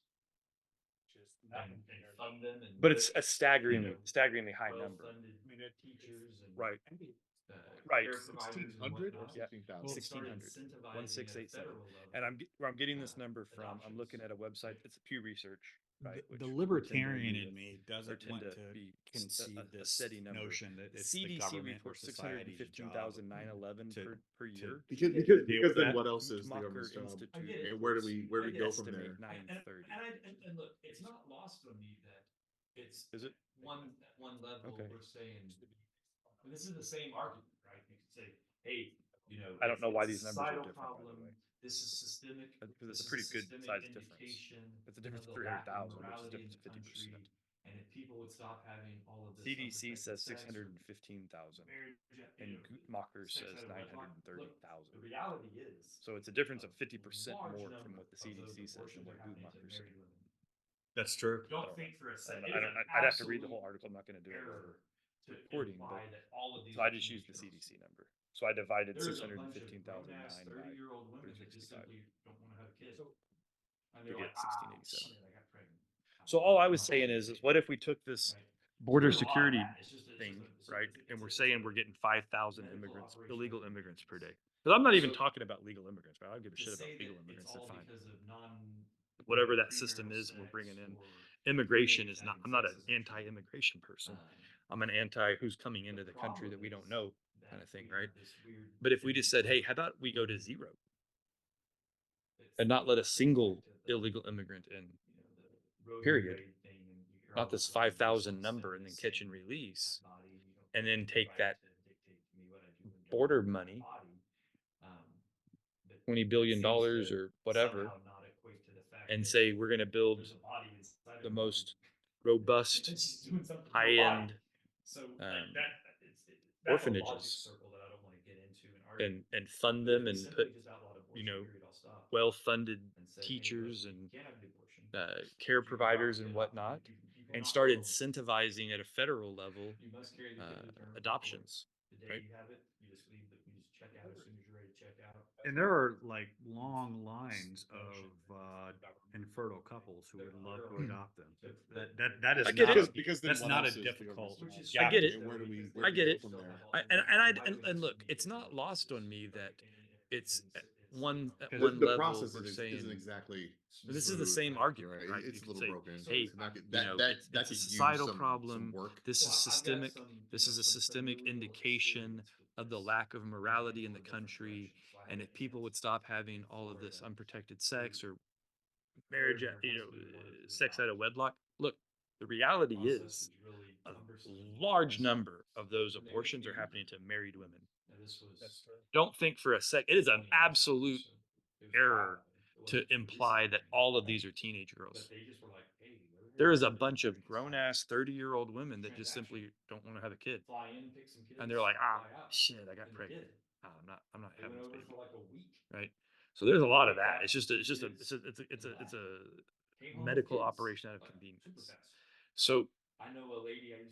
Just and, nothing. and fund them and. But it's put, a staggeringly, you know, staggeringly high number. well-funded I mean, teachers and. Right. uh, Right. care providers and 1600 or whatnot. Yeah. 16,000? And start 1600. incentivizing at a 1687. federal level. And where I'm getting this number from, I'm adoptions. looking at a website, it's Pew Research, right? The which libertarian tend to in be- me doesn't tend want to to be concede a this steady number. notion that it's the CDC government or reports society's job 615,011 to- per year. Because deal because with then that. what else is the Guttmacher government's job? Institute I get it. And where do we I go from estimate there? 930. And look, it's not lost on me that it's Is it? one level Okay. we're saying. And this is the same argument, right? You could say, hey, you know. I don't know why it's a these numbers are societal different, by the problem, way. This is systemic. Because it's a this pretty is good systemic size difference. indication It's a difference of of the lack 300,000, which is a morality in difference of the country. 50%. And if people would stop having all of this. CDC unprotected says sex or 615,000 marriage, and you know, Guttmacher sex says out of wedlock. Look, 930,000. The reality is. So it's a difference of a 50% large more number from what the of those CDC says abortions and what are happening to Guttmacher says. married women. That's true. Don't think for a second. I'd have to read the whole article. I'm not going to do it over To recording, imply but- that all of these. So I are just used the teenage girls. CDC number. So I divided There's a bunch of 615,009 grown-ass by 30-year-old women that just 365. simply don't want to have a kid. And to they're get like, ah, 1687. shit, I got pregnant. So all I was saying is what if we took this Right? border There's a lot of security that. It's just thing, it's right? it's And we're it's saying we're getting 5,000 medical immigrants, operation. illegal immigrants per day. Because I'm not even So- talking about legal immigrants, but I don't give a to shit say about legal that immigrants. it's They're all fine. because of Whatever that system is we're bringing in. Immigration is not, I'm not an anti-immigration person. I'm an anti who's coming into the country that we don't know kind of thing, right? But if we just said, hey, how about we go to zero and not let a single illegal immigrant in, period. Not this 5,000 number and then catch and release, and then take that border money, $20 billion or whatever, and say we're going to build the most robust, high-end orphanages and fund them and put, you know, well-funded teachers and care providers and whatnot, and start incentivizing at a federal level adoptions. right? And there are like long lines of infertile couples who would love to adopt them. That is I get not, it. Because then that's what not a else is the difficult. government's I get it. And where do we? I get go it. From there? And look, it's not lost on me that it's at one The level process we're isn't saying exactly. this is the smooth, same argument, right? It's You a could little say, broken. hey, It's not- you that- know, that- it's that a could use societal some problem. work. This is systemic. This is a systemic indication of the lack of morality in the country. And if people would stop having all of this unprotected sex or marriage, sex out of wedlock, look, the reality is a large number of those abortions are happening to married women. Don't think for a sec. It is an absolute error to imply that all of these are teenage girls. There is a bunch of grown ass 30-year-old women that just simply don't want to have a kid. And they're like, shit, I got pregnant. I'm not having this baby. Right. So there's a lot of that. It's a medical operation out of convenience. So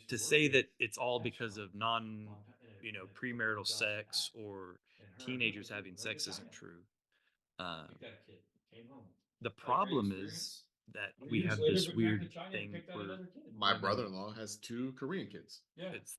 to say that it's all because of premarital sex or teenagers having sex isn't true. The problem is that we have this weird thing where My brother-in-law has 2 Korean kids. it's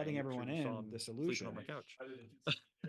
letting family everyone tree, saw in 'em the sleeping solution. on my couch.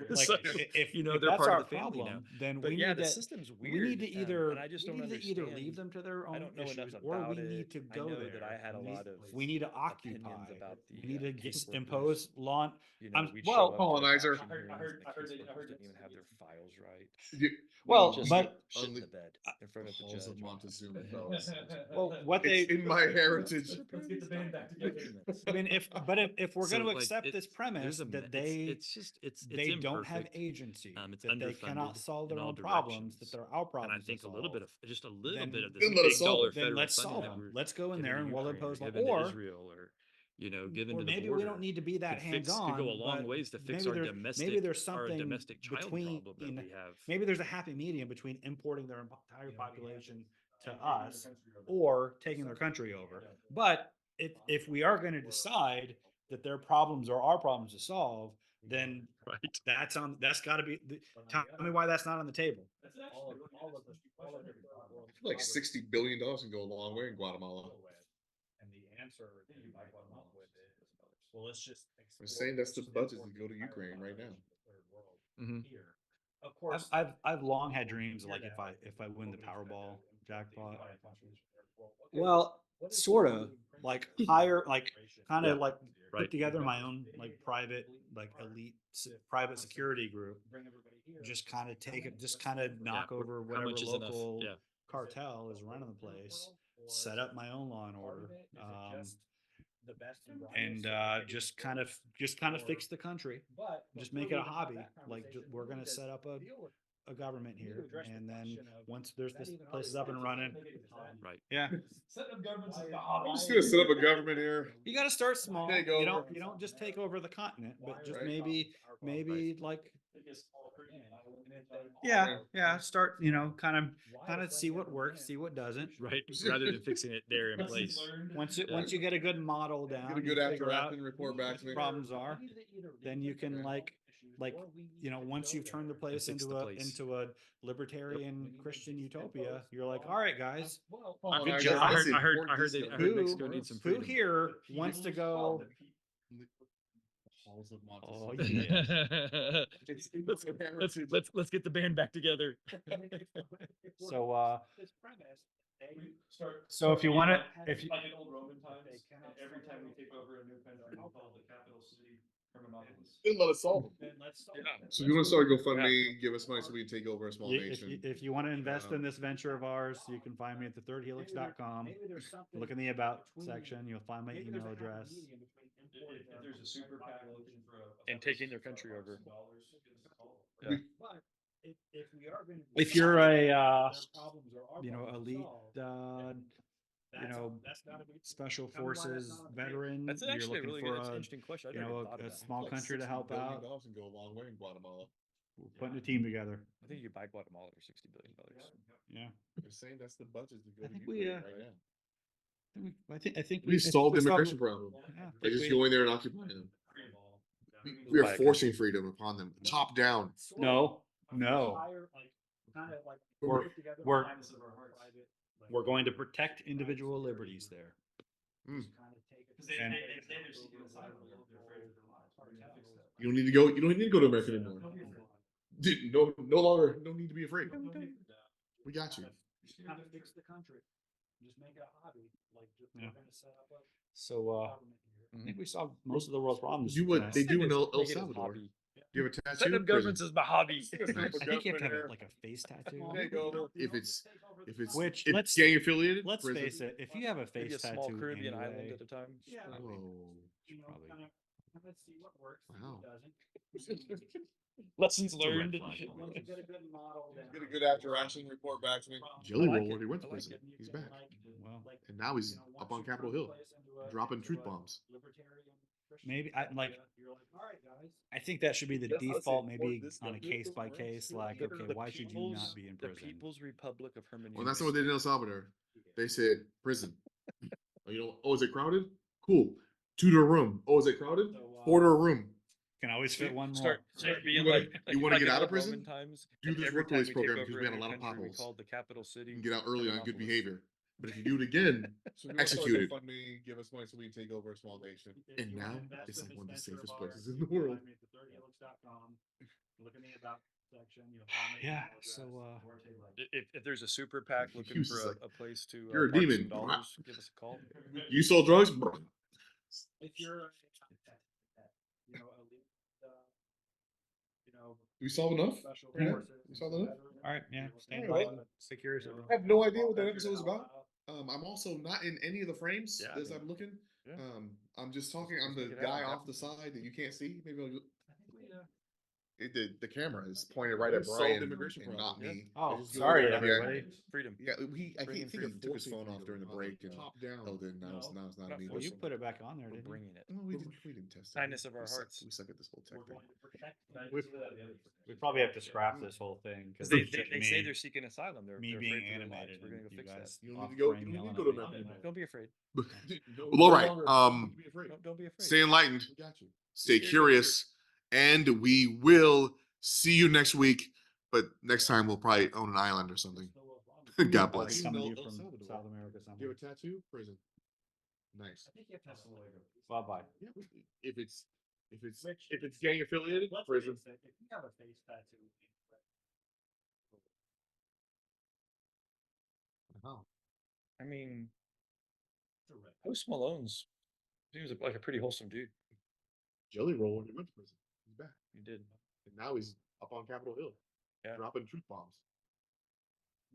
Like, So, if you know, if they're that's part of our the family now. problem, then But we yeah, need the to, system's we weird. need to either, and I just we don't need to either leave understand. them to their I own don't know enough issues, or about we need it. to I go know there. that I had a We need- lot of We need to opinions occupy. about the We need to case workers. impose law. You know, I'm- we'd well, show up to colonizer. adoption hearings, and the I heard caseworkers that didn't even have their files right. Well, Just but shit in Unle- the bed in front of the Halls of judge. Montezuma, fellas. well, what It's they, in my heritage. Let's get the band back together. Documents. I mean, if we're So, going to like, accept this premise that it's just it's they don't have imperfect. agency, It's that they cannot underfunded solve in their all own problems, that directions. they're our And problems. I think to a little bit solve, of just a little then- bit of this then let us big solve dollar it. then federal let's funding solve that them. we're Let's go in giving there to and we'll Ukraine or impose law, giving to or Israel, or given or to the maybe border. we don't need to be that could fix- hands-on. could go a long but ways to fix maybe our there- domestic maybe there's our something domestic child between, problem that we have. maybe there's a happy medium between importing their entire population to us or taking their country over. But if we are going to decide that their problems are our problems to solve, then Right. that's gotta be, tell me why that's not on the table. Like $60 billion can go a long way in Guatemala. And the answer that you might come up with is, well, let's just. I'm saying that's the budget to go to Ukraine right now. Mhm. Of course. I've long had dreams, like if I win the Powerball jackpot. Well, Sorta, like hire, like kind Yeah, of like right. put together my own like private, like elite private security group. Just kind of take it, just kind of knock Yeah, over how whatever much is enough? local Yeah. cartel is running the place. Set up my own law and order, and just kind of fix the country. Just make it a hobby. Like we're gonna set up a government here, and then once there's this place is up and running, Right. yeah, I'm just gonna set up a government here. you got to start small. Take You over. don't just take over the continent, but just Right. maybe like yeah, start kind of see what works, see what doesn't. Right. Rather than fixing it there in place. Once Yeah. you get a good model down, Get a good you after figure out action report back what to the me. problems are, then you can once you've turned the place Fix the place. into a libertarian Christian utopia, you're like, all right, guys, Oh, good I job. guess I heard listen, Mexico needs some who freedom. here wants to go? Halls of Oh Montezuma. yeah. let's get the band back together. So if you want to, if you, Like in old Roman times, and every time we take over a new country, we call the capital city Hermopolis. Didn't let us solve them. Yeah. So if you want to start a GoFundMe, give us money so we can take over a small if nation. if you want to invest in this venture of ours, you can find me at thethirdhelix.com. Look in the about section, you'll find my email address. If there's a super PAC looking for And taking their country over. dollars, give us a call. Yeah. If you're a elite special forces veteran, That's you're actually a looking really good, for that's an a interesting question. I never thought a about it. small country to help out, Can go a long way in Guatemala. we're putting a team together. I think you could buy Guatemala for $60 billion. Yeah. They're saying that's the budget to go I to think we, Ukraine right now. I think We solved the immigration problem Yeah, by just we- going there and occupying them. We are forcing freedom upon them, top down. No. We're we're going to protect individual liberties there. Mm. And- They're seeking asylum, they're afraid of their lives. We're gonna fix that. You don't need to go. You don't need to go to America anymore. Dude, no longer. No need to be afraid. We got you. Kind of fix the country. Just make it a hobby. Like, Yeah. we're gonna set up a So government here. I think we solved most of the world's problems. Do what tonight. they do in El Make it a Salvador. hobby. Do you have a tattoo? Setting up governments is my hobby. I think you have to have like a face tattoo. Take over. If it's Which, if let's- gang affiliated, Let's prison. face it, if you have a Maybe face a tattoo small Caribbean island anyway, at a time. Yeah. Whoa. probably- Kind of see what works. Wow. What doesn't. Lessons a red learned. flag. Once you get a good model down. Get a good after action report back to me. Jelly Roll, when he went to prison, he's back. Well, And now he's up on Capitol Hill, dropping truth bombs. maybe I like. You're like, all right, guys. I think that should be the Yes, I default, see. maybe This on a guy- case by case. Like, okay, The why should you not be in The prison? People's Republic of Hermanus. Well, that's not what they did in El Salvador. They said prison. Oh, is it crowded? Cool. 2-door room. Oh, is it crowded? 4-door room. Can always fit one more. Start being You wanna- like, you wanna like get in out of old Roman prison? Times, Do and this every work time release we take program, over 'cause we had a new lot of country, we potholes. called the capital city. You can get out early on good Hermopolis. behavior. But if you do it again, executed. Give us money so we can take over a small nation. And now it's like one of the safest places in the world. Look in the about section. You'll find my Yeah. email So address. If there's a super PAC He looking was for just like, a place to "You're a park some demon." dollars, give us a call. You sold drugs? Bro. If you're, elite, We solve enough? special Yeah. forces. You saw that? all right, yeah. Stay Alright. involved. Stay curious. everyone. I have no idea what that episode was about. I'm also not in any of the frames Yeah, as I I'm looking. yeah. I'm just talking. I'm the Check it guy out, off the side that you can't see. Maybe I'll go. We, The camera is pointed right at We solved Brian the immigration and problem. not me. Oh, Just go sorry, there. everybody. Freedom. Yeah, I Bringing think he freedom. took his phone off during the break and Top down. oh, then now it's No. not me. Well, you Listen, put it back on there, We're didn't you? bringing it. No, we didn't test it. Kindness of our We suck- hearts. We suck at this whole tech we're thing. going to protect. We probably have to scrap this whole thing because They say they're seeking asylum. They're me they're being afraid for their lives. animated We're gonna and go you fix guys. that. You don't off need to go. frame You don't need yelling to go at to me. America. Don't be afraid. Well, all right. Be afraid. Don't be afraid. Stay enlightened. We got you. Stay curious. and we will see you next week. But next time we'll probably own an island or something. God Like bless. some of You you know, El from Salvador. South America Do you somewhere. have a tattoo? Prison. Nice. I think you have to have some Lego. Bye-bye. Yeah, if it's gang affiliated, Let's prison. face it, if you have a face tattoo. Wow. I mean, Terrific. Post Malone's, he was like a pretty wholesome dude. Jelly Roll when he went to prison. He's back. He did. And now he's up on Capitol Hill. Yeah. Dropping truth bombs.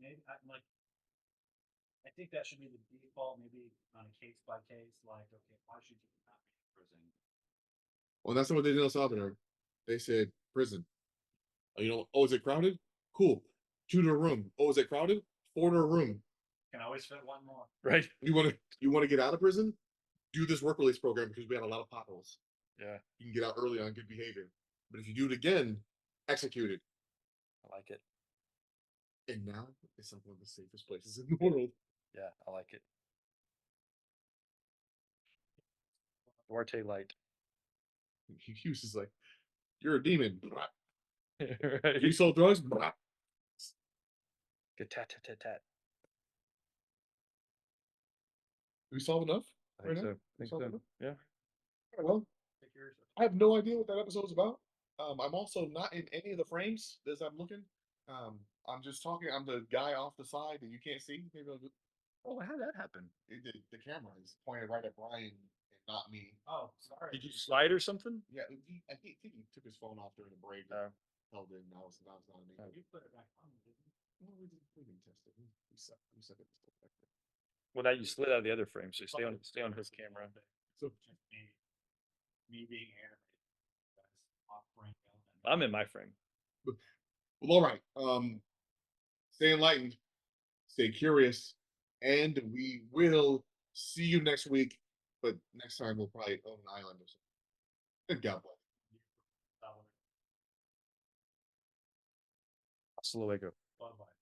Maybe I'm like, I think that should be the default, maybe on a case by case, like, okay, why should you not be in prison? Well, that's not what they did in El Salvador. They said prison. Oh, you know, oh, is it crowded? Cool. 2 to a room. Oh, is it crowded? 4 to a room. Can always fit one more. Right. You want to get out of prison? Do this work release program because we had a lot of potholes. Yeah. You can get out early on good behavior. But if you do it again, execute it. I like it. And now it's like one of the safest places in the world. Yeah, I like it. Duarte Light. Hughes is like, you're a demon. Right. You sold drugs? Get tat tat tat tat. We solve enough? I think Right now? so. I think solved so. enough? Yeah. All right, well, Take yours. I have no idea what that episode's about. I'm also not in any of the frames as I'm looking. I'm just talking. I'm the guy off the side that you can't see. Maybe I'll Oh, how'd that happen? the camera is pointed right at Brian and not me. Oh, sorry. Did you slide or something? Yeah, I think he took his phone off during the break. Oh. And held it. Now it's not me. Oh. You put it back on, didn't you? No, we didn't test it. We suck. We suck at this stuff back there. Well, now you slid out of the other frame, so stay on his camera. So Just me being animated. Guys, off frame. I'm in my frame. well, all right. Stay enlightened, stay curious, and we will see you next week. But next time we'll probably own an island or something. God bless. Hasta luego. Bye bye.